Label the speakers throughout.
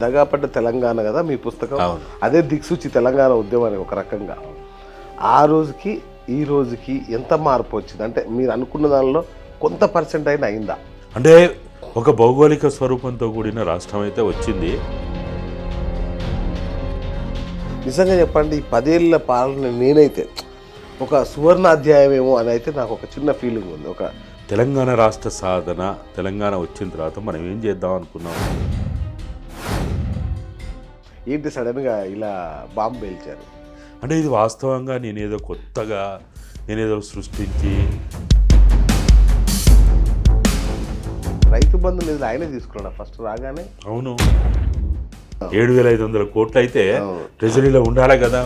Speaker 1: దగాపడ్డ తెలంగాణ కదా మీ పుస్తకం. అదే దిక్సూచి తెలంగాణ ఉద్యమానికి ఒక రకంగా. ఆ రోజుకి ఈ రోజుకి ఎంత మార్పు వచ్చింది అంటే మీరు అనుకున్న దానిలో కొంత పర్సెంట్ అయినా అయిందా?
Speaker 2: అంటే ఒక భౌగోళిక స్వరూపంతో కూడిన రాష్ట్రం అయితే వచ్చింది.
Speaker 1: నిజంగా చెప్పండి, ఈ 10 ఏళ్ళ పాలన నేనైతే ఒక సువర్ణ అధ్యాయం ఏమో అని అయితే నాకు ఒక చిన్న ఫీలింగ్ ఉంది. ఒక
Speaker 2: తెలంగాణ రాష్ట్ర సాధన, తెలంగాణ వచ్చిన తర్వాత మనం ఏం చేద్దాం అనుకున్నాం.
Speaker 1: ఏంటి సడన్గా ఇలా బాంబు పేల్చారు?
Speaker 2: అంటే ఇది వాస్తవంగా నేనేదో కొత్తగా నేనేదో సృష్టించి
Speaker 1: రైతు బంధు నిధులు ఆయనే తీసుకున్నాడు ఫస్ట్ రాగానే.
Speaker 2: అవును, 7,500 కోట్లు అయితే ట్రెజరీలో ఉండాలి కదా.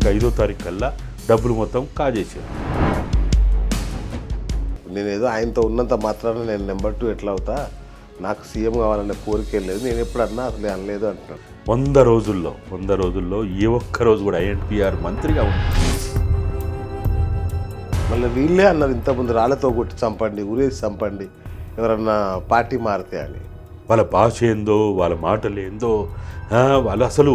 Speaker 2: 5వ తారీఖు కల్లా డబ్బులు మొత్తం కాజేసారు.
Speaker 1: నేనేదో ఆయనతో ఉన్నంత మాత్రాన నేను నెంబర్ 2 ఎట్లా అవుతా, నాకు సీఎం కావాలనే కోరిక లేదు, నేను ఎప్పుడు అన్నా అసలు అనలేదు అంటున్నాడు.
Speaker 2: 100 రోజుల్లో ఏ ఒక్క రోజు కూడా ఐఎన్పిఆర్ మంత్రిగా ఉంది.
Speaker 1: మళ్ళీ వీళ్ళే అన్నారు ఇంతకుముందు రాళ్ళతో కొట్టి చంపండి, ఉరేసి చంపండి ఎవరన్నా పార్టీ మారితే అని.
Speaker 2: వాళ్ళ భాష ఏందో, వాళ్ళ మాటలు ఏందో, వాళ్ళు అసలు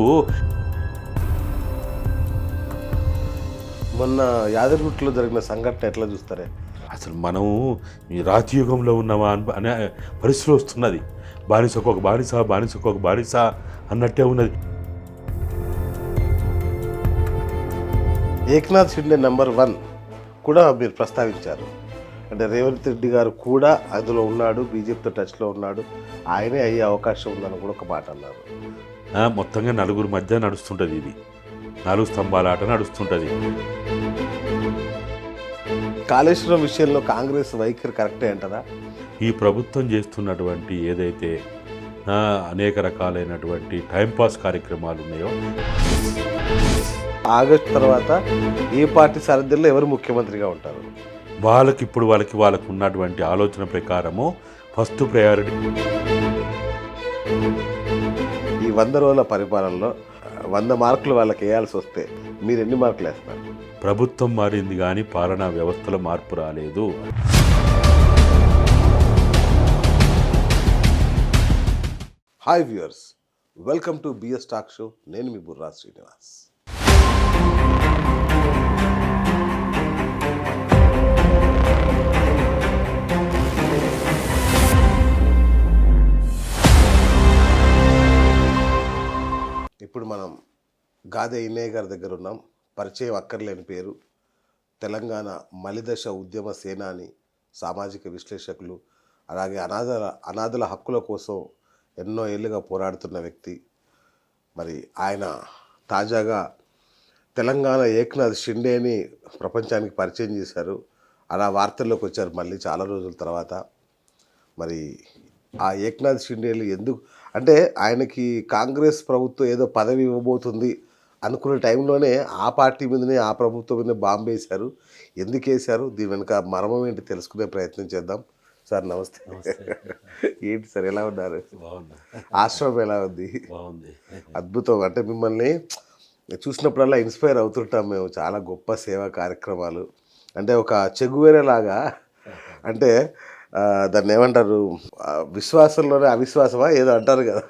Speaker 1: మొన్న యాదగిరిగుట్టలో జరిగిన సంఘటన ఎట్లా చూస్తారే?
Speaker 2: అసలు మనం ఈ రాజయుగంలో ఉన్నామా అనే పరిస్థితి వస్తున్నది. బానిసకు ఒక బానిస అన్నట్టే ఉన్నది.
Speaker 1: ఏక్నాథ్ షిండే నెంబర్ 1 కూడా మీరు ప్రస్తావించారు. అంటే రేవంత్ రెడ్డి గారు కూడా అందులో ఉన్నాడు, బీజేపీతో టచ్లో ఉన్నాడు, ఆయనే అయ్యే అవకాశం ఉందని కూడా ఒక మాట అన్నారు.
Speaker 2: మొత్తంగా నలుగురు మధ్య నడుస్తుంటుంది, ఇది 4 స్తంభాల ఆట నడుస్తుంటుంది.
Speaker 1: కాళేశ్వరం విషయంలో కాంగ్రెస్ వైఖరి కరెక్టే అంటారా?
Speaker 2: ఈ ప్రభుత్వం చేస్తున్నటువంటి ఏదైతే అనేక రకాలైనటువంటి టైంపాస్ కార్యక్రమాలు ఉన్నాయో,
Speaker 1: ఆగస్టు తర్వాత ఏ పార్టీ సరిహద్దుల్లో ఎవరు ముఖ్యమంత్రిగా ఉంటారు?
Speaker 2: వాళ్ళకు ఉన్నటువంటి ఆలోచన ప్రకారము ఫస్ట్ ప్రయారిటీ.
Speaker 1: ఈ 100 రోజుల పరిపాలనలో 100 మార్కులు వాళ్ళకి వేయాల్సి వస్తే మీరు ఎన్ని మార్కులు వేస్తారు?
Speaker 2: ప్రభుత్వం మారింది కానీ పాలనా వ్యవస్థలో మార్పు రాలేదు.
Speaker 1: Hi viewers, welcome to BS talk show. నేను మీ బుర్రా శ్రీనివాస్. ఇప్పుడు మనం గాదె ఇన్నయ్య గారి దగ్గర ఉన్నాం. పరిచయం అక్కర్లేని పేరు. తెలంగాణ మలిదశ ఉద్యమ సేనాని, సామాజిక విశ్లేషకులు, అలాగే అనాథల హక్కుల కోసం ఎన్నో ఏళ్ళుగా పోరాడుతున్న వ్యక్తి. మరి ఆయన తాజాగా తెలంగాణ ఏక్నాథ్ షిండేని ప్రపంచానికి పరిచయం చేశారు. అలా వార్తల్లోకి వచ్చారు మళ్ళీ చాలా రోజుల తర్వాత. మరి ఆ ఏక్నాథ్ షిండేలు ఎందుకు అంటే ఆయనకి కాంగ్రెస్ ప్రభుత్వం ఏదో పదవి ఇవ్వబోతుంది అనుకునే టైంలోనే ఆ పార్టీ మీదనే, ఆ ప్రభుత్వం మీదనే బాంబు వేశారు. ఎందుకు వేశారు, దీని వెనుక మర్మం ఏంటి తెలుసుకునే ప్రయత్నం చేద్దాం. సార్ నమస్తే. ఏంటి సార్, ఎలా ఉన్నారు? ఆశ్రమం ఎలా ఉంది? అద్భుతం. అంటే మిమ్మల్ని చూసినప్పుడల్లా ఇన్స్పైర్ అవుతుంటాం మేము. చాలా గొప్ప సేవా కార్యక్రమాలు. అంటే ఒక చెగువేరేలాగా, అంటే దాన్ని ఏమంటారు, విశ్వాసంలోనే అవిశ్వాసమా ఏదో అంటారు కదా.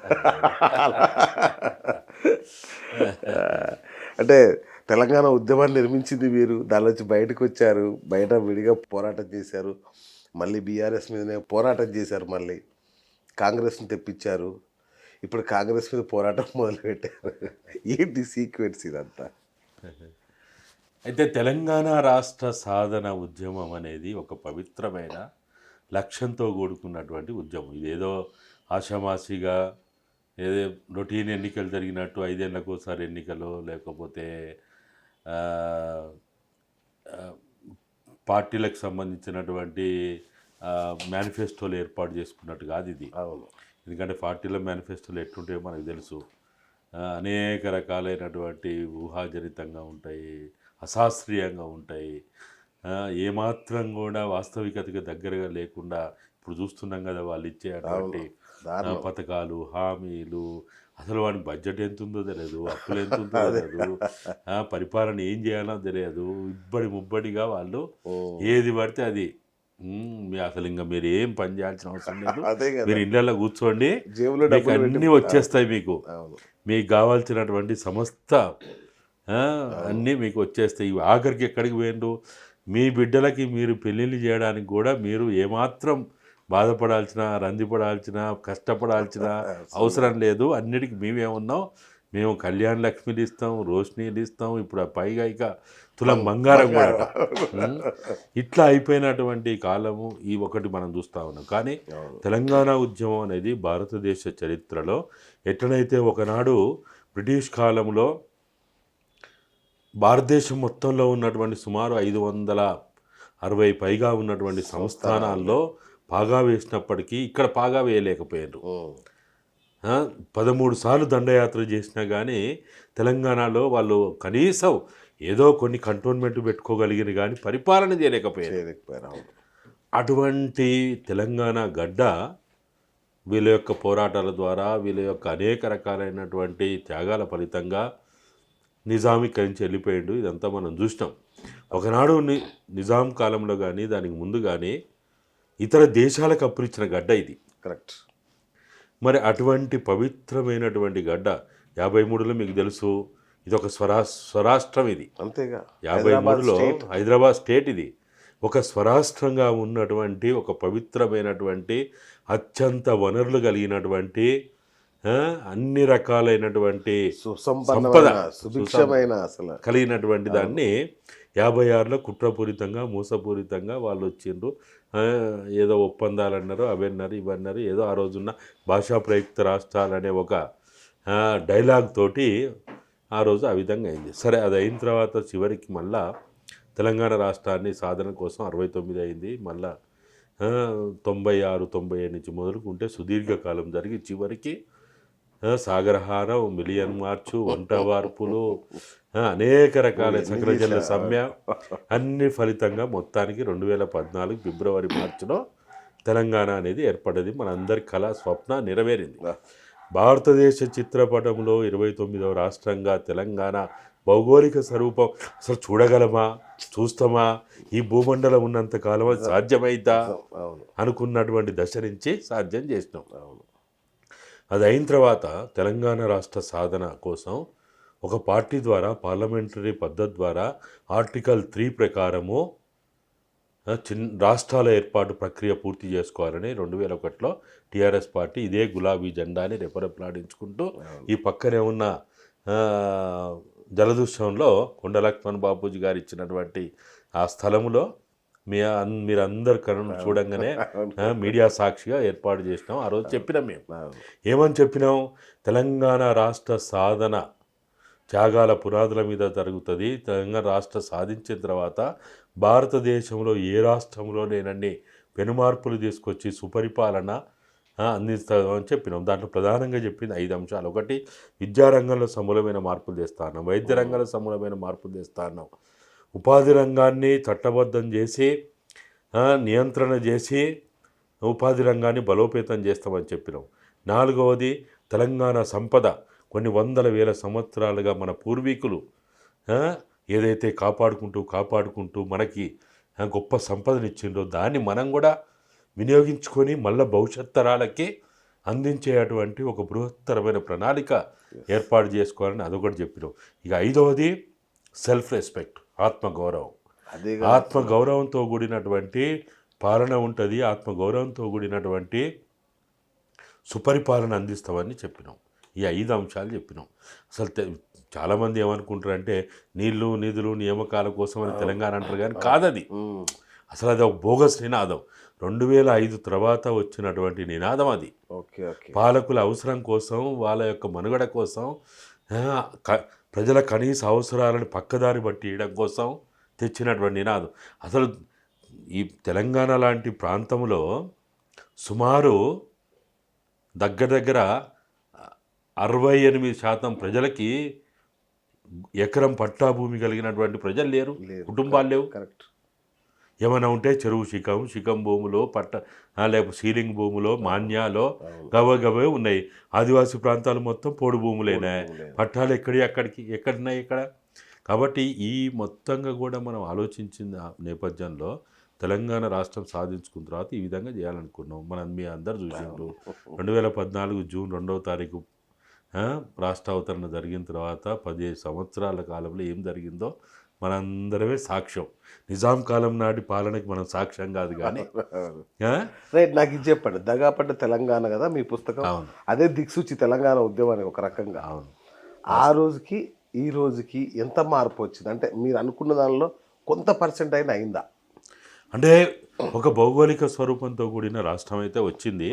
Speaker 1: అంటే తెలంగాణ ఉద్యమాన్ని నిర్మించింది మీరు, దాని నుంచి బయటకు వచ్చారు, బయట విడిగా పోరాటం చేశారు, మళ్ళీ బీఆర్ఎస్ మీదనే పోరాటం చేశారు, మళ్ళీ కాంగ్రెస్ని తెప్పించారు, ఇప్పుడు కాంగ్రెస్ మీద పోరాటం మొదలుపెట్టారు. ఏంటి సీక్వెన్స్ ఇదంతా?
Speaker 2: అయితే తెలంగాణ రాష్ట్ర సాధన ఉద్యమం అనేది ఒక పవిత్రమైన లక్ష్యంతో కూడుకున్నటువంటి ఉద్యమం. ఇదేదో ఆషామాషిగా ఏదో రొటీన్ ఎన్నికలు జరిగినట్టు 5 ఏళ్ళకు ఒకసారి ఎన్నికలు, లేకపోతే పార్టీలకు సంబంధించినటువంటి మేనిఫెస్టోలు ఏర్పాటు చేసుకున్నట్టు కాదు ఇది. ఎందుకంటే పార్టీల మేనిఫెస్టోలు ఎట్లుంటాయో మనకు తెలుసు. అనేక రకాలైనటువంటి ఊహాజనితంగా ఉంటాయి, అశాస్త్రీయంగా ఉంటాయి, ఏమాత్రం కూడా వాస్తవికతకు దగ్గరగా లేకుండా. ఇప్పుడు చూస్తున్నాం కదా వాళ్ళు ఇచ్చేటువంటి పథకాలు, హామీలు, అసలు వాడి బడ్జెట్ ఎంత ఉందో తెలియదు, అప్పులు ఎంత ఉందో తెలియదు, పరిపాలన ఏం చేయాలో తెలియదు. ముబ్బడిగా వాళ్ళు ఏది పడితే అది మీ అసలు ఇంకా మీరు ఏం పని చేయాల్సిన అవసరం లేదు.
Speaker 1: అదే కదా,
Speaker 2: మీరు ఇళ్ళల్లో కూర్చోండి,
Speaker 1: జేబులో
Speaker 2: మీకు
Speaker 1: డబ్బులు
Speaker 2: అన్నీ
Speaker 1: పెట్టి
Speaker 2: వచ్చేస్తాయి. మీకు
Speaker 1: అవును
Speaker 2: మీకు కావాల్సినటువంటి సమస్త ఆ, అన్నీ మీకు వచ్చేస్తాయి. ఆఖరికి ఎక్కడికి పోయిండు, మీ బిడ్డలకి మీరు పెళ్ళిళ్ళు చేయడానికి కూడా మీరు ఏమాత్రం బాధపడాల్సిన, రందిపడాల్సిన, కష్టపడాల్సిన అవసరం లేదు. అన్నిటికీ మేమే ఉన్నాం. మేము కళ్యాణ లక్ష్మిలు ఇస్తాం, రోషనీలు ఇస్తాం, ఇప్పుడు పైగా ఇక తులం బంగారం కూడా అట. ఇట్లా అయిపోయినటువంటి కాలము ఈ ఒకటి మనం చూస్తూ ఉన్నాం. కానీ తెలంగాణ ఉద్యమం అనేది భారతదేశ చరిత్రలో ఎట్లనైతే ఒకనాడు బ్రిటిష్ కాలంలో భారతదేశం మొత్తంలో ఉన్నటువంటి సుమారు 560 పైగా ఉన్నటువంటి సంస్థానాల్లో పాగా వేసినప్పటికీ ఇక్కడ పాగా వేయలేకపోయారు. 13 సార్లు దండయాత్ర చేసినా కానీ తెలంగాణలో వాళ్ళు కనీసం ఏదో కొన్ని కంటోన్మెంట్ పెట్టుకోగలిగిన కానీ పరిపాలన చేయలేకపోయారు. అటువంటి తెలంగాణ గడ్డ వీళ్ళ యొక్క పోరాటాల ద్వారా, వీళ్ళ యొక్క అనేక రకాలైనటువంటి త్యాగాల ఫలితంగా నిజామీకరించి వెళ్ళిపోయాడు. ఇదంతా మనం చూసినాం. ఒకనాడు నిజాం కాలంలో కానీ దానికి ముందు కానీ ఇతర దేశాలకు అప్పులిచ్చిన గడ్డ ఇది.
Speaker 1: కరెక్ట్.
Speaker 2: మరి అటువంటి పవిత్రమైనటువంటి గడ్డ 53లో మీకు తెలుసు ఇది ఒక స్వరాష్ట్రం. ఇది
Speaker 1: అంతేగా
Speaker 2: 53లో హైదరాబాద్ స్టేట్. ఇది ఒక స్వరాష్ట్రంగా ఉన్నటువంటి ఒక పవిత్రమైనటువంటి అత్యంత వనరులు కలిగినటువంటి అన్ని రకాలైనటువంటి సంపద
Speaker 1: అసలు
Speaker 2: కలిగినటువంటి దాన్ని 56లో కుట్రపూరితంగా, మోసపూరితంగా వాళ్ళు వచ్చిండ్రు. ఏదో ఒప్పందాలు అన్నారు, అవన్నారు, ఇవన్నారు. ఏదో ఆ రోజున్న భాషా ప్రయుక్త రాష్ట్రాలు అనే ఒక డైలాగ్ తోటి ఆ రోజు ఆ విధంగా అయింది. సరే, అది అయిన తర్వాత చివరికి మళ్ళా తెలంగాణ రాష్ట్రాన్ని సాధన కోసం 69 అయింది. మళ్ళా 96, 97 నుంచి మొదలుకుంటే సుదీర్ఘకాలం జరిగి చివరికి సాగరహారం, మిలియన్ మార్చు, వంట వార్పులు, అనేక రకాల సకలజనుల సమ్మె అన్ని ఫలితంగా మొత్తానికి 2014 ఫిబ్రవరి మార్చిలో తెలంగాణ అనేది ఏర్పడ్డది. మనందరి కళ స్వప్న నెరవేరింది. భారతదేశ చిత్రపటంలో 29వ రాష్ట్రంగా తెలంగాణ భౌగోళిక స్వరూపం అసలు చూడగలమా, చూస్తామా, ఈ భూమండలం ఉన్నంత కాలం అది సాధ్యమైద్దా అనుకున్నటువంటి దశ నుంచి సాధ్యం చేసినాం. అది అయిన తర్వాత తెలంగాణ రాష్ట్ర సాధన కోసం ఒక పార్టీ ద్వారా, పార్లమెంటరీ పద్ధతి ద్వారా ఆర్టికల్ 3 ప్రకారము రాష్ట్రాల ఏర్పాటు ప్రక్రియ పూర్తి చేసుకోవాలని 2001లో టీఆర్ఎస్ పార్టీ ఇదే గులాబీ జెండాని రెపరెపలాడించుకుంటూ ఈ పక్కనే ఉన్న జలదృశ్యంలో కొండ లక్ష్మణ్ బాపూజీ గారు ఇచ్చినటువంటి ఆ స్థలములో మీరందరు కనుక చూడంగానే మీడియా సాక్షిగా ఏర్పాటు చేసినాం. ఆ రోజు చెప్పినాం. మేము ఏమని చెప్పినాం? తెలంగాణ రాష్ట్ర సాధన త్యాగాల పునాదుల మీద జరుగుతుంది. తెలంగాణ రాష్ట్ర సాధించిన తర్వాత భారతదేశంలో ఏ రాష్ట్రంలో లేనన్ని పెనుమార్పులు తీసుకొచ్చి సుపరిపాలన అందిస్తామని చెప్పినాం. దాంట్లో ప్రధానంగా చెప్పింది 5 అంశాలు. ఒకటి, విద్యారంగంలో సమూలమైన మార్పులు తెస్తా ఉన్నాం, వైద్య రంగంలో సమూలమైన మార్పులు తెస్తా ఉన్నాం, ఉపాధి రంగాన్ని చట్టబద్ధం చేసి నియంత్రణ చేసి ఉపాధి రంగాన్ని బలోపేతం చేస్తామని చెప్పినాం. 4వది, తెలంగాణ సంపద కొన్ని వందల వేల సంవత్సరాలుగా మన పూర్వీకులు ఏదైతే కాపాడుకుంటూ మనకి గొప్ప సంపదనిచ్చిండో దాన్ని మనం కూడా వినియోగించుకొని మళ్ళీ భవిష్యత్ తరాలకి అందించేటువంటి ఒక బృహత్తరమైన ప్రణాళిక ఏర్పాటు చేసుకోవాలని అదొకటి చెప్పినాం. ఇక 5వది సెల్ఫ్ రెస్పెక్ట్, ఆత్మగౌరవం. ఆత్మగౌరవంతో కూడినటువంటి పాలన ఉంటుంది, ఆత్మగౌరవంతో కూడినటువంటి సుపరిపాలన అందిస్తామని చెప్పినాం. ఈ 5 అంశాలు చెప్పినాం. అసలు చాలామంది ఏమనుకుంటారంటే నీళ్లు, నిధులు, నియామకాల కోసం అని తెలంగాణ అంటారు, కానీ కాదది. అసలు అది ఒక బోగస్ నినాదం. 2005 తర్వాత వచ్చినటువంటి నినాదం అది. పాలకుల అవసరం కోసం, వాళ్ళ యొక్క మనుగడ కోసం, ప్రజల కనీస అవసరాలను పక్కదారి పట్టియడం కోసం తెచ్చినటువంటి నినాదం. అసలు ఈ తెలంగాణ లాంటి ప్రాంతంలో సుమారు దగ్గర 68% ప్రజలకి ఎకరం పట్టా భూమి కలిగినటువంటి ప్రజలు లేరు, కుటుంబాలు లేవు.
Speaker 1: కరెక్ట్.
Speaker 2: ఏమైనా ఉంటే చెరువు శిఖం భూములో లేకపోతే సీలింగ్ భూములో, మాన్యాలో గవే ఉన్నాయి. ఆదివాసీ ప్రాంతాలు మొత్తం పోడు భూములేనా, పట్టాలు ఎక్కడున్నాయి ఇక్కడ. కాబట్టి ఈ మొత్తంగా కూడా మనం ఆలోచించిన నేపథ్యంలో తెలంగాణ రాష్ట్రం సాధించుకున్న తర్వాత ఈ విధంగా చేయాలనుకున్నాం. మనం మీ అందరు చూసిండ్రు 2014 జూన్ 2వ తారీఖు రాష్ట్ర అవతరణ జరిగిన తర్వాత 15 సంవత్సరాల కాలంలో ఏం జరిగిందో మనందరమే సాక్ష్యం. నిజాం కాలం నాటి పాలనకి మనం సాక్ష్యం కాదు కానీ
Speaker 1: రైట్. నాకు ఇది చెప్పండి, దగాపడ్డ తెలంగాణ కదా మీ పుస్తకం.
Speaker 2: అవును.
Speaker 1: అదే దిక్సూచి తెలంగాణ ఉద్యమానికి ఒక రకంగా.
Speaker 2: అవును.
Speaker 1: ఆ రోజుకి ఈ రోజుకి ఎంత మార్పు వచ్చింది? అంటే మీరు అనుకున్న దానిలో కొంత పర్సెంట్ అయినా అయిందా?
Speaker 2: అంటే ఒక భౌగోళిక స్వరూపంతో కూడిన రాష్ట్రం అయితే వచ్చింది.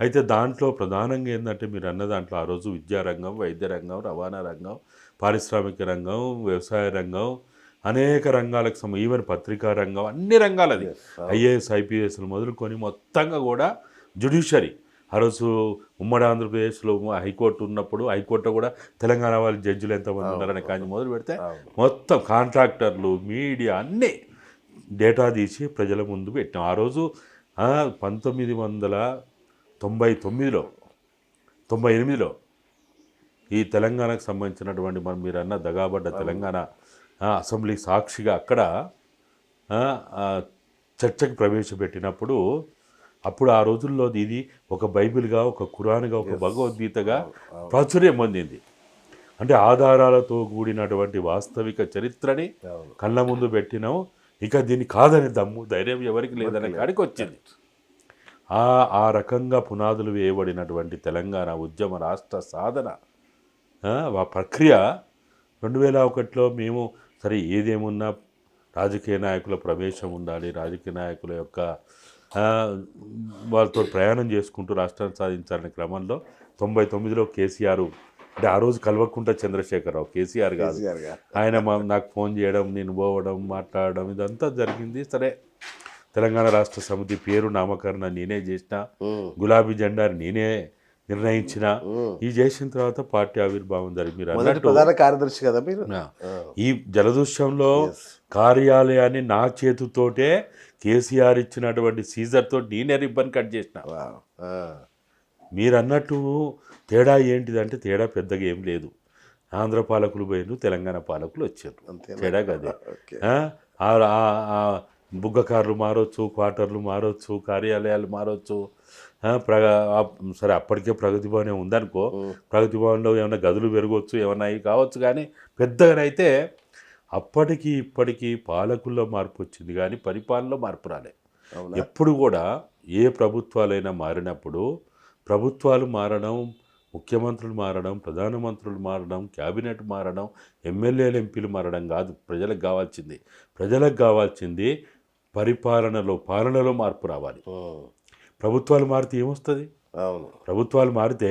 Speaker 2: అయితే దాంట్లో ప్రధానంగా ఏంటంటే మీరు అన్న దాంట్లో ఆ రోజు విద్యారంగం, వైద్య రంగం, రవాణా రంగం, పారిశ్రామిక రంగం, వ్యవసాయ రంగం, అనేక రంగాలకు ఈవెన్ పత్రికా రంగం, అన్ని రంగాలది. ఐఏఎస్ ఐపీఎస్లు మొదలుకొని మొత్తంగా కూడా జ్యుడిషియరీ ఆ రోజు ఉమ్మడి ఆంధ్రప్రదేశ్లో హైకోర్టు ఉన్నప్పుడు హైకోర్టులో కూడా తెలంగాణ వాళ్ళ జడ్జిలు ఎంతమంది ఉన్నారనే కానీ మొదలు పెడితే మొత్తం కాంట్రాక్టర్లు, మీడియా అన్నీ డేటా తీసి ప్రజల ముందు పెట్టాం. ఆ రోజు 1998లో ఈ తెలంగాణకు సంబంధించినటువంటి మీరు అన్న దగాబడ్డ తెలంగాణ అసెంబ్లీ సాక్షిగా అక్కడ చర్చకు ప్రవేశపెట్టినప్పుడు అప్పుడు ఆ రోజుల్లో ఇది ఒక బైబిల్గా, ఒక ఖురాన్గా, ఒక భగవద్గీతగా ప్రాచుర్యం పొందింది. అంటే ఆధారాలతో కూడినటువంటి వాస్తవిక చరిత్రని కళ్ళ ముందు పెట్టినాం. ఇక దీన్ని కాదని దమ్ము ధైర్యం ఎవరికి లేదనే కాడికి వచ్చింది. ఆ రకంగా పునాదులు వేయబడినటువంటి తెలంగాణ ఉద్యమ రాష్ట్ర సాధన ఆ ప్రక్రియ 2001లో మేము సరే ఏదేమున్నా రాజకీయ నాయకుల ప్రవేశం ఉండాలి, రాజకీయ నాయకుల యొక్క వాళ్ళతో ప్రయాణం చేసుకుంటూ రాష్ట్రాన్ని సాధించాలనే క్రమంలో 99లో కేసీఆర్, అంటే ఆ రోజు కల్వకుంట్ల చంద్రశేఖరరావు, కేసీఆర్ కాదు, ఆయన నాకు ఫోన్ చేయడం, నేను పోవడం, మాట్లాడడం ఇదంతా జరిగింది. సరే తెలంగాణ రాష్ట్ర సమితి పేరు నామకరణ నేనే చేసిన, గులాబీ జెండా నేనే నిర్ణయించిన. ఈ చేసిన తర్వాత పార్టీ ఆవిర్భావం జరిగి మీరు
Speaker 1: ప్రధాన కార్యదర్శి కదా మీరు.
Speaker 2: ఈ జలదృశ్యంలో కార్యాలయాన్ని నా చేతితోటే కేసీఆర్ ఇచ్చినటువంటి సీజర్తో నేనే రిబ్బన్ కట్ చేసిన. మీరు అన్నట్టు తేడా ఏంటిదంటే తేడా పెద్దగా ఏం లేదు. ఆంధ్ర పాలకులు పోయిన తెలంగాణ పాలకులు వచ్చారు, తేడా కదే. బుగ్గకారులు మారవచ్చు, క్వార్టర్లు మారవచ్చు, కార్యాలయాలు మారవచ్చు. సరే అప్పటికే ప్రగతి భవన్ ఉందనుకో, ప్రగతి భవన్లో ఏమైనా గదులు పెరగవచ్చు, ఏమైనా అవి కావచ్చు, కానీ పెద్దగానైతే అప్పటికి ఇప్పటికీ పాలకుల్లో మార్పు వచ్చింది కానీ పరిపాలనలో మార్పు రాలే. ఎప్పుడు కూడా ఏ ప్రభుత్వాలైనా మారినప్పుడు ప్రభుత్వాలు మారడం, ముఖ్యమంత్రులు మారడం, ప్రధానమంత్రులు మారడం, క్యాబినెట్ మారడం, ఎమ్మెల్యేలు ఎంపీలు మారడం కాదు ప్రజలకు కావాల్సింది. ప్రజలకు కావాల్సింది పాలనలో మార్పు రావాలి. ప్రభుత్వాలు మారితే ఏమొస్తుంది? ప్రభుత్వాలు మారితే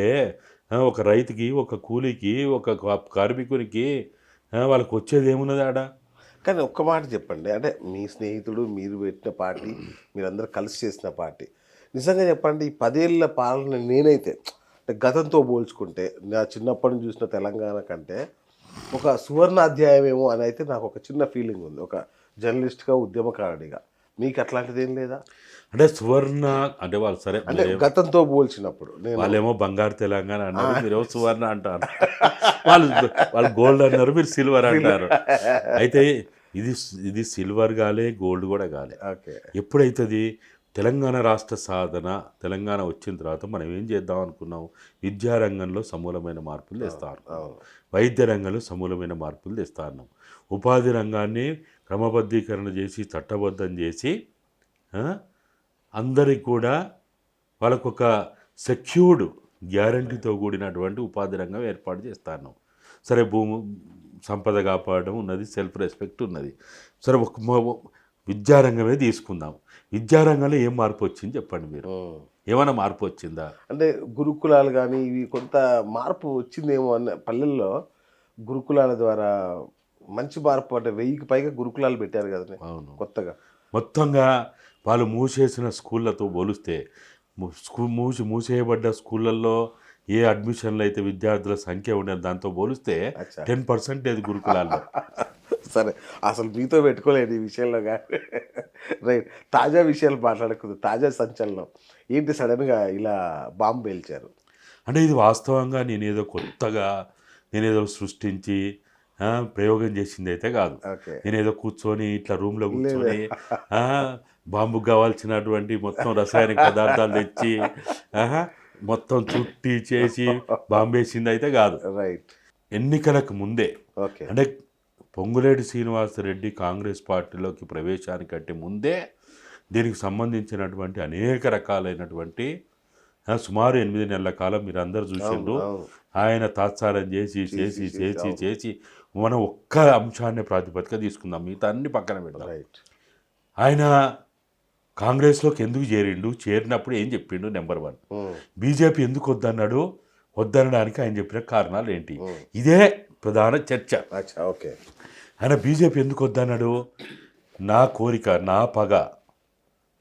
Speaker 2: ఒక రైతుకి, ఒక కూలీకి, ఒక కార్మికునికి వాళ్ళకి వచ్చేది ఏమున్నది ఆడ?
Speaker 1: కానీ ఒక్క మాట చెప్పండి, అంటే మీ స్నేహితుడు, మీరు పెట్టిన పార్టీ, మీరందరూ కలిసి చేసిన పార్టీ, నిజంగా చెప్పండి ఈ 10 ఏళ్ళ పాలన నేనైతే అంటే గతంతో పోల్చుకుంటే నా చిన్నప్పటి నుంచి చూసిన తెలంగాణ కంటే ఒక సువర్ణ అధ్యాయం ఏమో అని అయితే నాకు ఒక చిన్న ఫీలింగ్ ఉంది, ఒక జర్నలిస్ట్గా, ఉద్యమకారుడిగా. మీకు అట్లాంటిది ఏం లేదా?
Speaker 2: అంటే సువర్ణ అంటే వాళ్ళు సరే
Speaker 1: అంటే గతంతో పోల్చినప్పుడు
Speaker 2: వాళ్ళేమో బంగారు తెలంగాణ అన్నారు, మీరేమో సువర్ణ అంటారు. వాళ్ళు గోల్డ్ అన్నారు, మీరు సిల్వర్ అంటారు. అయితే ఇది సిల్వర్ కాలే, గోల్డ్ కూడా కాలే. ఎప్పుడైతుంది తెలంగాణ రాష్ట్ర సాధన, తెలంగాణ వచ్చిన తర్వాత మనం ఏం చేద్దాం అనుకున్నాం? విద్యారంగంలో సమూలమైన మార్పులు తెస్తా ఉన్నాం, వైద్య రంగంలో సమూలమైన మార్పులు తెస్తా ఉన్నాం, ఉపాధి రంగాన్ని క్రమబద్ధీకరణ చేసి చట్టబద్ధం చేసి అందరికి కూడా వాళ్ళకొక సెక్యూర్డ్ గ్యారంటీతో కూడినటువంటి ఉపాధి రంగం ఏర్పాటు చేస్తాను. సరే భూమి సంపద కాపాడడం ఉన్నది, సెల్ఫ్ రెస్పెక్ట్ ఉన్నది. సరే విద్యారంగమే తీసుకుందాం. విద్యారంగంలో ఏం మార్పు వచ్చింది చెప్పండి మీరు? ఏమైనా మార్పు వచ్చిందా?
Speaker 1: అంటే గురుకులాలు కానీ ఇవి కొంత మార్పు వచ్చిందేమో అన్న, పల్లెల్లో గురుకులాల ద్వారా మంచి మార్పు. అంటే 1000కి పైగా గురుకులాలు పెట్టారు కదా కొత్తగా.
Speaker 2: మొత్తంగా వాళ్ళు మూసేసిన స్కూళ్ళతో పోలిస్తే మూసేయబడ్డ స్కూళ్ళల్లో ఏ అడ్మిషన్లు అయితే విద్యార్థుల సంఖ్య ఉండేది దాంతో పోలిస్తే 10% గురుకులాల్లో.
Speaker 1: సరే అసలు మీతో పెట్టుకోలేదు ఈ విషయంలో కానీ. రైట్, తాజా విషయాలు మాట్లాడకూడదు. తాజా సంచలనం ఏంటి? సడన్గా ఇలా బాంబు పేల్చారు.
Speaker 2: అంటే ఇది వాస్తవంగా నేనేదో కొత్తగా నేనేదో సృష్టించి ప్రయోగం చేసింది అయితే కాదు.
Speaker 1: ఓకే.
Speaker 2: నేను ఏదో కూర్చొని ఇట్లా రూమ్లో కూర్చొని ఆ, బాంబుకు కావాల్సినటువంటి మొత్తం రసాయనిక పదార్థాలు తెచ్చి మొత్తం చుట్టి చేసి బాంబేసింది అయితే కాదు.
Speaker 1: రైట్.
Speaker 2: ఎన్నికలకు ముందే
Speaker 1: ఓకే.
Speaker 2: అంటే పొంగులేటి శ్రీనివాసరెడ్డి కాంగ్రెస్ పార్టీలోకి ప్రవేశానికంటే ముందే దీనికి సంబంధించినటువంటి అనేక రకాలైనటువంటి సుమారు 8 నెలల కాలం మీరు అందరు చూసిండ్రు. ఆయన తాత్సారం చేసి మనం ఒక్క అంశాన్ని ప్రాతిపదిక తీసుకుందాం, మిగతా అన్ని పక్కన పెడదాం.
Speaker 1: రైట్.
Speaker 2: ఆయన కాంగ్రెస్లోకి ఎందుకు చేరిండు, చేరినప్పుడు ఏం చెప్పిండు? నెంబర్ 1, బీజేపీ ఎందుకు వద్దనడానికి ఆయన చెప్పిన కారణాలు ఏంటి? ఇదే ప్రధాన చర్చ.
Speaker 1: ఓకే.
Speaker 2: ఆయన బీజేపీ ఎందుకు వద్దన్నాడు? నా కోరిక, నా పగ,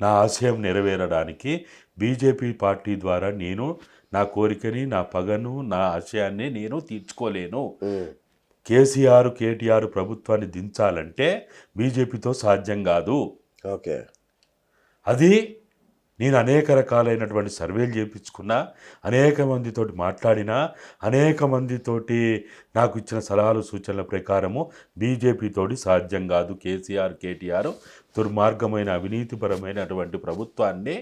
Speaker 2: నా ఆశయం నెరవేరడానికి బీజేపీ పార్టీ ద్వారా నేను నా కోరికని, నా పగను, నా ఆశయాన్ని నేను తీర్చుకోలేను. కేటీఆర్ ప్రభుత్వాన్ని దించాలంటే బీజేపీతో సాధ్యం కాదు.
Speaker 1: ఓకే.
Speaker 2: అది నేను అనేక రకాలైనటువంటి సర్వేలు చేయించుకున్నా, అనేక మందితోటి మాట్లాడినా, అనేక మందితోటి నాకు ఇచ్చిన సలహాలు సూచనల ప్రకారము బీజేపీతోటి సాధ్యం కాదు. కేటీఆర్ దుర్మార్గమైన అవినీతిపరమైనటువంటి ప్రభుత్వాన్ని,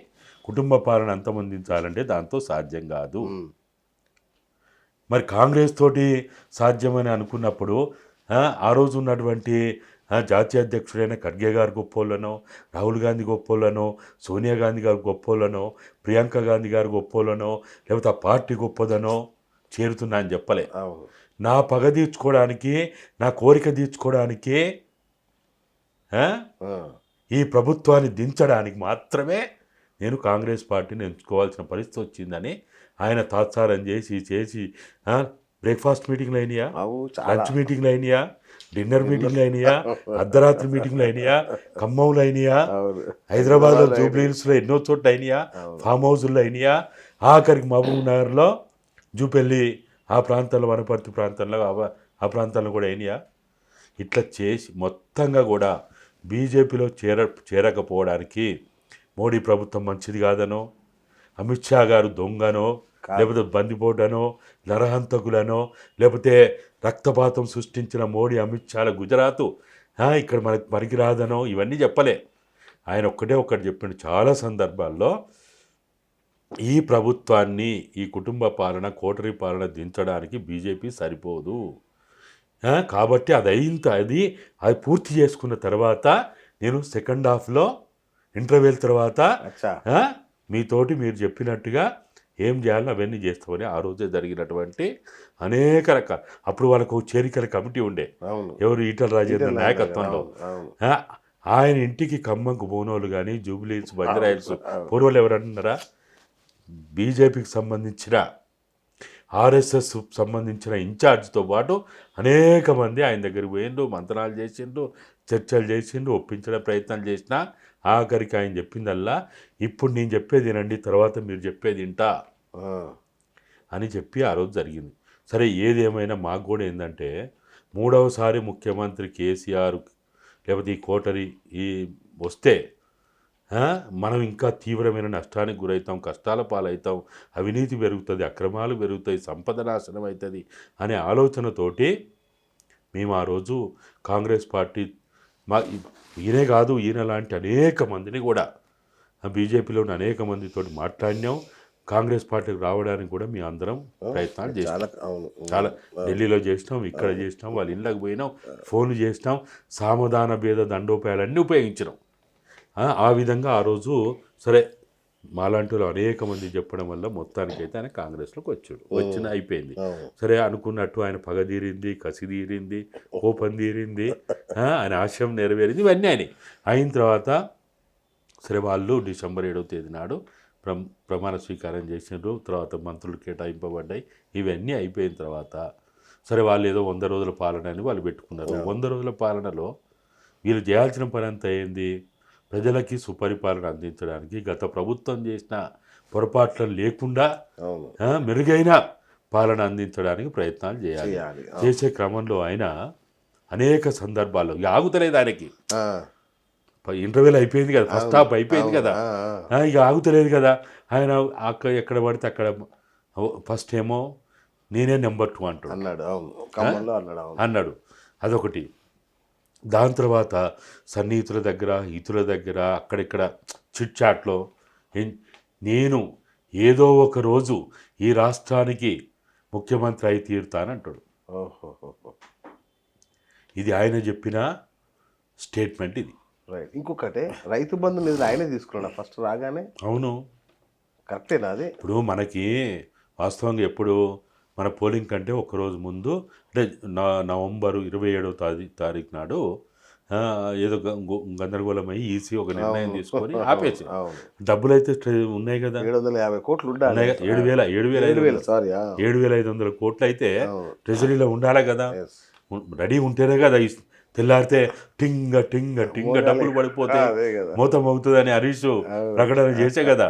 Speaker 2: కుటుంబ పాలన అంతమొందించాలంటే దాంతో సాధ్యం కాదు. మరి కాంగ్రెస్ తోటి సాధ్యమని అనుకున్నప్పుడు ఆ రోజు ఉన్నటువంటి జాతీయ అధ్యక్షుడైన ఖర్గే గారు గొప్పోళ్ళనో, రాహుల్ గాంధీ గొప్పోళ్ళనో, సోనియా గాంధీ గారు గొప్పోళ్ళనో, ప్రియాంక గాంధీ గారు గొప్పోళ్ళనో, లేకపోతే ఆ పార్టీ గొప్పదనో చేరుతున్నా అని చెప్పలే. నా పగ తీర్చుకోవడానికి, నా కోరిక తీర్చుకోవడానికి, ఈ ప్రభుత్వాన్ని దించడానికి మాత్రమే నేను కాంగ్రెస్ పార్టీని ఎంచుకోవాల్సిన పరిస్థితి వచ్చిందని ఆయన తాత్సారం చేసి బ్రేక్ఫాస్ట్ మీటింగ్లు అయినాయా, లంచ్ మీటింగ్లు అయినాయా, డిన్నర్ మీటింగ్లు అయినాయా, అర్ధరాత్రి మీటింగ్లు అయినాయా, ఖమ్మంలో అయినాయా, హైదరాబాద్లో జూబ్లీ హిల్స్లో ఎన్నో చోట్ల అయినాయా, ఫామ్ హౌజుల్లో అయినాయా, ఆఖరికి మహబూబ్ నగర్లో, జూపెల్లి ఆ ప్రాంతాల్లో, వనపర్తి ప్రాంతంలో ఆ ప్రాంతాల్లో కూడా అయినాయా. ఇట్లా చేసి మొత్తంగా కూడా బీజేపీలో చేరకపోవడానికి మోడీ ప్రభుత్వం మంచిది కాదనో, అమిత్ షా గారు దొంగనో, లేకపోతే బందిపోటనో, నరహంతకులనో, లేకపోతే రక్తపాతం సృష్టించిన మోడీ అమిత్ షాల గుజరాత్ ఇక్కడ మనకు పనికిరాదనో ఇవన్నీ చెప్పలే. ఆయన ఒక్కటి చెప్పిండు చాలా సందర్భాల్లో, ఈ ప్రభుత్వాన్ని, ఈ కుటుంబ పాలన, కోటరీ పాలన దించడానికి బీజేపీ సరిపోదు. కాబట్టి అది పూర్తి చేసుకున్న తర్వాత నేను సెకండ్ హాఫ్లో ఇంటర్వ్యూల తర్వాత మీతోటి మీరు చెప్పినట్టుగా ఏం చేయాలో అవన్నీ చేస్తామని ఆ రోజే జరిగినటువంటి అనేక రకాల, అప్పుడు వాళ్ళకు చేరికల కమిటీ ఉండే, ఎవరు ఈటల రాజేంద్ర నాయకత్వంలో. ఆయన ఇంటికి ఖమ్మంకు పోనోళ్ళు కానీ, జూబ్లీస్, బంజారాహిల్స్ పూర్వలు ఎవరన్నారా, బీజేపీకి సంబంధించిన, ఆర్ఎస్ఎస్ సంబంధించిన ఇన్ఛార్జ్తో పాటు అనేక మంది ఆయన దగ్గరికి పోయిండు, మంత్రాలు చేసిండు, చర్చలు చేసిండు, ఒప్పించడం ప్రయత్నాలు చేసినా ఆఖరికి ఆయన చెప్పిందల్లా ఇప్పుడు నేను చెప్పేది వినండి, తర్వాత మీరు చెప్పేది వింటా అని చెప్పి ఆ రోజు జరిగింది. సరే, ఏదేమైనా మాకు కూడా ఏంటంటే, మూడవసారి ముఖ్యమంత్రి కేసీఆర్ లేకపోతే ఈ కోటరీ వస్తే మనం ఇంకా తీవ్రమైన నష్టానికి గురవుతాం, కష్టాల పాలవుతాం, అవినీతి పెరుగుతుంది, అక్రమాలు పెరుగుతాయి, సంపద నాశనం అవుతుంది అనే ఆలోచనతోటి మేము ఆ రోజు కాంగ్రెస్ పార్టీ, ఈయనే కాదు, ఈయన లాంటి అనేక మందిని కూడా బీజేపీలోని అనేక మందితో మాట్లాడినాం. కాంగ్రెస్ పార్టీకి రావడానికి కూడా మేము అందరం ప్రయత్నాలు చేసినాం. చాలా ఢిల్లీలో చేసినాం, ఇక్కడ చేసినాం, వాళ్ళ ఇళ్ళకి పోయినాం, ఫోన్లు చేసినాం, సామధాన భేద దండోపాయాలన్నీ ఉపయోగించినాం. ఆ విధంగా ఆ రోజు సరే మాలాంటి వాళ్ళు అనేక మంది చెప్పడం వల్ల మొత్తానికైతే ఆయన కాంగ్రెస్లోకి వచ్చిన అయిపోయింది. సరే, అనుకున్నట్టు ఆయన పగ తీరింది, కసి తీరింది, కోపం తీరింది, ఆయన ఆశయం నెరవేరింది, ఇవన్నీ అయిన తర్వాత సరే వాళ్ళు డిసెంబర్ 7వ తేదీ నాడు ప్రమాణ స్వీకారం చేసినారు. తర్వాత మంత్రులు కేటాయింపబడ్డాయి. ఇవన్నీ అయిపోయిన తర్వాత సరే వాళ్ళు ఏదో 100 రోజుల పాలన అని వాళ్ళు పెట్టుకున్నారు. 100 రోజుల పాలనలో వీళ్ళు చేయాల్సిన పని అంతా ఏంది? ప్రజలకి సుపరిపాలన అందించడానికి, గత ప్రభుత్వం చేసిన పొరపాట్లను లేకుండా మెరుగైన పాలన అందించడానికి ప్రయత్నాలు చేయాలి. చేసే క్రమంలో ఆయన అనేక సందర్భాల్లో ఆగుతలేదు. ఆయనకి ఇంటర్వ్యూలు అయిపోయింది కదా, ఫస్ట్ హాఫ్ అయిపోయింది కదా, ఇక ఆగుతలేదు కదా. ఆయన ఎక్కడ పడితే అక్కడ ఫస్ట్ ఏమో నేనే నెంబర్ 2 అంటాడు అన్నాడు. అదొకటి. దాని తర్వాత సన్నిహితుల దగ్గర, హితుల దగ్గర, అక్కడిక్కడ చిట్ చాట్లో నేను ఏదో ఒక రోజు ఈ రాష్ట్రానికి ముఖ్యమంత్రి అయి తీరుతానంటాడు.
Speaker 1: ఓహోహోహో.
Speaker 2: ఇది ఆయన చెప్పిన స్టేట్మెంట్ ఇది.
Speaker 1: రైట్. ఇంకొకటి, రైతు బంధు నిధులు ఆయనే తీసుకున్నాడు ఫస్ట్ రాగానే.
Speaker 2: అవును.
Speaker 1: కరెక్టేనా అది?
Speaker 2: ఇప్పుడు మనకి వాస్తవంగా ఎప్పుడు మన పోలింగ్ కంటే ఒకరోజు ముందు అంటే నవంబరు 27వ తారీఖు నాడు ఏదో గందరగోళమై ఈసీ ఒక నిర్ణయం తీసుకొని ఆపేసి డబ్బులు అయితే ఉన్నాయి కదా,
Speaker 1: 750 కోట్లు ఉండాలి.
Speaker 2: 7,500 కోట్లు అయితే ట్రెజరీలో ఉండాలి కదా. రెడీ ఉంటేనే కదా తెల్లారితే టింగ టింగ టింగ డబ్బులు పడిపోతే మూత మోగుతుందని హరీష్ ప్రకటన చేసే కదా.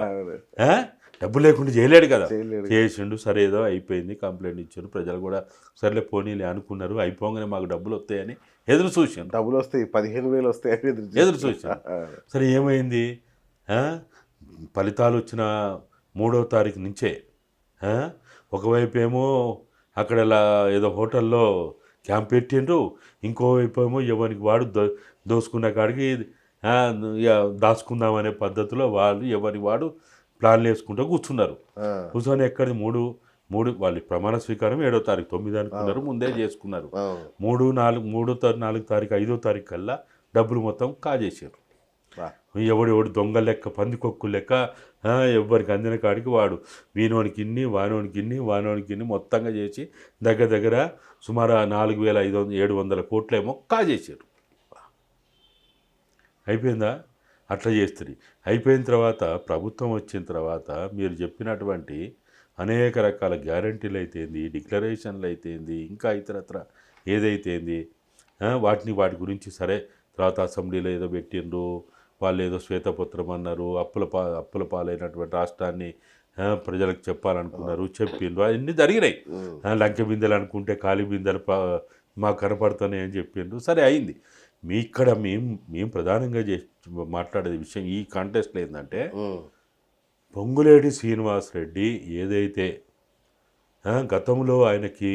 Speaker 2: డబ్బు లేకుండా చేయలేడు కదా. చేసిండు. సరే ఏదో అయిపోయింది, కంప్లైంట్ ఇచ్చారు, ప్రజలు కూడా సరేలే పోనీలే అనుకున్నారు. అయిపోగానే మాకు డబ్బులు వస్తాయని ఎదురు చూసాను.
Speaker 1: డబ్బులు వస్తాయి, 15,000 వస్తాయని
Speaker 2: ఎదురు చూసాను. సరే ఏమైంది, ఫలితాలు వచ్చిన 3వ తారీఖు నుంచే ఒకవైపు ఏమో అక్కడ ఏదో హోటల్లో క్యాంప్ పెట్టిండ్రు, ఇంకోవైపు ఏమో ఎవరికి వాడు దోసుకున్న కాడికి దాచుకుందామనే పద్ధతిలో వాళ్ళు ఎవరికి వాడు ప్లాన్లు వేసుకుంటూ కూర్చున్నారు. కూర్చొని ఎక్కడిది మూడు వాళ్ళు ప్రమాణ స్వీకారం 7వ తారీఖు 9 అనుకున్నారు, ముందే చేసుకున్నారు. 3, 4 తారీఖు 5వ తారీఖు కల్లా డబ్బులు మొత్తం కాజేసారు. ఎవడు దొంగ లెక్క, పందికొక్కు లెక్క ఎవరికి అందిన కాడికి వాడు వీనోనికి ఇన్ని, వానోనికి ఇన్ని, వానోనికి ఇన్ని మొత్తంగా చేసి దగ్గర సుమారు 4,700 కోట్లేమో కాజేసారు. అయిపోయిందా? అట్లా చేస్తుంది. అయిపోయిన తర్వాత ప్రభుత్వం వచ్చిన తర్వాత మీరు చెప్పినటువంటి అనేక రకాల గ్యారంటీలు అయితేంది, డిక్లరేషన్లు అయితేంది, ఇంకా ఇతరత్ర ఏదైతేంది వాటి గురించి సరే తర్వాత అసెంబ్లీలో ఏదో పెట్టిండ్రు, వాళ్ళు ఏదో శ్వేతపత్రం అన్నారు, అప్పుల పాలైనటువంటి రాష్ట్రాన్ని ప్రజలకు చెప్పాలనుకున్నారు, చెప్పిండ్రు, అవన్నీ జరిగినాయి. లంకె బిందెలు అనుకుంటే ఖాళీ బిందెలు మాకు కనపడుతున్నాయి అని చెప్పిండ్రు. సరే అయింది. ఇక్కడ మేము ప్రధానంగా మాట్లాడే విషయం ఈ కాంటెస్ట్లో ఏంటంటే పొంగులేటి శ్రీనివాసరెడ్డి ఏదైతే గతంలో ఆయనకి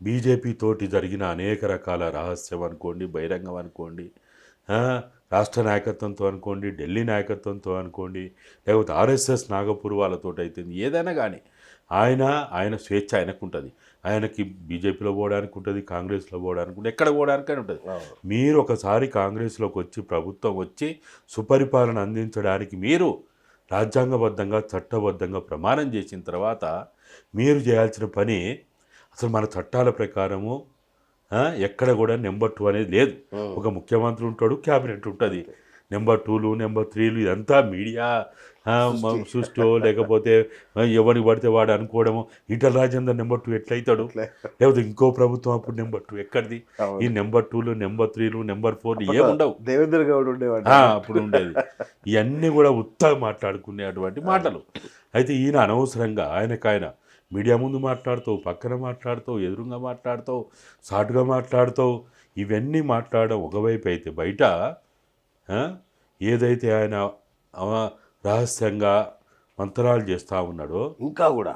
Speaker 2: బీజేపీ తోటి జరిగిన అనేక రకాల రహస్యం అనుకోండి, బహిరంగం అనుకోండి, రాష్ట్ర నాయకత్వంతో అనుకోండి, ఢిల్లీ నాయకత్వంతో అనుకోండి, లేకపోతే ఆర్ఎస్ఎస్ నాగపూర్ వాళ్ళతో అయితే ఏదైనా కానీ ఆయన స్వేచ్ఛ ఆయనకు ఉంటుంది. ఆయనకి బీజేపీలో పోవడానికి ఉంటుంది, కాంగ్రెస్లో పోవడానికి ఉంటుంది, ఎక్కడ పోవడానికని ఉంటుంది. మీరు ఒకసారి కాంగ్రెస్లోకి వచ్చి ప్రభుత్వం వచ్చి సుపరిపాలన అందించడానికి మీరు రాజ్యాంగబద్ధంగా చట్టబద్ధంగా ప్రమాణం చేసిన తర్వాత మీరు చేయాల్సిన పని అసలు మన చట్టాల ప్రకారము ఎక్కడ కూడా నెంబర్ 2 అనేది లేదు. ఒక ముఖ్యమంత్రి ఉంటాడు, క్యాబినెట్ ఉంటుంది. నెంబర్ 2లు నెంబర్ 3లు ఇదంతా మీడియా సృష్టి, లేకపోతే ఎవరికి పడితే వాడు అనుకోవడము. ఈటల రాజేందర్ నెంబర్ 2 ఎట్లయితాడు? లేకపోతే ఇంకో ప్రభుత్వం అప్పుడు నెంబర్ 2 ఎక్కడిది? ఈ నెంబర్ 2లు నెంబర్ 3లు నెంబర్ 4లు ఏముండవు.
Speaker 1: దేవేంద్ర గౌడ్ ఉండేవాడు
Speaker 2: అప్పుడు ఉండేది. ఇవన్నీ కూడా ఉత్తగా మాట్లాడుకునేటువంటి మాటలు. అయితే ఈయన అనవసరంగా ఆయన మీడియా ముందు మాట్లాడుతావు, పక్కన మాట్లాడుతావు, ఎదురుగా మాట్లాడుతావు, సాటుగా మాట్లాడుతావు, ఇవన్నీ మాట్లాడడం ఒకవైపు అయితే బయట ఏదైతే ఆయన రహస్యంగా మంత్రాలు చేస్తూ ఉన్నాడో
Speaker 1: ఇంకా కూడా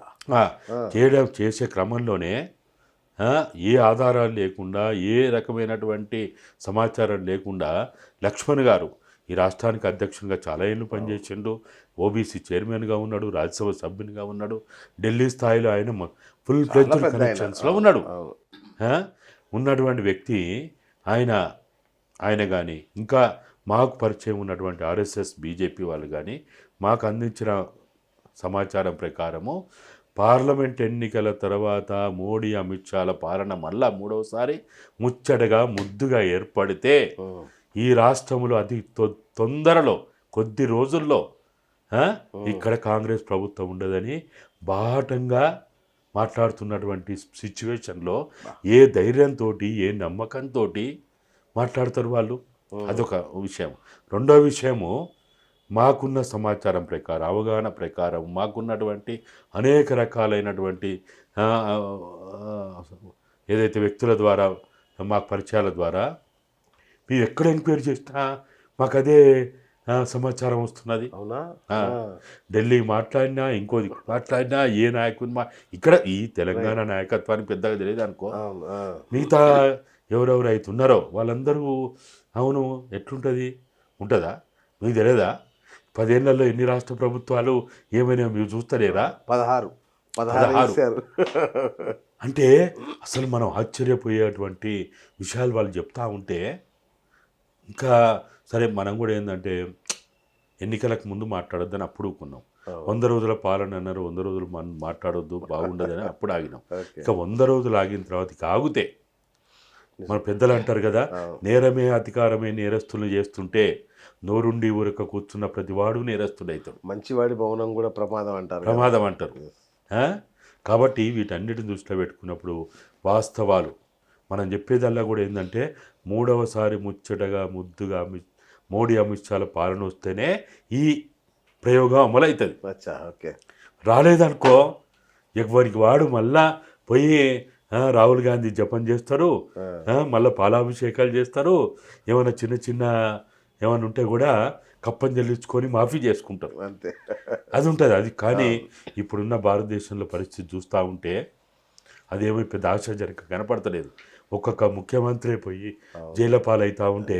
Speaker 2: చేసే క్రమంలోనే ఏ ఆధారాలు లేకుండా, ఏ రకమైనటువంటి సమాచారం లేకుండా లక్ష్మణ్ గారు ఈ రాష్ట్రానికి అధ్యక్షునిగా చాలా ఏళ్ళు పనిచేసిండు, ఓబీసీ చైర్మన్గా ఉన్నాడు, రాజ్యసభ సభ్యునిగా ఉన్నాడు, ఢిల్లీ స్థాయిలో ఆయన ఫుల్ ఫ్లెడ్జ్డ్ కనెక్షన్స్లో ఉన్నాడు. ఉన్నటువంటి వ్యక్తి ఆయన కానీ ఇంకా మాకు పరిచయం ఉన్నటువంటి ఆర్ఎస్ఎస్ బీజేపీ వాళ్ళు కానీ మాకు అందించిన సమాచారం ప్రకారము పార్లమెంట్ ఎన్నికల తర్వాత మోడీ అమిత్ షాల పాలన మళ్ళా 3వసారి ముచ్చటగా ముద్దుగా ఏర్పడితే ఈ రాష్ట్రంలో అతి తొందరలో కొద్ది రోజుల్లో ఇక్కడ కాంగ్రెస్ ప్రభుత్వం ఉండదని బాహటంగా మాట్లాడుతున్నటువంటి సిచ్యువేషన్లో ఏ ధైర్యంతో, ఏ నమ్మకంతో మాట్లాడతారు వాళ్ళు? అదొక విషయం. రెండో విషయము, మాకున్న సమాచారం ప్రకారం, అవగాహన ప్రకారం, మాకున్నటువంటి అనేక రకాలైనటువంటి ఏదైతే వ్యక్తుల ద్వారా, మాకు పరిచయాల ద్వారా మీరు ఎక్కడ ఎంక్వైరీ చేసినా మాకు అదే సమాచారం వస్తున్నది.
Speaker 1: అవునా?
Speaker 2: ఆ, ఢిల్లీ మాట్లాడినా ఇంకోది మాట్లాడినా ఏ నాయకుని ఇక్కడ ఈ తెలంగాణ నాయకత్వానికి పెద్దగా తెలియదు అనుకో.
Speaker 1: అవును.
Speaker 2: మిగతా ఎవరెవరు అయితే ఉన్నారో వాళ్ళందరూ అవును ఎట్లుంటుంది ఉంటుందా మీకు తెలియదా? 10 ఏళ్లలో ఎన్ని రాష్ట్ర ప్రభుత్వాలు ఏమైనా మీరు చూస్తలేరా?
Speaker 1: 16
Speaker 2: 16
Speaker 1: ఇచ్చారు.
Speaker 2: అంటే అసలు మనం ఆశ్చర్యపోయేటువంటి విషయాలు వాళ్ళు చెప్తా ఉంటే ఇంకా సరే మనం కూడా ఏంటంటే ఎన్నికలకు ముందు మాట్లాడొద్దని అప్పుడు ఊరుకున్నాం. 100 రోజుల పాలన అన్నారు, 100 రోజులు మనం మాట్లాడొద్దు బాగుండదని అప్పుడు ఆగినాం. ఇక 100 రోజులు ఆగిన తర్వాత ఇక ఆగితే మన పెద్దలు అంటారు కదా, నేరమే అధికారమే నేరస్తులు చేస్తుంటే నోరుండి ఊరక కూర్చున్న ప్రతివాడు నేరస్తుడైతాడు.
Speaker 1: మంచివాడి మౌనం కూడా ప్రమాదం
Speaker 2: అంటారు. కాబట్టి వీటన్నిటిని దృష్టిలో పెట్టుకున్నప్పుడు వాస్తవాలు మనం చెప్పేదల్లా కూడా ఏంటంటే 3వసారి ముచ్చటగా ముద్దుగా మోడీ అమిత్ షాల పాలన వస్తేనే ఈ ప్రయోగం అమలవుతుంది.
Speaker 1: ఓకే,
Speaker 2: రాలేదనుకో ఎవరికి వాడు మళ్ళా పోయి రాహుల్ గాంధీ జపం చేస్తారు, మళ్ళీ పాలాభిషేకాలు చేస్తారు, ఏమైనా చిన్న చిన్న ఏమైనా ఉంటే కూడా కప్పని చెల్లించుకొని మాఫీ చేసుకుంటారు.
Speaker 1: అంతే,
Speaker 2: అది ఉంటుంది. అది కానీ ఇప్పుడున్న భారతదేశంలో పరిస్థితి చూస్తూ ఉంటే అదేమీ పెద్ద ఆశ్చర్యజనక కనపడతలేదు. ఒక్కొక్క ముఖ్యమంత్రి పోయి జైలు పాలవుతూ ఉంటే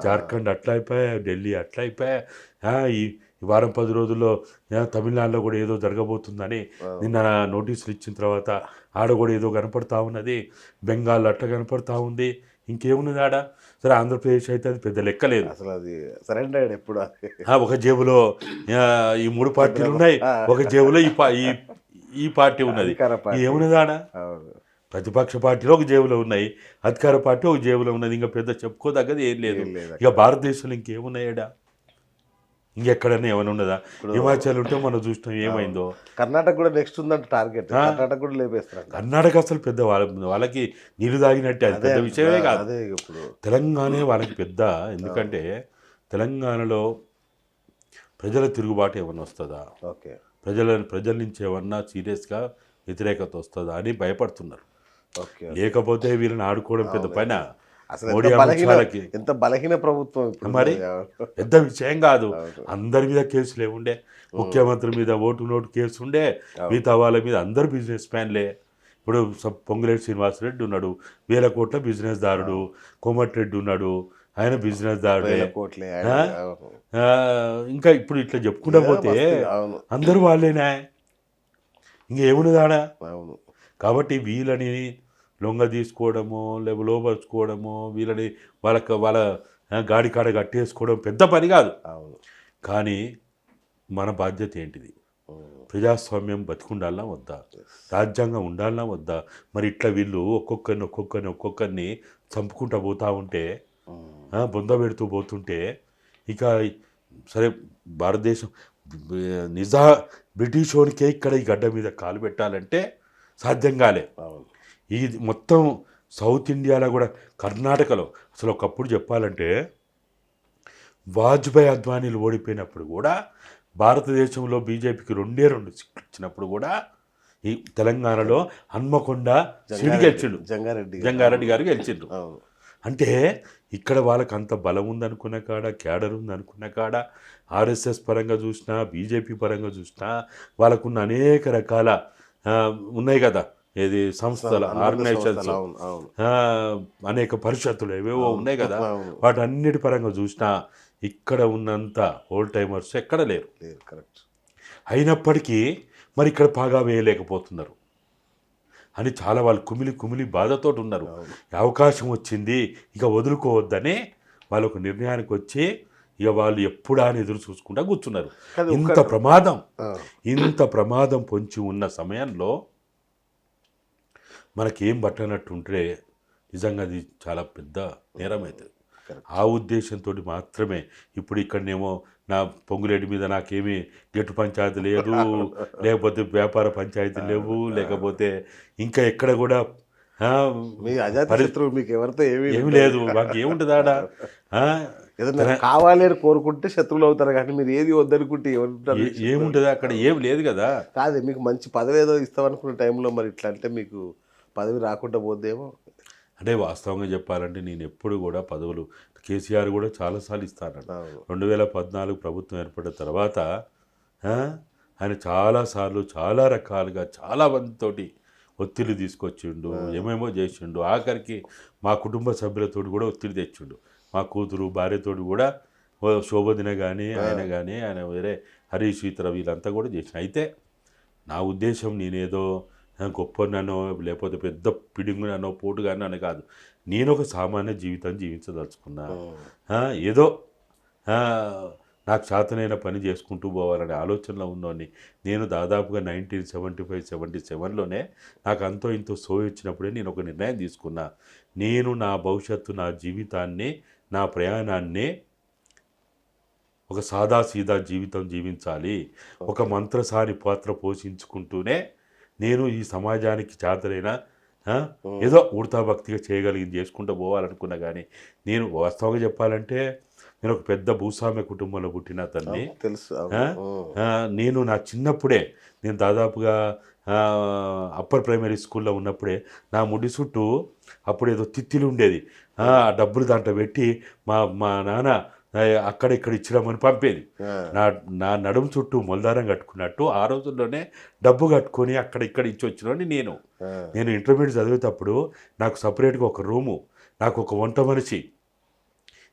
Speaker 2: జార్ఖండ్ అట్లా అయిపోయా, ఢిల్లీ అట్లా అయిపోయా, ఈ వారం 10 రోజుల్లో తమిళనాడులో కూడా ఏదో జరగబోతుందని నిన్న నోటీసులు ఇచ్చిన తర్వాత ఆడ కూడా ఏదో కనపడతా ఉన్నది, బెంగాల్ అట్లా కనపడతా ఉంది, ఇంకేమున్నది ఆడ. సరే ఆంధ్రప్రదేశ్ అయితే అది పెద్ద లెక్కలేదు.
Speaker 1: అసలు అది సరెండర్ అయ్యాడు ఎప్పుడు.
Speaker 2: ఒక జేబులో ఈ 3 పార్టీలు ఉన్నాయి, ఒక జేబులో ఈ పార్టీ ఉన్నది, ఏమున్నది ఆడ. ప్రతిపక్ష పార్టీలో ఒక జేబులో ఉన్నాయి, అధికార పార్టీ ఒక జేబులో ఉన్నది, ఇంకా పెద్ద చెప్పుకోదగ్గది ఏం లేదు. ఇక భారతదేశంలో ఇంకేమున్నాయడా, ఇంకెక్కడన్నా ఏమైనా ఉన్నదా? హిమాచల్ ఉంటే మనం చూసినాం ఏమైందో.
Speaker 1: కర్ణాటక కూడా నెక్స్ట్ ఉందంటే టార్గెట్, కర్ణాటక కూడా లేపేస్తారు.
Speaker 2: కర్ణాటక అసలు పెద్ద వాళ్ళకి నీళ్ళు తాగినట్టే, అది పెద్ద విషయమే కాదు. తెలంగాణ వాళ్ళకి పెద్ద, ఎందుకంటే తెలంగాణలో ప్రజల తిరుగుబాటు ఏమన్నా వస్తుందా, ప్రజల నుంచి ఏమన్నా సీరియస్గా వ్యతిరేకత వస్తుందా అని భయపడుతున్నారు. లేకపోతే వీళ్ళని ఆడుకోవడం పెద్ద పైన మోడీ అమిత్
Speaker 1: ఎంత బలహీన ప్రభుత్వం
Speaker 2: మరి పెద్ద విషయం కాదు. అందరి మీద కేసులు ఏముండే, ముఖ్యమంత్రి మీద ఓటు కేసు ఉండే, మిగతా వాళ్ళ మీద అందరు బిజినెస్ మ్యాన్లే. ఇప్పుడు పొంగులేటి శ్రీనివాసరెడ్డి ఉన్నాడు, 1000 కోట్ల బిజినెస్ దారుడు, కోమటిరెడ్డి ఉన్నాడు, ఆయన బిజినెస్ దారుడే. ఇంకా ఇప్పుడు ఇట్లా చెప్పుకుంటా పోతే అందరూ వాళ్ళేనా, ఇంకేమున్నదాడా. కాబట్టి వీళ్ళని లొంగ తీసుకోవడము, లోపరుచుకోవడము, వీళ్ళని వాళ్ళ గాడి కాడ కట్టేసుకోవడం పెద్ద పని కాదు. కానీ మన బాధ్యత ఏంటిది? ప్రజాస్వామ్యం బతికుండాలన్నా వద్దా, రాజ్యాంగం ఉండాలన్నా వద్దా? మరి ఇట్లా వీళ్ళు ఒక్కొక్కరిని చంపుకుంటూ పోతూ ఉంటే, బొంద పెడుతూ పోతుంటే, ఇక సరే భారతదేశం బ్రిటిష్ వాడికే ఇక్కడ ఈ గడ్డ మీద కాలు పెట్టాలంటే సాధ్యం కాలే. ఇది మొత్తం సౌత్ ఇండియాలో కూడా, కర్ణాటకలో అసలు ఒకప్పుడు చెప్పాలంటే వాజ్పేయి అద్వానీలు ఓడిపోయినప్పుడు కూడా భారతదేశంలో బీజేపీకి 2 సీట్లు ఇచ్చినప్పుడు కూడా ఈ తెలంగాణలో హన్మకొండ సీటు గెలిచిండు, జంగారెడ్డి గారు గెలిచిండ్రు. అంటే ఇక్కడ వాళ్ళకి అంత బలం ఉందనుకున్న కాడ, క్యాడర్ ఉందనుకున్న కాడ, ఆర్ఎస్ఎస్ పరంగా చూసినా, బీజేపీ పరంగా చూసినా వాళ్ళకున్న అనేక రకాల ఉన్నాయి కదా, ఏది సంస్థలు, ఆర్గనైజేషన్స్, అనేక పరిషత్తులు ఏవేవో ఉన్నాయి కదా, వాటన్నిటి పరంగా చూసినా ఇక్కడ ఉన్నంత ఓల్డ్ టైమర్స్ ఎక్కడ లేరు. అయినప్పటికీ మరి ఇక్కడ పాగా వేయలేకపోతున్నారు అని చాలా వాళ్ళు కుమిలి బాధతో ఉన్నారు. అవకాశం వచ్చింది ఇక వదులుకోవద్దని వాళ్ళు ఒక నిర్ణయానికి వచ్చి ఇక వాళ్ళు ఎప్పుడా అని ఎదురు చూసుకుంటా కూర్చున్నారు. ఇంత ప్రమాదం పొంచి ఉన్న సమయంలో మనకేం పట్టనట్టుంటే నిజంగా అది చాలా పెద్ద నేరం అవుతుంది. ఆ ఉద్దేశంతో మాత్రమే ఇప్పుడు ఇక్కడనేమో నా పొంగులేటి మీద నాకేమీ గెట్టు పంచాయతీ లేదు, లేకపోతే వ్యాపార పంచాయతీ లేవు, లేకపోతే ఇంకా ఎక్కడ కూడా
Speaker 1: మీకు ఎవరితో
Speaker 2: ఏమి లేదు. మాకు ఏముంటుంది ఆడ,
Speaker 1: కావాలి అని కోరుకుంటే శత్రువులు అవుతారు, కానీ మీరు ఏది వద్దనుకుంటే
Speaker 2: ఏముంటుంది అక్కడ, ఏమి లేదు కదా.
Speaker 1: కాదు, మీకు మంచి పదవి ఏదో ఇస్తామనుకున్న టైంలో మరి ఇట్లా అంటే మీకు పదవి రాకుండా పోద్దేమో.
Speaker 2: అంటే వాస్తవంగా చెప్పాలంటే నేను ఎప్పుడు కూడా పదవులు కేసీఆర్ కూడా చాలాసార్లు ఇస్తానన్నాడు.
Speaker 1: అవును.
Speaker 2: 2014 ప్రభుత్వం ఏర్పడిన తర్వాత ఆయన చాలాసార్లు చాలా రకాలుగా చాలా మందితోటి ఒత్తిడి తీసుకొచ్చిండు, ఏమేమో చేసిండు. ఆఖరికి మా కుటుంబ సభ్యులతోటి కూడా ఒత్తిడి తెచ్చిండు. మా కూతురు భార్యతోటి కూడా శోభదిన కానీ ఆయన వేరే హరీష్ ఇతర వీళ్ళంతా కూడా చేసిన. అయితే నా ఉద్దేశం నేనేదో గొప్పనో లేకపోతే పెద్ద పిడుగునో పోటుగానో అని కాదు. నేను ఒక సామాన్య జీవితం జీవించదలుచుకున్నా. ఏదో నాకు చేతనైన పని చేసుకుంటూ పోవాలనే ఆలోచనలో ఉన్నోని నేను దాదాపుగా 1975-77లోనే నాకు అంతో ఇంతో వచ్చినప్పుడే నేను ఒక నిర్ణయం తీసుకున్నా. నేను నా భవిష్యత్తు, నా జీవితాన్ని, నా ప్రయాణాన్ని ఒక సాదాసీదా జీవితం జీవించాలి. ఒక మంత్రసాని పాత్ర పోషించుకుంటూనే నేను ఈ సమాజానికి చేతనైన ఏదో ఉడతా భక్తిగా చేయగలిగింది చేసుకుంటూ పోవాలనుకున్నా. కానీ నేను వాస్తవంగా చెప్పాలంటే నేను ఒక పెద్ద భూస్వామ్య కుటుంబంలో పుట్టిన అతన్ని.
Speaker 1: తెలుసు.
Speaker 2: నేను నా చిన్నప్పుడే నేను దాదాపుగా అప్పర్ ప్రైమరీ స్కూల్లో ఉన్నప్పుడే నా ముడి చుట్టూ అప్పుడు ఏదో తిత్తిలు ఉండేది. ఆ డబ్బులు దాంట్లో పెట్టి మా నాన్న అక్కడ ఇక్కడ ఇచ్చినామని పంపేది. నా నడుము చుట్టూ మొలదారం కట్టుకున్నట్టు ఆ రోజుల్లోనే డబ్బు కట్టుకొని అక్కడ ఇక్కడ ఇచ్చి వచ్చినోని నేను ఇంటర్మీడియట్ చదివేటప్పుడు నాకు సపరేట్గా ఒక రూము, నాకు ఒక వంట మనిషి,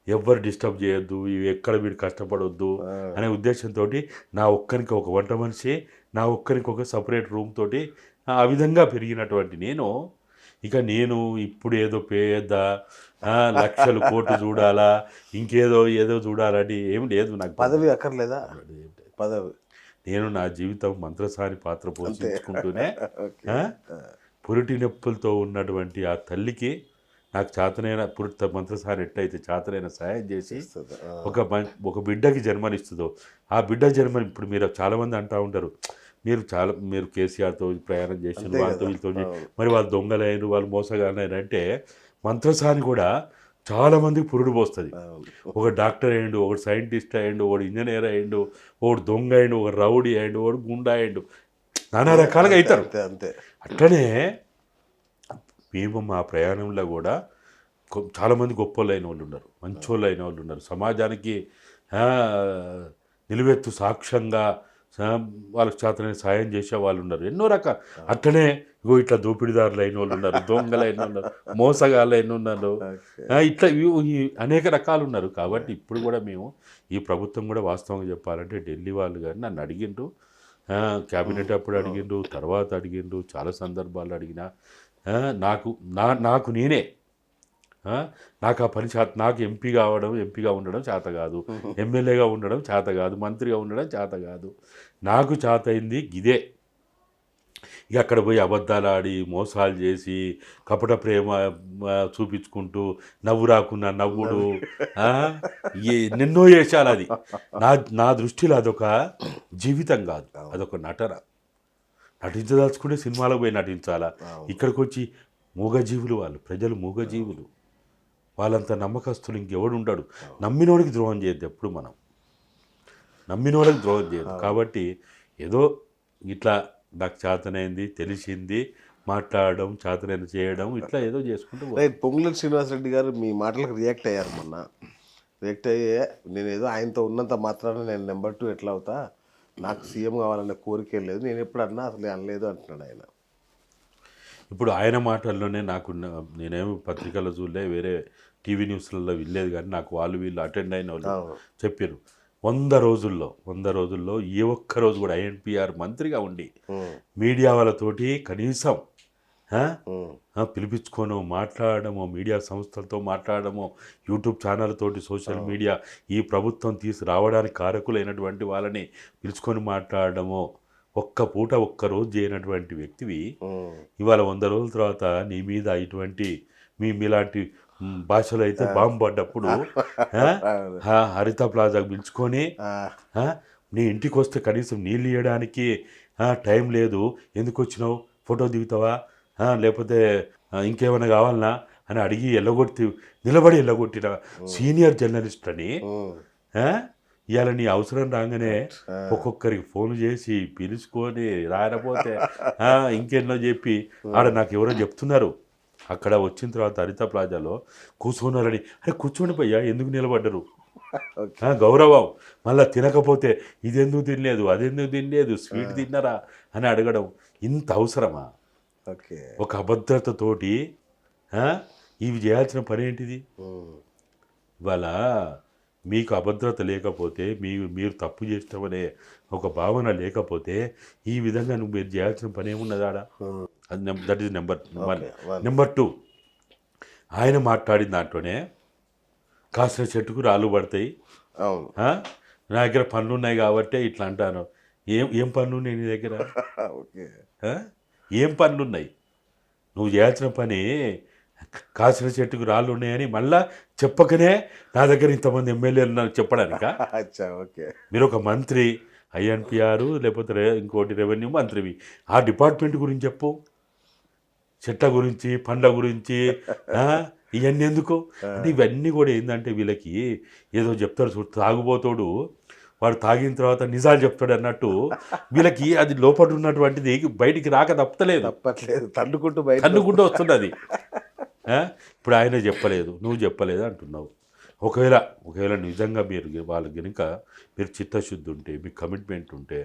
Speaker 2: ఎవ్వరు డిస్టర్బ్ చేయొద్దు, ఎక్కడ వీడు కష్టపడొద్దు అనే ఉద్దేశంతో నా ఒక్కరికి ఒక వంట మనిషి, నా ఒక్కరికి ఒక సపరేట్ రూమ్ తోటి ఆ విధంగా పెరిగినటువంటి నేను ఇప్పుడు ఏదో పేద లక్షలు కోట్లు చూడాలా, ఏదో చూడాలని ఏం లేదు. నాకు
Speaker 1: పదవి అక్కర్లేదా? పదవి
Speaker 2: నేను నా జీవితం మంత్రసాని పాత్ర పోషించుకుంటూనే పురిటి నొప్పులతో ఉన్నటువంటి ఆ తల్లికి నాకు చేతనైన మంత్రసాని ఎట్టయితే చేతనైన సాయం చేసి ఒక బిడ్డకి జన్మనిస్తుందో ఆ బిడ్డ జన్మని ఇప్పుడు మీరు చాలామంది అంటూ ఉంటారు, మీరు కేసీఆర్తో ప్రయాణం చేసిన వాళ్ళతో వీళ్ళతో మరి వాళ్ళు దొంగలైన వాళ్ళు మోసగాలైన అంటే మంత్రసాని కూడా చాలామందికి పురుడు పోస్తుంది. ఒక డాక్టర్ అయ్యిండు, ఒకడు సైంటిస్ట్ అయ్యిండు, ఒకడు ఇంజనీర్ అయ్యిండు, ఒకడు దొంగ అయ్యిండు, ఒక రౌడీ అయ్యిండు, ఒకడు గుండా అయ్యిండు, నానా రకాలుగా అవుతారు. అట్లనే మేము మా ప్రయాణంలో కూడా చాలామంది గొప్ప అయిన వాళ్ళు ఉన్నారు, మంచోళ్ళు అయిన వాళ్ళు ఉన్నారు, సమాజానికి నిలువెత్తు సాక్ష్యంగా వాళ్ళకి చేతనైన సాయం చేసే వాళ్ళు ఉన్నారు, ఎన్నో రకాల. అట్లనే ఇట్లా దోపిడీదారులు అయిన వాళ్ళు ఉన్నారు, దొంగలు అయిన ఉన్నారు, మోసగాళ్ళు అయిన ఉన్నారు, ఇట్లా అనేక రకాలు ఉన్నారు. కాబట్టి ఇప్పుడు కూడా మేము ఈ ప్రభుత్వం కూడా వాస్తవంగా చెప్పాలంటే ఢిల్లీ వాళ్ళు కానీ నన్ను అడిగిండ్రు, క్యాబినెట్ అప్పుడు అడిగిండ్రు, తర్వాత అడిగిండ్రు, చాలా సందర్భాలు అడిగినా నాకు నేనే నాకు ఆ పని నాకు ఎంపీగా ఉండడం చేత కాదు, ఎమ్మెల్యేగా ఉండడం చేత కాదు, మంత్రిగా ఉండడం చేత కాదు. నాకు చేత అయింది గిదే. ఇక అక్కడ పోయి అబద్ధాలు ఆడి మోసాలు చేసి కపట ప్రేమ చూపించుకుంటూ నవ్వు రాకున్న నవ్వుడు ఎన్నెన్నో చేశాలు. అది నా దృష్టిలో అదొక జీవితం కాదు, అదొక నటన. నటించదలుచుకుంటే సినిమాలకు పోయి నటించాలా. ఇక్కడికి వచ్చి మూగజీవులు వాళ్ళు, ప్రజలు మూగజీవులు, వాళ్ళంత నమ్మకస్తులు ఇంకెవడు ఉంటాడు. నమ్మినోడికి ద్రోహం చేయొద్దు, ఎప్పుడు మనం నమ్మినోడికి ద్రోహం చేయొద్దు. కాబట్టి ఏదో ఇట్లా నాకు చేతనైంది, తెలిసింది, మాట్లాడడం, చేతనైన చేయడం, ఇట్లా ఏదో చేసుకుంటూ.
Speaker 1: పొంగులేటి శ్రీనివాసరెడ్డి గారు మీ మాటలకు రియాక్ట్ అయ్యారు మొన్న. రియాక్ట్ అయ్యే నేను ఏదో ఆయనతో ఉన్నంత మాత్రాన నేను నెంబర్ 2 ఎట్లా అవుతా, నాకు సీఎం కావాలనే కోరిక లేదు, నేను ఎప్పుడు అన్నా అసలు అనలేదు అంటున్నాడు ఆయన.
Speaker 2: ఇప్పుడు ఆయన మాటల్లోనే నేనేమి పత్రికల్లో చూడలే, వేరే టీవీ న్యూస్లలో వినలేదు, కానీ నాకు వీళ్ళు అటెండ్ అయిన వాళ్ళు చెప్పారు 100 రోజుల్లో ఏ ఒక్క రోజు కూడా ఐఎన్పిఆర్ మంత్రిగా ఉండి మీడియా వాళ్ళతోటి కనీసం పిలిపించుకోను మాట్లాడడమో, మీడియా సంస్థలతో మాట్లాడడమో, యూట్యూబ్ ఛానళ్ళతోటి, సోషల్ మీడియా ఈ ప్రభుత్వం తీసుకురావడానికి కారకులైనటువంటి వాళ్ళని పిలుచుకొని మాట్లాడడమో ఒక్క రోజు చేయనటువంటి వ్యక్తివి ఇవాళ 100 రోజుల తర్వాత నీ మీద ఇటువంటి మీలాంటి భాషలో అయితే బాంబు పడ్డప్పుడు హరిత ప్లాజాకు పిలుచుకొని నీ ఇంటికి వస్తే కనీసం నీళ్ళు ఇవ్వడానికి టైం లేదు, ఎందుకు వచ్చినావు, ఫోటో దిగుతావా, లేకపోతే ఇంకేమైనా కావాలనా అని అడిగి నిలబడి ఎల్లగొట్టిన సీనియర్ జర్నలిస్ట్ అని ఇవాళ నీ అవసరం రాగానే ఒక్కొక్కరికి ఫోన్ చేసి పిలుచుకొని రాకపోతే ఇంకెన్నో చెప్పి ఆడ నాకు ఎవరో చెప్తున్నారు, అక్కడ వచ్చిన తర్వాత హరిత ప్లాజాలో కూర్చున్నారని, అరే కూర్చోండి భయ్యా ఎందుకు నిలబడ్డరు, గౌరవం. మళ్ళీ తినకపోతే ఇదెందుకు తినలేదు, అదెందుకు తినలేదు, స్వీట్ తిన్నారా అని అడగడం ఇంత అవసరమా?
Speaker 1: ఓకే.
Speaker 2: ఒక అభద్రతతోటి ఇవి చేయాల్సిన పని ఏంటిది? ఇవాళ మీకు అభద్రత లేకపోతే, మీరు తప్పు చేస్తామనే ఒక భావన లేకపోతే ఈ విధంగా మీరు చేయాల్సిన పని ఏమున్నదాడా? అది దట్ ఈజ్ నెంబర్ 2. ఆయన మాట్లాడిన దాంట్లోనే కాసిన చెట్టుకు రాళ్ళు పడతాయి, నా దగ్గర పనులు ఉన్నాయి కాబట్టి ఇట్లా అంటాను. ఏం పనులు ఉన్నాయి నీ దగ్గర? ఏం పనులు ఉన్నాయి? నువ్వు చేయాల్సిన పని కాసిన చెట్టుకు రాళ్ళు ఉన్నాయని మళ్ళా చెప్పకనే నా దగ్గర ఇంతమంది ఎమ్మెల్యేలు చెప్పడానిక?
Speaker 1: ఓకే.
Speaker 2: మీరు ఒక మంత్రి, ఐఎన్పిఆర్ లేకపోతే ఇంకోటి రెవెన్యూ మంత్రివి, ఆ డిపార్ట్మెంట్ గురించి చెప్పు. చెట్ల గురించి, పండ్ల గురించి ఇవన్నీ ఎందుకు అంటే ఇవన్నీ కూడా ఏంటంటే వీళ్ళకి ఏదో చెప్తారు చూడు, తాగుబోతాడు వాడు తాగిన తర్వాత నిజాలు చెప్తాడు అన్నట్టు వీళ్ళకి అది లోపల ఉన్నటువంటిది బయటికి రాక తప్పలేదు, తన్నుకుంటూ వస్తున్నది. ఇప్పుడు ఆయన చెప్పలేదు, నువ్వు చెప్పలేదు అంటున్నావు. ఒకవేళ నిజంగా మీరు వాళ్ళ కనుక మీరు చిత్తశుద్ధి ఉంటే, మీకు కమిట్మెంట్ ఉంటే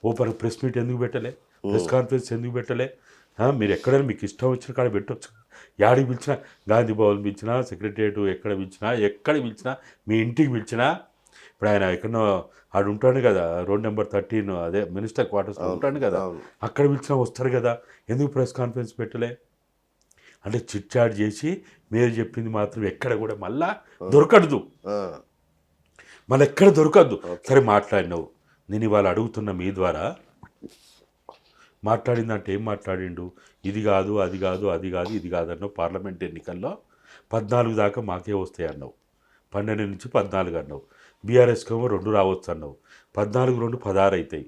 Speaker 2: ఓపెన్ ప్రెస్ మీట్ ఎందుకు పెట్టలే, ప్రెస్ కాన్ఫరెన్స్ ఎందుకు పెట్టలే? మీరు ఎక్కడైనా మీకు ఇష్టం వచ్చిన కాడ పెట్టవచ్చు. యాడికి పిలిచినా, గాంధీ భవన్ పిలిచినా, సెక్రటరియట్ ఎక్కడ పిలిచినా, మీ ఇంటికి పిలిచినా. ఇప్పుడు ఆయన ఎక్కడో ఆడు ఉంటాడు కదా, రోడ్ నెంబర్ 13 అదే మినిస్టర్ క్వార్టర్స్ ఉంటాడు కదా, అక్కడ పిలిచినా వస్తారు కదా. ఎందుకు ప్రెస్ కాన్ఫరెన్స్ పెట్టలే? అంటే చిట్ చాట్ చేసి మీరు చెప్పింది మాత్రం ఎక్కడ కూడా మళ్ళా దొరకదు, మళ్ళీ ఎక్కడ దొరకద్దు. సరే మాట్లాడినావు, నేను ఇవాళ అడుగుతున్న మీ ద్వారా మాట్లాడిందంటే ఏం మాట్లాడిండు? ఇది కాదు, అది కాదు, అది కాదు, ఇది కాదు అన్నావు. పార్లమెంట్ ఎన్నికల్లో 14 దాకా మాకే వస్తాయి అన్నావు, 12 నుంచి 14 అన్నావు. బీఆర్ఎస్కేమో 2 రావచ్చు అన్నావు. 14, 2, 16 అవుతాయి.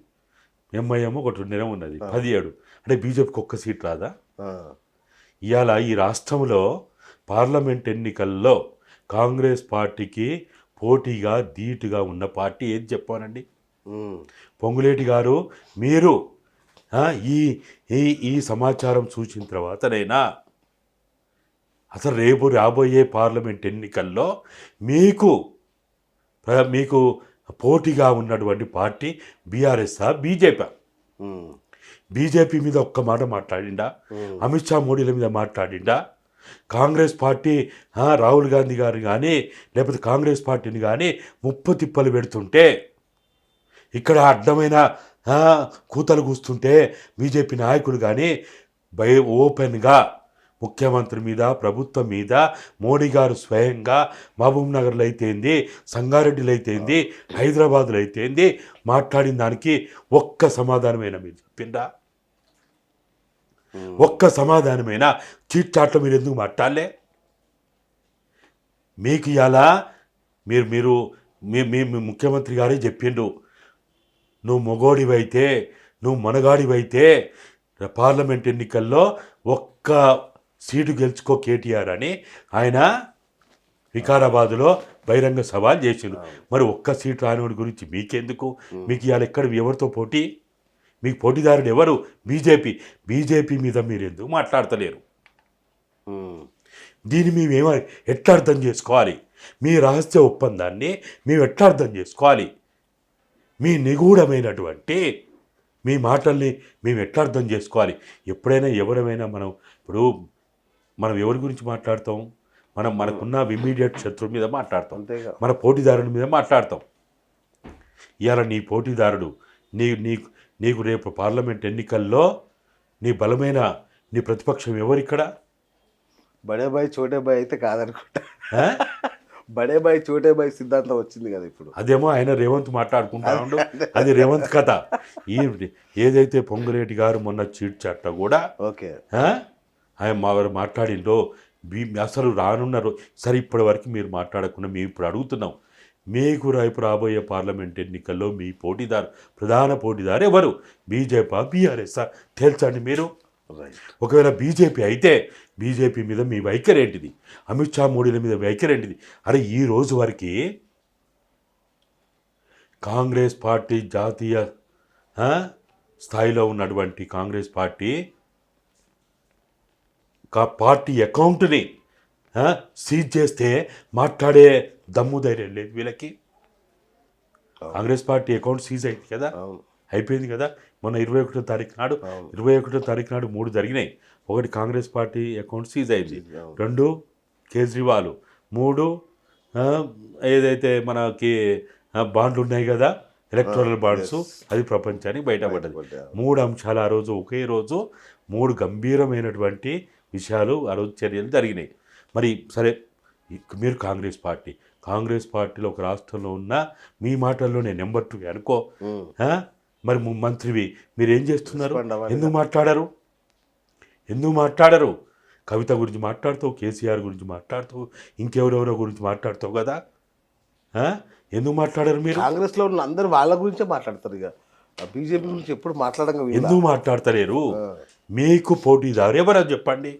Speaker 2: ఎంఐఎం ఒకటి 2 ఉన్నది, 17. అంటే బీజేపీకి ఒక్క సీట్ రాదా? ఇవాళ ఈ రాష్ట్రంలో పార్లమెంట్ ఎన్నికల్లో కాంగ్రెస్ పార్టీకి పోటీగా ధీటుగా ఉన్న పార్టీ ఏది చెప్పానండి? పొంగులేటి గారు, మీరు ఈ ఈ సమాచారం చూసిన తర్వాతనైనా అసలు రేపు రాబోయే పార్లమెంట్ ఎన్నికల్లో మీకు పోటీగా ఉన్నటువంటి పార్టీ బీఆర్ఎస్ఆ, బీజేపీ? బీజేపీ మీద ఒక్క మాట మాట్లాడిండా? అమిత్ షా మోడీల మీద మాట్లాడిండా? కాంగ్రెస్ పార్టీ రాహుల్ గాంధీ గారిని కానీ లేకపోతే కాంగ్రెస్ పార్టీని కానీ ముప్పు తిప్పలు పెడుతుంటే, ఇక్కడ అడ్డమైన కూతలు కూస్తుంటే బీజేపీ నాయకులు కానీ ఓపెన్గా ముఖ్యమంత్రి మీద, ప్రభుత్వం మీద, మోడీ గారు స్వయంగా మహబూబ్ నగర్లో అయితేంది, సంగారెడ్డిలో అయితేంది, హైదరాబాద్లో అయితేంది మాట్లాడిన దానికి ఒక్క సమాధానమైనా మీరు చెప్పిందా? ఒక్క సమాధానమైనా చీట్ చాట్లో మీరు ఎందుకు మాట్లాడలే? మీకు ఇలా మీరు మీ ముఖ్యమంత్రి గారే చెప్పిండు, నువ్వు మొగోడివైతే, నువ్వు మనగాడివైతే పార్లమెంట్ ఎన్నికల్లో ఒక్క సీటు గెలుచుకో కేటీఆర్ అని ఆయన వికారాబాద్లో బహిరంగ సవాల్ చేసిండు. మరి ఒక్క సీటు రానివాడి గురించి మీకెందుకు? మీకు ఇవాళ ఎక్కడ ఎవరితో పోటీ? మీకు పోటీదారుడు ఎవరు? బీజేపీ మీద మీరు ఎందుకు మాట్లాడతలేరు? దీన్ని మేము ఎట్లా అర్థం చేసుకోవాలి? మీ రహస్య ఒప్పందాన్ని మేము ఎట్లా అర్థం చేసుకోవాలి? మీ నిగూఢమైనటువంటి మీ మాటల్ని మేము ఎట్లా అర్థం చేసుకోవాలి? ఎప్పుడైనా ఎవరైనా మనం ఎవరి గురించి మాట్లాడతాం? మనకున్న ఇమ్మీడియట్ శత్రువు మీద మాట్లాడతాం, మన పోటీదారుని మీద మాట్లాడతాం. ఇవాళ నీ పోటీదారుడు నీకు రేపు పార్లమెంట్ ఎన్నికల్లో నీ బలమైన నీ ప్రతిపక్షం ఎవరిక్కడ?
Speaker 1: బడే బాయ్ చోటే బాయ్ అయితే కాదనుకుంటా. బడే బాయ్ చోటే బాయ్ సిద్ధాంతం వచ్చింది కదా ఇప్పుడు.
Speaker 2: అదేమో ఆయన రేవంత్ మాట్లాడుకుంటాడు, అది రేవంత్ కథ. ఏదైతే పొంగులేటి గారు మొన్న చీట్ చాట్ట కూడా
Speaker 1: ఓకే
Speaker 2: ఆయన మాట్లాడిండో అసలు రానున్నారు. సరే ఇప్పటి వరకు మీరు మాట్లాడకుండా మేము ఇప్పుడు అడుగుతున్నాం, మీకు రేపు రాబోయే పార్లమెంట్ ఎన్నికల్లో మీ ప్రధాన పోటీదారు ఎవరు? బీజేపీ, బీఆర్ఎస్ఆ? తేల్చండి మీరు. ఒకవేళ బీజేపీ అయితే బీజేపీ మీద మీ వైఖరి ఏంటిది? అమిత్ షా మోడీల మీద వైఖరి ఏంటిది? అరే ఈ రోజు వరకు కాంగ్రెస్ పార్టీ జాతీయ స్థాయిలో ఉన్నటువంటి కాంగ్రెస్ పార్టీ పార్టీ అకౌంట్ని సీజ్ చేస్తే మాట్లాడే దమ్ము ధైర్యం లేదు వీళ్ళకి. కాంగ్రెస్ పార్టీ అకౌంట్ సీజ్ అయింది కదా, అయిపోయింది కదా. మొన్న 21వ తారీఖు నాడు 21వ తారీఖు నాడు 3 జరిగినాయి. ఒకటి కాంగ్రెస్ పార్టీ అకౌంట్ సీజ్ అయింది, 2 కేజ్రీవాల్, 3 ఏదైతే మనకి బాండ్లు ఉన్నాయి కదా ఎలక్టోరల్ బాండ్స్, అది ప్రపంచానికి బయటపడ్డది. 3 అంశాలు ఆ రోజు ఒకే రోజు 3 గంభీరమైనటువంటి విషయాలు ఆ రోజు చర్యలు జరిగినాయి. మరి సరే, మీరు కాంగ్రెస్ పార్టీలో ఒక రాష్ట్రంలో ఉన్న మీ మాటల్లో నేను నెంబర్ 2 అనుకో, మరి మంత్రివి మీరు ఏం చేస్తున్నారు? ఎందుకు మాట్లాడరు? కవిత గురించి మాట్లాడుతావు, కేసీఆర్ గురించి మాట్లాడుతావు, ఇంకెవరెవరో గురించి మాట్లాడుతావు కదా, ఎందుకు మాట్లాడరు మీరు?
Speaker 1: కాంగ్రెస్లో ఉన్న అందరూ వాళ్ళ గురించే మాట్లాడతారు. ఇక బీజేపీ గురించి ఎప్పుడు మాట్లాడంగా
Speaker 2: ఎందుకు మాట్లాడతలేరు? మీకు పోటీదారు ఎవరో చెప్పండి.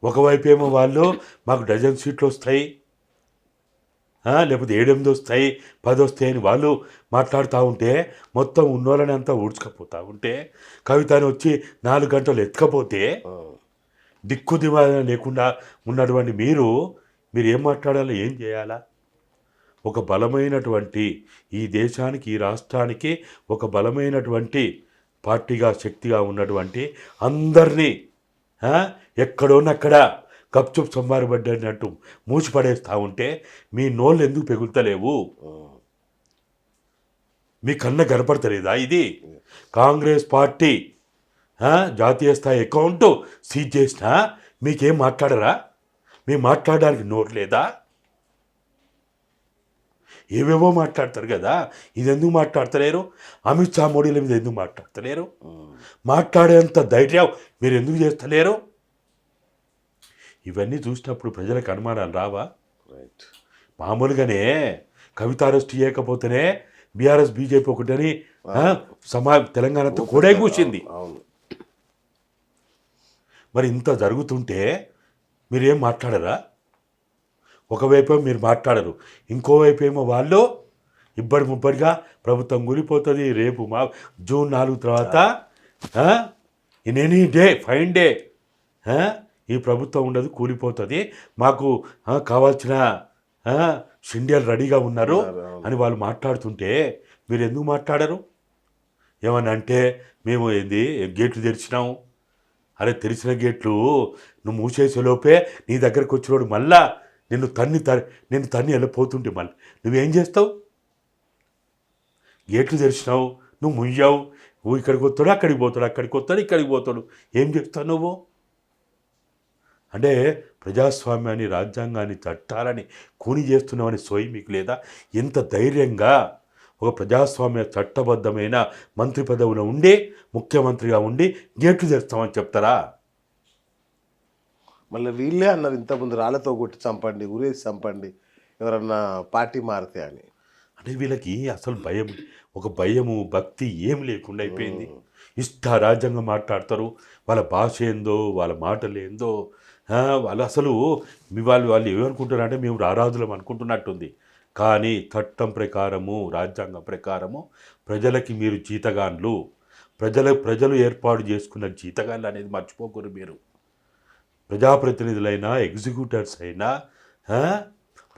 Speaker 2: ఒకవైపు ఏమో వాళ్ళు మాకు డజన్ సీట్లు వస్తాయి, లేకపోతే 7-8 వస్తాయి, 10 వస్తాయి అని వాళ్ళు మాట్లాడుతూ ఉంటే, మొత్తం ఉన్నోళ్ళని అంతా ఊడ్చుకపోతూ ఉంటే, కవితని వచ్చి 4 గంటలు ఎత్తుకపోతే దిక్కు దివాళ లేకుండా ఉన్నటువంటి మీరు ఏం మాట్లాడాలో, ఏం చేయాలా? ఒక బలమైనటువంటి ఈ దేశానికి, ఈ రాష్ట్రానికి ఒక బలమైనటువంటి పార్టీగా, శక్తిగా ఉన్నటువంటి అందరినీ ఎక్కడోనక్కడ గప్చుప్ సంబారపడ్డట్టు మూసిపడేస్తూ ఉంటే మీ నోళ్ళు ఎందుకు పెగులుతలేవు? మీ కన్న కనపడతలేదా? ఇది కాంగ్రెస్ పార్టీ జాతీయ స్థాయి అకౌంట్ సీజ్ చేసినా మీకేం మాట్లాడరా? మీ మాట్లాడడానికి నోరు లేదా? ఏవేవో మాట్లాడతారు కదా, ఇది ఎందుకు మాట్లాడతలేరు? అమిత్ షా మోడీల మీద ఎందుకు మాట్లాడతలేరు? మాట్లాడేంత ధైర్యం మీరు ఎందుకు చేస్తలేరు? ఇవన్నీ చూసినప్పుడు ప్రజలకు అనుమానాలు రావా? మామూలుగానే కవిత అరెస్ట్ చేయకపోతేనే బీఆర్ఎస్ బీజేపీ ఒకటని తెలంగాణతో కూడా కూర్చింది. మరి ఇంత జరుగుతుంటే మీరేం మాట్లాడరా? ఒకవైపు మీరు మాట్లాడరు, ఇంకోవైపు ఏమో వాళ్ళు ఇబ్బడి ముబ్బడిగా ప్రభుత్వం కూలిపోతుంది, రేపు జూన్ 4 తర్వాత in any day, fine day ఈ ప్రభుత్వం ఉండదు, కూలిపోతుంది, మాకు కావాల్సిన షిండియాలు రెడీగా ఉన్నారు అని వాళ్ళు మాట్లాడుతుంటే మీరు ఎందుకు మాట్లాడరు? ఏమని అంటే మేము గేట్లు తెరిచినాము. అరే, తెరిచిన గేట్లు నువ్వు మూసేసేలోపే నీ దగ్గరకు వచ్చినోడు మళ్ళా నిన్ను తన్ని వెళ్ళిపోతుంటే మళ్ళీ నువ్వేం చేస్తావు? గేట్లు తెరిచినావు, నువ్వు ముయ్యావు, నువ్వు ఇక్కడికి వస్తాడు, అక్కడికి పోతాడు, అక్కడికి వస్తాడు, ఇక్కడికి పోతాడు, ఏం చేస్తావు నువ్వు? అంటే ప్రజాస్వామ్యాన్ని, రాజ్యాంగాన్ని, చట్టాలని కూని చేస్తున్నామని సోయి మీకు లేదా? ఎంత ధైర్యంగా ఒక ప్రజాస్వామ్య చట్టబద్ధమైన మంత్రి పదవిలో ఉండి, ముఖ్యమంత్రిగా ఉండి గేట్లు తెస్తామని చెప్తారా?
Speaker 1: మళ్ళీ వీళ్ళే అన్నారు ఇంతకుముందు, రాళ్ళతో కొట్టి చంపండి, ఉరేసి చంపండి ఎవరన్నా పార్టీ మారితే అని.
Speaker 2: అంటే వీళ్ళకి అసలు ఒక భయము, భక్తి ఏం లేకుండా అయిపోయింది. రాజ్యాంగం మాట్లాడతారు, వాళ్ళ భాష ఏందో, వాళ్ళ మాటలు ఏందో, వాళ్ళు అసలు వాళ్ళు ఏమనుకుంటారంటే మేము రారాజులం అనుకుంటున్నట్టుంది. కానీ చట్టం ప్రకారము, రాజ్యాంగం ప్రకారము ప్రజలకి మీరు జీతగాన్లు, ప్రజలు ఏర్పాటు చేసుకున్న జీతగాన్లు అనేది మర్చిపోకూరు. మీరు ప్రజాప్రతినిధులైనా, ఎగ్జిక్యూటివ్స్ అయినా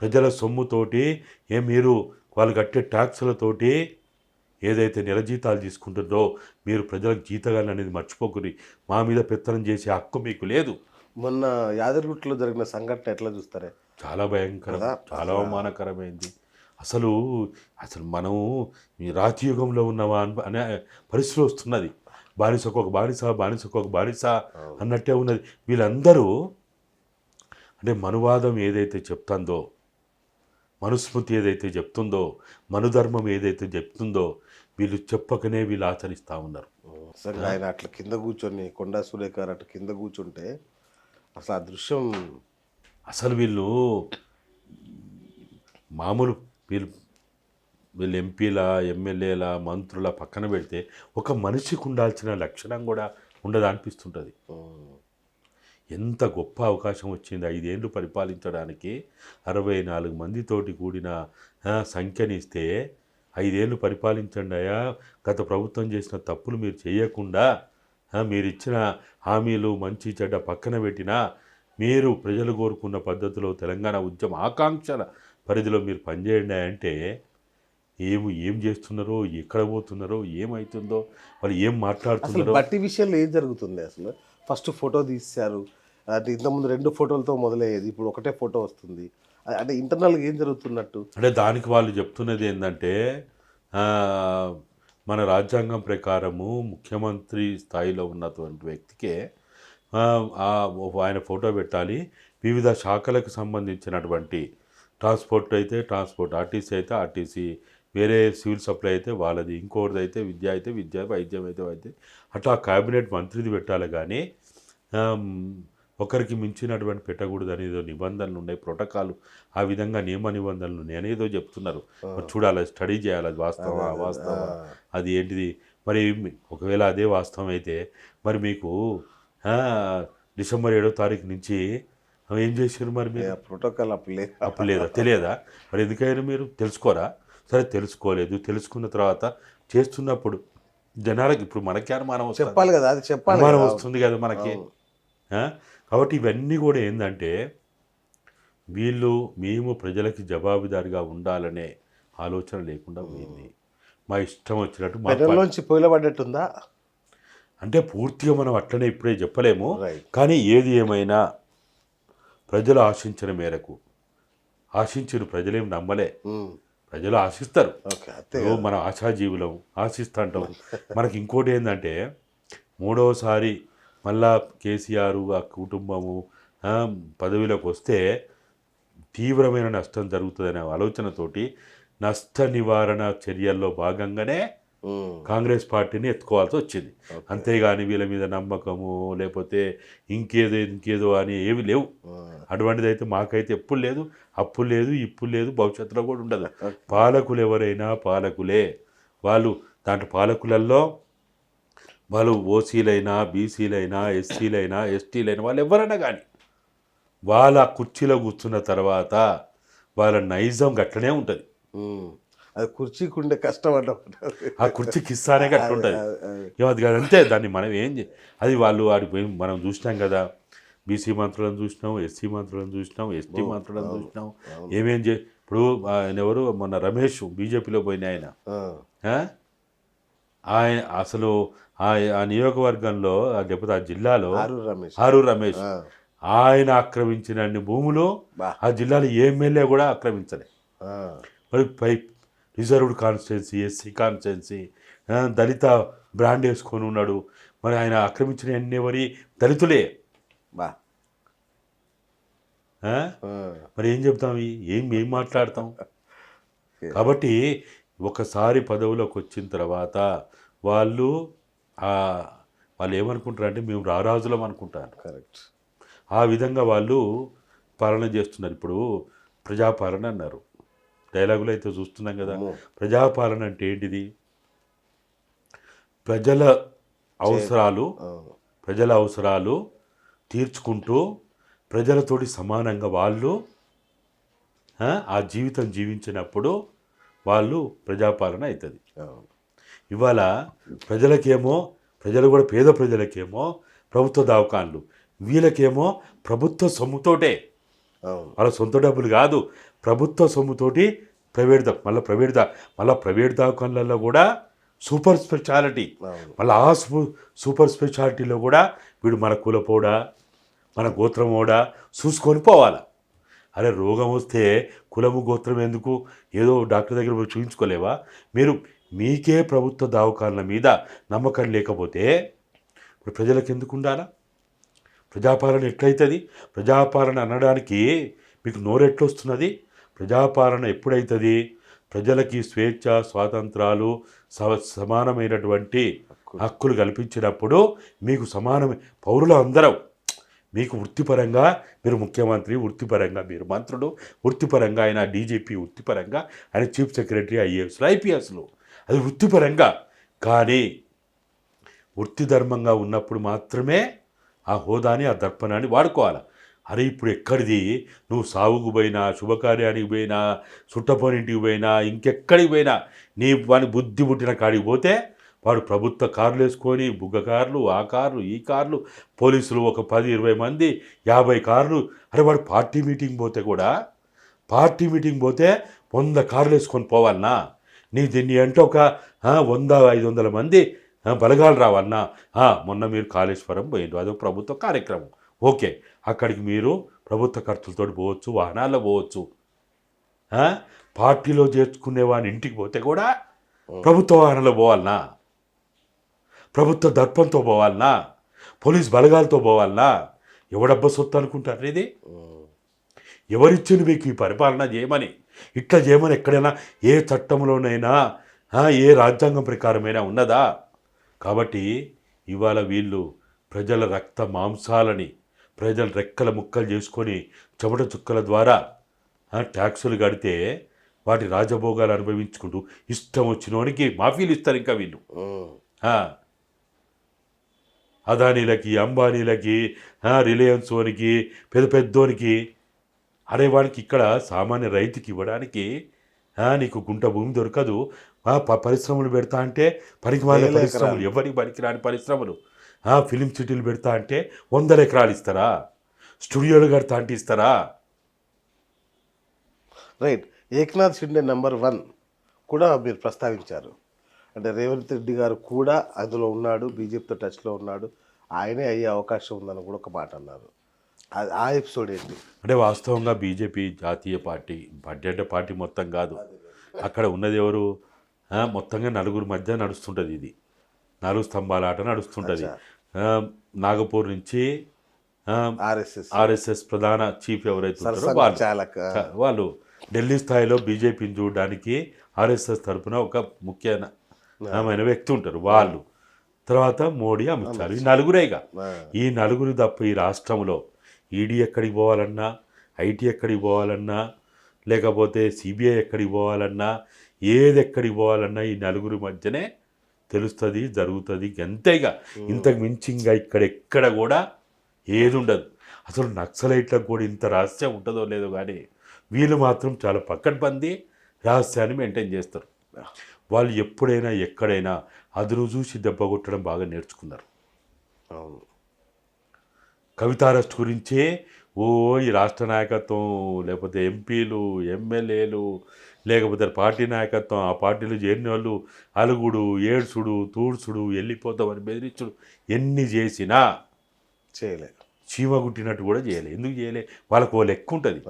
Speaker 2: ప్రజల సొమ్ముతోటి మీరు వాళ్ళు కట్టే ట్యాక్సులతోటి ఏదైతే నెల జీతాలు తీసుకుంటుందో మీరు ప్రజలకు జీతగాన్లు అనేది మర్చిపోకూరి. మా మీద పెత్తనం చేసే హక్కు మీకు లేదు.
Speaker 1: మొన్న యాదగిరిగుట్టలో జరిగిన సంఘటన ఎట్లా చూస్తారే?
Speaker 2: చాలా భయంకరం, చాలా అవమానకరమైంది. అసలు మనం ఈ రాతియుగంలో ఉన్నావా అనే పరిస్థితి వస్తున్నది. బానిసకొక బానిస అన్నట్టే ఉన్నది. వీళ్ళందరూ అంటే మనువాదం ఏదైతే చెప్తుందో, మనుస్మృతి ఏదైతే చెప్తుందో, మనుధర్మం ఏదైతే చెప్తుందో వీళ్ళు చెప్పకనే వీళ్ళు ఆచరిస్తూ ఉన్నారు.
Speaker 1: సరే, ఆయన అట్లా కింద కూర్చొని, కొండా సురేఖ అట్లా కింద కూర్చుంటే అసలు ఆ దృశ్యం,
Speaker 2: అసలు వీళ్ళు మామూలు వీళ్ళు ఎంపీల, ఎమ్మెల్యేల, మంత్రుల పక్కన పెడితే ఒక మనిషికి ఉండాల్సిన లక్షణం కూడా ఉండదు అనిపిస్తుంటుంది. ఎంత గొప్ప అవకాశం వచ్చింది 5 ఏళ్ళు పరిపాలించడానికి. 64 మందితోటి కూడిన సంఖ్యనిస్తే 5 ఏళ్ళు పరిపాలించండి అయ్యా, గత ప్రభుత్వం చేసిన తప్పులు మీరు చేయకుండా మీరు ఇచ్చిన హామీలు మంచి చెడ్డ పక్కన పెట్టినా మీరు ప్రజలు కోరుకున్న పద్ధతిలో తెలంగాణ ఉద్యమ ఆకాంక్షల పరిధిలో మీరు పనిచేయండి అంటే ఏం చేస్తున్నారో, ఎక్కడ పోతున్నారో, ఏమవుతుందో, వాళ్ళు ఏం
Speaker 1: అసలు
Speaker 2: మాట్లాడుతున్నారో.
Speaker 1: బట్టి విషయంలో ఏం జరుగుతుంది అసలు? ఫస్ట్ ఫోటో తీశారు, అంటే ఇంతకుముందు 2 ఫోటోలతో మొదలయ్యేది, ఇప్పుడు ఒకటే ఫోటో వస్తుంది. అంటే ఇంటర్నల్గా ఏం జరుగుతున్నట్టు?
Speaker 2: అంటే దానికి వాళ్ళు చెప్తున్నది ఏంటంటే ఆ, మన రాజ్యాంగం ప్రకారము ముఖ్యమంత్రి స్థాయిలో ఉన్నటువంటి వ్యక్తికే ఆ, ఆ, ఆయన ఫోటో పెట్టాలి. వివిధ శాఖలకు సంబంధించినటువంటి ట్రాన్స్పోర్ట్ అయితే ట్రాన్స్పోర్ట్, ఆర్టీసీ అయితే ఆర్టీసీ, వేరే సివిల్ సప్లై అయితే వాళ్ళది, ఇంకోటిది అయితే విద్య, వైద్యం అయితే వైద్యం, అట్లా క్యాబినెట్ మంత్రిది పెట్టాలి. కానీ ఒకరికి మించినటువంటి పెట్టకూడదు అనేదో నిబంధనలు ఉన్నాయి, ప్రోటోకాల్ ఆ విధంగా నియమ నిబంధనలు ఉన్నాయి అనేదో చెప్తున్నారు. మరి చూడాలి, స్టడీ చేయాలి, అది వాస్తవం అది ఏంటిది. మరి ఒకవేళ అదే వాస్తవం అయితే మరి మీకు డిసెంబర్ 7వ తారీఖు నుంచి ఏం చేశారు? మరి మీరు
Speaker 1: ప్రోటోకాల్
Speaker 2: అప్పుడు లేదా తెలియదా? మరి ఎందుకైనా మీరు తెలుసుకోరా? సరే తెలుసుకోలేదు, తెలుసుకున్న తర్వాత చేస్తున్నప్పుడు జనాలకి ఇప్పుడు మనకి అనుమానం
Speaker 1: చెప్పాలి కదా, అది చెప్పాలి,
Speaker 2: అనుమానం వస్తుంది కదా మనకి. కాబట్టి ఇవన్నీ కూడా ఏంటంటే మేము ప్రజలకి జవాబుదారిగా ఉండాలనే ఆలోచన లేకుండా పోయింది. మా ఇష్టం వచ్చినట్టు
Speaker 1: పెనంలోంచి పొయ్యిలబడ్డట్టుందా
Speaker 2: అంటే పూర్తిగా మనం అట్లనే ఇప్పుడే చెప్పలేము. కానీ ఏది ఏమైనా ప్రజలు ఆశించిన మేరకు ఆశించిన ప్రజలేం నమ్మలే. ప్రజలు ఆశిస్తారు, మనం ఆశాజీవులం, ఆశిస్తుంటాం. మనకి ఇంకోటి ఏంటంటే 3వసారి మళ్ళా కేసీఆర్ ఆ కుటుంబము పదవిలోకి వస్తే తీవ్రమైన నష్టం జరుగుతుందనే ఆలోచనతోటి నష్ట నివారణ చర్యల్లో భాగంగానే కాంగ్రెస్ పార్టీని ఎత్తుకోవాల్సి వచ్చింది. అంతేగాని వీళ్ళ మీద నమ్మకము లేకపోతే ఇంకేదో అని ఏమి లేవు. అటువంటిది అయితే మాకైతే ఎప్పుడు లేదు, అప్పుడు లేదు, ఇప్పుడు లేదు, భవిష్యత్తులో కూడా ఉండదు. పాలకులు ఎవరైనా పాలకులే. వాళ్ళు దాంట్లో పాలకులలో వాళ్ళు ఓసీలైనా, బీసీలైనా, ఎస్సీలైనా, ఎస్టీలైనా, వాళ్ళు ఎవరైనా కానీ వాళ్ళ కుర్చీలో కూర్చున్న తర్వాత వాళ్ళ నైజం గట్లనే ఉంటుంది.
Speaker 1: అది కుర్చీకి ఉండే కష్టం అంట,
Speaker 2: ఆ కుర్చీకి ఇస్తానే గట్ల ఉంటుంది. అది అంతే, దాన్ని మనం అది వాళ్ళు వాడికి మనం చూసినాం కదా, బీసీ మంత్రులను చూసినాం, ఎస్సీ మంత్రులను చూసినాం, ఎస్టీ మంత్రులను చూసినాం. ఇప్పుడు ఆయన ఎవరు మొన్న రమేష్ బీజేపీలో పోయిన ఆయన అసలు ఆ నియోజకవర్గంలో లేకపోతే ఆ జిల్లాలో ఆరూరు రమేష్ ఆయన ఆక్రమించిన అన్ని భూములు ఆ జిల్లాలో ఏ ఎమ్మెల్యే కూడా ఆక్రమించలే. మరి రిజర్వ్డ్ కాన్స్టిట్యున్సీ, ఎస్సీ కాన్స్టిట్యున్సీ, దళిత బ్రాండ్ వేసుకొని ఉన్నాడు. మరి ఆయన ఆక్రమించిన అన్ని ఎవరి దళితులే. మరి ఏం చెప్తాం, ఏం మాట్లాడతాం? కాబట్టి ఒకసారి పదవిలోకి వచ్చిన తర్వాత వాళ్ళు ఏమనుకుంటారంటే మేము రారాజులం అనుకుంటారు.
Speaker 1: కరెక్ట్.
Speaker 2: ఆ విధంగా వాళ్ళు పాలన చేస్తున్నారు. ఇప్పుడు ప్రజాపాలన అన్నారు, డైలాగులు అయితే చూస్తున్నాం కదా. ప్రజాపాలన అంటే ఏంటిది? ప్రజల అవసరాలు తీర్చుకుంటూ ప్రజలతోటి సమానంగా వాళ్ళు ఆ జీవితం జీవించినప్పుడు వాళ్ళు ప్రజాపాలన అవుతుంది. ఇవాళ ప్రజలు కూడా పేద ప్రజలకేమో ప్రభుత్వ దవాఖాన్లు, వీళ్ళకేమో ప్రభుత్వ సొమ్ముతోటే, వాళ్ళ సొంత డబ్బులు కాదు, ప్రభుత్వ సొమ్ముతోటి ప్రైవేట్ దవాఖాన్లలో కూడా సూపర్ స్పెషాలిటీ, మళ్ళీ ఆ సూపర్ స్పెషాలిటీలో కూడా వీడు మన కులపోడా మన గోత్రమోడా చూసుకొని పోవాలా. అరే రోగం వస్తే కులము గోత్రం ఎందుకు, ఏదో డాక్టర్ దగ్గర పోయి చూపించుకోలేవా? మీకే ప్రభుత్వ దవాఖాన్ల మీద నమ్మకం లేకపోతే ఇప్పుడు ప్రజలకు ఎందుకు ఉండాలా? ప్రజాపాలన ఎట్లయితుంది? ప్రజాపాలన అనడానికి మీకు నోరెట్లొస్తున్నది? ప్రజాపాలన ఎప్పుడైతుంది? ప్రజలకి స్వేచ్ఛ, స్వాతంత్రాలు, సమానమైనటువంటి హక్కులు కల్పించినప్పుడు మీకు సమానమైన పౌరులు అందరం, మీకు వృత్తిపరంగా మీరు ముఖ్యమంత్రి, వృత్తిపరంగా మీరు మంత్రులు, వృత్తిపరంగా ఆయన డీజీపీ, వృత్తిపరంగా ఆయన చీఫ్ సెక్రటరీ, ఐఏఎస్లు, ఐపీఎస్లు, అది వృత్తిపరంగా. కానీ వృత్తి ధర్మంగా ఉన్నప్పుడు మాత్రమే ఆ హోదాని, ఆ దర్పణాన్ని వాడుకోవాలి. అరే ఇప్పుడు ఎక్కడిది, నువ్వు సావుకు పోయినా, శుభకార్యానికి పోయినా, చుట్టపోనింటికి పోయినా, ఇంకెక్కడికి పోయినా, వాని బుద్ధి పుట్టిన కాడికి పోతే వాడు ప్రభుత్వ కార్లు వేసుకొని బుగ్గ కార్లు, ఆ కార్లు, ఈ కార్లు, పోలీసులు ఒక 10-20 మంది, 50 కార్లు. అరే వాడు పార్టీ మీటింగ్ పోతే కూడా, పార్టీ మీటింగ్ పోతే 100 కార్లు వేసుకొని పోవాలన్నా, దీన్ని అంటే ఒక 100-500 మంది బలగాలు రావన్నా. మొన్న మీరు కాళేశ్వరం పోయిండ్రు, అదొక ప్రభుత్వ కార్యక్రమం, ఓకే, అక్కడికి మీరు ప్రభుత్వ ఖర్చులతో పోవచ్చు, వాహనాల్లో పోవచ్చు. పార్టీలో చేర్చుకునే వాని ఇంటికి పోతే కూడా ప్రభుత్వ వాహనంలో పోవాలన్నా, ప్రభుత్వ దర్పంతో పోవాలన్నా, పోలీస్ బలగాలతో పోవాలన్నా? ఎవడబ్బా సొత్తు అనుకుంటారు ఇది? ఎవరిచ్చింది మీకు ఈ పరిపాలన చేయమని? ఇట్లా చేయమని ఎక్కడైనా ఏ చట్టంలోనైనా ఏ రాజ్యాంగం ప్రకారమైనా ఉన్నదా? కాబట్టి ఇవాళ వీళ్ళు ప్రజల రక్త మాంసాలని ప్రజలు రెక్కల ముక్కలు చేసుకొని చెమట చుక్కల ద్వారా ట్యాక్సులు కడితే వాటి రాజభోగాలు అనుభవించుకుంటూ ఇష్టం వచ్చినోనికి మాఫీలు ఇస్తారు. ఇంకా వీళ్ళు అదానీలకి, అంబానీలకి, రిలయన్స్ వానికి, పెద్దోనికి. అరే వాడికి ఇక్కడ సామాన్య రైతుకి ఇవ్వడానికి నీకు గుంట భూమి దొరకదు. పరిశ్రమలు పెడతా అంటే పనికిమాలిన పరిశ్రమలు, ఎవరికి పనికిరాని పరిశ్రమలు, ఫిలిం సిటీలు పెడతా అంటే 100 ఎకరాలు ఇస్తారా? స్టూడియోలు కడతా అంటే ఇస్తారా?
Speaker 1: రైట్. ఏక్నాథ్ షిండే నెంబర్ 1 కూడా మీరు ప్రస్తావించారు. అంటే రేవంత్ రెడ్డి గారు కూడా అందులో ఉన్నాడు, బీజేపీతో టచ్లో ఉన్నాడు, ఆయనే అయ్యే అవకాశం ఉందని కూడా ఒక మాట అన్నారు. ఆ ఎపిసోడ్ ఏంటి?
Speaker 2: అంటే వాస్తవంగా బీజేపీ జాతీయ పార్టీ, పార్టీ మొత్తం కాదు, అక్కడ ఉన్నది ఎవరు? మొత్తంగా 9 మధ్య నడుస్తుంటుంది. ఇది 4 స్తంభాల ఆట నడుస్తుంటుంది. నాగపూర్ నుంచి ఆర్ఎస్ఎస్ ప్రధాన చీఫ్ ఎవరైతే ఉంటారో వాళ్ళు ఢిల్లీ స్థాయిలో బీజేపీని చూడడానికి ఆర్ఎస్ఎస్ తరఫున ఒక ముఖ్యమైన వ్యక్తి ఉంటారు వాళ్ళు. తర్వాత మోడీ, అమిత్ షా, ఈ నలుగురేగా. ఈ నలుగురు తప్ప ఈ రాష్ట్రంలో ఈడీ ఎక్కడికి పోవాలన్నా, ఐటీ ఎక్కడికి పోవాలన్నా, లేకపోతే సిబిఐ ఎక్కడికి పోవాలన్నా, ఏది ఎక్కడికి పోవాలన్నా ఈ నలుగురి మధ్యనే తెలుస్తుంది, జరుగుతుంది. అంతేగా, ఇంతకు మించి ఇంకా ఎక్కడ కూడా ఏది ఉండదు. అసలు నక్సలైట్లకు కూడా ఇంత రహస్యం ఉంటుందో లేదో కానీ వీళ్ళు మాత్రం చాలా పక్కడబంది రహస్యాన్ని మెయింటైన్ చేస్తారు. వాళ్ళు ఎప్పుడైనా ఎక్కడైనా అదును చూసి దెబ్బ కొట్టడం బాగా నేర్చుకున్నారు.
Speaker 1: అవును.
Speaker 2: కవిత అరెస్ట్ గురించే ఈ రాష్ట్ర నాయకత్వం, లేకపోతే ఎంపీలు, ఎమ్మెల్యేలు, లేకపోతే పార్టీ నాయకత్వం, ఆ పార్టీలు చేరిన వాళ్ళు అలుగుడు, ఏడ్చుడు, తూడ్చుడు, వెళ్ళిపోతామని బెదిరించుడు ఎన్ని చేసినా
Speaker 1: చేయలే.
Speaker 2: చీమ గుట్టినట్టు కూడా చేయలే. ఎందుకు చేయలే? వాళ్ళకు లెక్క ఉంటుంది,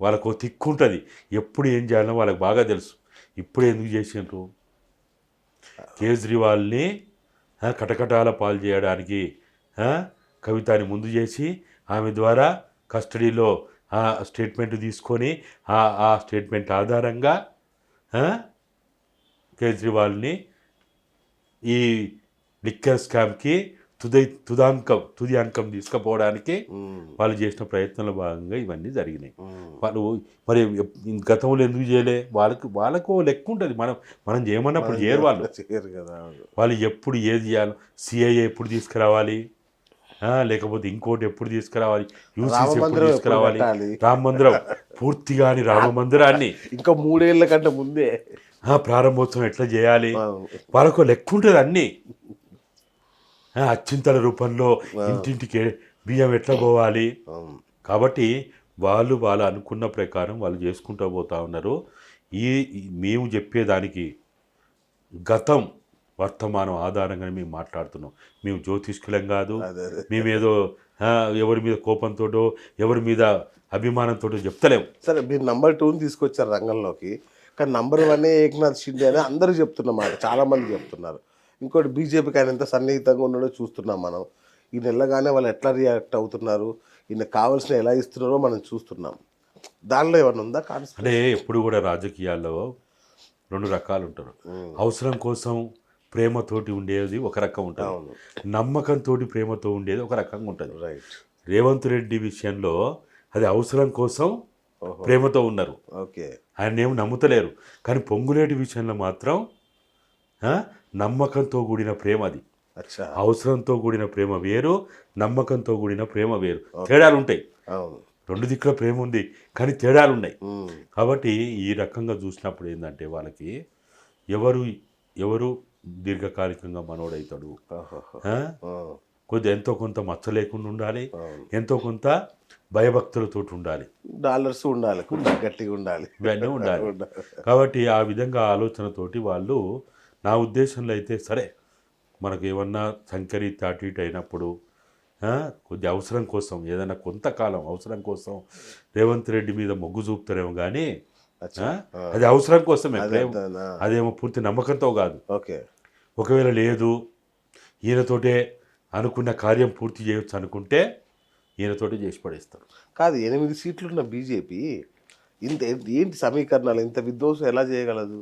Speaker 2: వాళ్ళకు తిక్కు ఉంటుంది, ఎప్పుడు ఏం చేయాలో వాళ్ళకి బాగా తెలుసు. ఇప్పుడు ఎందుకు చేసినారు? కేజ్రీవాల్ని కటకటాల పాలు చేయడానికి కవితని ముందు చేసి ఆమె ద్వారా కస్టడీలో స్టేట్మెంట్ తీసుకొని ఆ స్టేట్మెంట్ ఆధారంగా కేజ్రీవాల్ని ఈ లిక్కర్ స్కామ్కి తుది అంకం తీసుకుపోవడానికి వాళ్ళు చేసిన ప్రయత్నంలో భాగంగా ఇవన్నీ జరిగినాయి. వాళ్ళు మరి గతంలో ఎందుకు చేయలే? వాళ్ళకు లెక్క ఉంటుంది. మనం చేయమన్నప్పుడు చేయరు వాళ్ళు. వాళ్ళు ఎప్పుడు ఏది చేయాలి, సిఐఏ ఎప్పుడు తీసుకురావాలి, లేకపోతే ఇంకోటి ఎప్పుడు తీసుకురావాలి, యూసీసీ ఎప్పుడు తీసుకురావాలి, రామ మందిరం పూర్తిగాని రామ మందిరాన్ని
Speaker 1: ఇంకా 3 ఏళ్ల కంటే ముందే
Speaker 2: ప్రారంభోత్సవం ఎట్లా చేయాలి, వాళ్ళకు లెక్క ఉంటుంది అన్నీ. అచ్చింతల రూపంలో ఇంటింటికి బియ్యం ఎట్లా పోవాలి. కాబట్టి వాళ్ళు అనుకున్న ప్రకారం వాళ్ళు చేసుకుంటూ పోతూ ఉన్నారు. మేము చెప్పేదానికి గతం వర్తమానం ఆధారంగానే మేము మాట్లాడుతున్నాం. మేము జ్యోతిష్కులం కాదు, మేమేదో ఎవరి మీద కోపంతో, ఎవరి మీద అభిమానంతో చెప్తలేము.
Speaker 1: సరే, మీరు నెంబర్ 2ని తీసుకొచ్చారు రంగంలోకి, కానీ నెంబర్ 1 ఏక్నాథ్ షిండే అని అందరూ చెప్తున్నమాట, చాలామంది చెప్తున్నారు. ఇంకోటి బీజేపీకి ఆయన ఎంత సన్నిహితంగా ఉన్నాడో చూస్తున్నాం మనం. ఈయన వెళ్ళగానే వాళ్ళు ఎట్లా రియాక్ట్ అవుతున్నారు, ఈయన కావాల్సిన ఎలా ఇస్తున్నారో మనం చూస్తున్నాం. దానిలో ఏమన్నా ఉందా కాన్సెప్ట్?
Speaker 2: అంటే ఎప్పుడు కూడా రాజకీయాల్లో 2 రకాలు ఉంటారు. అవసరం కోసం ప్రేమతోటి ఉండేది ఒక రకం ఉంటుంది, నమ్మకంతో ప్రేమతో ఉండేది ఒక రకంగా ఉంటుంది.
Speaker 1: రైట్.
Speaker 2: రేవంత్ రెడ్డి విషయంలో అది అవసరం కోసం ప్రేమతో ఉన్నారు.
Speaker 1: ఓకే.
Speaker 2: ఆయన ఏమి నమ్ముతలేరు. కానీ పొంగులేటి విషయంలో మాత్రం నమ్మకంతో కూడిన ప్రేమ. అది అవసరంతో కూడిన ప్రేమ వేరు, నమ్మకంతో కూడిన ప్రేమ వేరు. తేడాలు ఉంటాయి. 2 దిక్కుల ప్రేమ ఉంది, కానీ తేడాలు ఉన్నాయి. కాబట్టి ఈ రకంగా చూసినప్పుడు ఏంటంటే వాళ్ళకి ఎవరు దీర్ఘకాలికంగా మనోడవుతాడు.
Speaker 1: ఆహాహా.
Speaker 2: ఆ?
Speaker 1: ఆ,
Speaker 2: కొద్ది ఎంతో కొంత మచ్చ లేకుండా ఉండాలి,
Speaker 1: అవును.
Speaker 2: ఎంతో కొంత భయభక్తులతో ఉండాలి,
Speaker 1: డాలర్స్ ఉండాలి, కొంచెం గట్టిగా ఉండాలి.
Speaker 2: ఇవన్నీ ఉండాలి.
Speaker 1: ఉండాలి.
Speaker 2: కాబట్టి ఆ విధంగా ఆలోచనతోటి వాళ్ళు, నా ఉద్దేశంలో అయితే సరే మనకు ఏమన్నా సంకరీత అటు ఇటు అయినప్పుడు కొద్ది అవసరం కోసం ఏదైనా కొంతకాలం అవసరం కోసం రేవంత్ రెడ్డి మీద మొగ్గు చూపుతారేమో కానీ
Speaker 1: అచ్చా. ఆ,
Speaker 2: అది అవసరం కోసమే,
Speaker 1: అదే
Speaker 2: ప్రేమ
Speaker 1: అర్థమైందా?
Speaker 2: అదేమో పూర్తి నమ్మకంతో కాదు.
Speaker 1: ఓకే.
Speaker 2: ఒకవేళ లేదు ఈయనతోటే అనుకున్న కార్యం పూర్తి చేయొచ్చు అనుకుంటే ఈయనతోటి చేసి పడేస్తారు.
Speaker 1: కాదు, 8 సీట్లున్న బీజేపీ ఇంత ఏంటి సమీకరణాలు, ఇంత విధ్వంసం ఎలా చేయగలదు?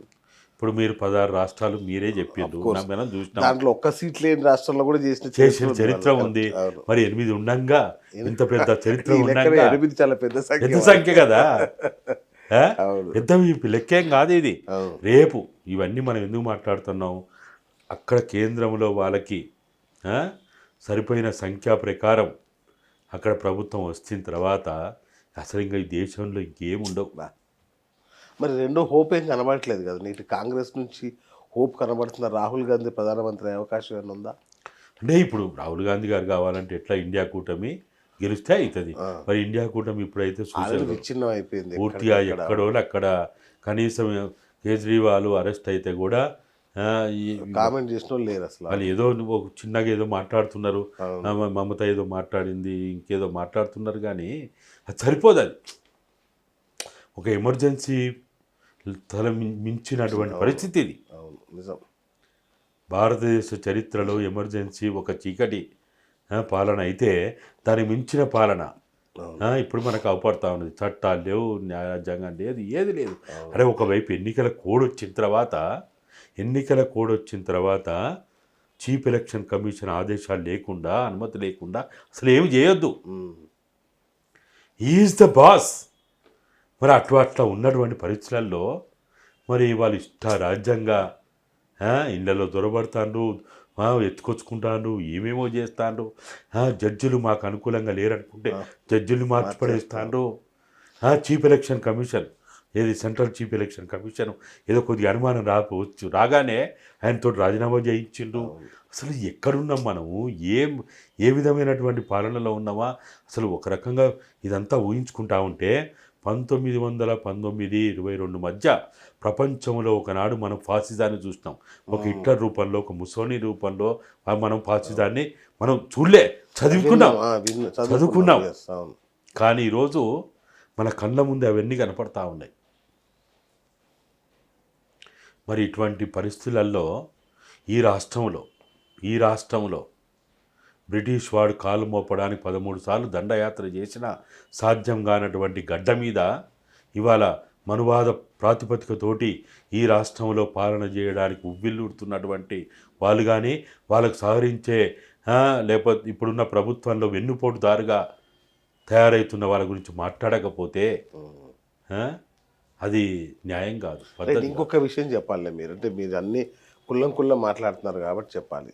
Speaker 2: ఇప్పుడు మీరు 16 రాష్ట్రాలు మీరే చెప్పిండ్రు,
Speaker 1: course.
Speaker 2: మనం చూసినాం,
Speaker 1: దాంట్లో ఒక్క సీట్ లేని రాష్ట్రంలో కూడా చేసిన
Speaker 2: చేసిన
Speaker 1: ఉంది
Speaker 2: చరిత్ర
Speaker 1: వాళ్ళకి.
Speaker 2: ఉంది.
Speaker 1: అవును.
Speaker 2: మరి 8 ఉండంగా ఇంత పెద్ద చరిత్ర
Speaker 1: ఈ లెక్కన
Speaker 2: ఉండంగా
Speaker 1: 8 చాలా పెద్ద సంఖ్య.
Speaker 2: పెద్ద సంఖ్య కదా, ఆ?
Speaker 1: అవును.
Speaker 2: పెద్ద లెక్కేం కాదు ఇది.
Speaker 1: అవును.
Speaker 2: రేపు ఇవన్నీ మనం ఎందుకు మాట్లాడుతున్నాం, అక్కడ కేంద్రంలో వాళ్ళకి ఆ, సరిపోయిన సంఖ్యా ప్రకారం అక్కడ ప్రభుత్వం వచ్చిన తర్వాత అసలు ఇంకా ఈ దేశంలో ఇంకేముండవు.
Speaker 1: మరి రెండో హోప్ ఏం కనబడట్లేదు కదా, నీటి కాంగ్రెస్ నుంచి హోప్ కనబడుతున్న రాహుల్ గాంధీ ప్రధానమంత్రి అయ్యే అవకాశం ఏమైనా ఉందా?
Speaker 2: అంటే ఇప్పుడు రాహుల్ గాంధీ గారు కావాలంటే ఎట్లా ఇండియా కూటమి గెలిస్తే అవుతుంది. మరి ఇండియా కూటమి ఇప్పుడైతే
Speaker 1: ఆల్రెడీ విచ్ఛిన్నం అయిపోయింది.
Speaker 2: పూర్తిగా ఎక్కడో అక్కడ కనీసం కేజ్రీవాల్ అరెస్ట్ అయితే కూడా
Speaker 1: కామెంట్ చేసిన వాళ్ళు లేరు అసలు.
Speaker 2: వాళ్ళు ఏదో ఒక చిన్నగా ఏదో మాట్లాడుతున్నారు, మమత ఏదో మాట్లాడింది, ఇంకేదో మాట్లాడుతున్నారు, కానీ అది సరిపోదు. అది ఒక ఎమర్జెన్సీ తల మించినటువంటి పరిస్థితి ఇది.
Speaker 1: అవును, నిజం.
Speaker 2: భారతదేశ చరిత్రలో ఎమర్జెన్సీ ఒక చీకటి పాలన అయితే దానికి మించిన పాలన ఇప్పుడు మనకు అవపడతా ఉన్నది. చట్టాలు లేవు, న్యాయరాజ్యాంగం లేదు, ఏది లేదు. అరే ఒకవైపు ఎన్నికల కోడ్ వచ్చిన తర్వాత చీఫ్ ఎలక్షన్ కమిషన్ ఆదేశాలు లేకుండా, అనుమతి లేకుండా అసలు ఏమి చేయొద్దు. Is the boss. మరి అట్లా ఉన్నటువంటి పరిస్థితులలో మరి వాళ్ళు రాజ్యంగా ఇళ్ళలో దొరబడతాండ్రు, ఎత్తుకొచ్చుకుంటాండ్రు, ఏమేమో చేస్తాండ్రు. జడ్జిలు మాకు అనుకూలంగా లేరనుకుంటే జడ్జిలు మార్చిపడేస్తాండ్రు. చీఫ్ ఎలక్షన్ కమిషన్, ఏది సెంట్రల్ చీఫ్ ఎలక్షన్ కమిషన్ ఏదో కొద్దిగా అనుమానం రాగానే ఆయనతో రాజీనామా చేయించిండ్రు. అసలు ఎక్కడున్నాం మనము, ఏ విధమైనటువంటి పాలనలో ఉన్నామా? అసలు ఒక రకంగా ఇదంతా ఊహించుకుంటా ఉంటే 1919-22 మధ్య ప్రపంచంలో ఒకనాడు మనం ఫాసిజాన్ని చూసినాం. ఒక హిట్లర్ రూపంలో, ఒక ముసోని రూపంలో మనం ఫాసిజాన్ని మనం చదువుకున్నాం. కానీ ఈరోజు మన కళ్ళ ముందు అవన్నీ కనపడతా ఉన్నాయి. మరి ఇటువంటి పరిస్థితులలో ఈ రాష్ట్రంలో బ్రిటిష్ వాడు కాలు మోపడానికి 13 సార్లు దండయాత్ర చేసిన సాధ్యం కానటువంటి గడ్డ మీద ఇవాళ మనువాద ప్రాతిపదికతోటి ఈ రాష్ట్రంలో పాలన చేయడానికి ఉవ్విల్లుడుతున్నటువంటి వాళ్ళు కానీ, వాళ్ళకు సహకరించే లేకపోతే ఇప్పుడున్న ప్రభుత్వంలో వెన్నుపోటుదారుగా తయారవుతున్న వాళ్ళ గురించి మాట్లాడకపోతే అది న్యాయం కాదు.
Speaker 1: ఇంకొక విషయం చెప్పాలి, మీరు అంటే మీరు అన్ని కుల్లం మాట్లాడుతున్నారు కాబట్టి చెప్పాలి.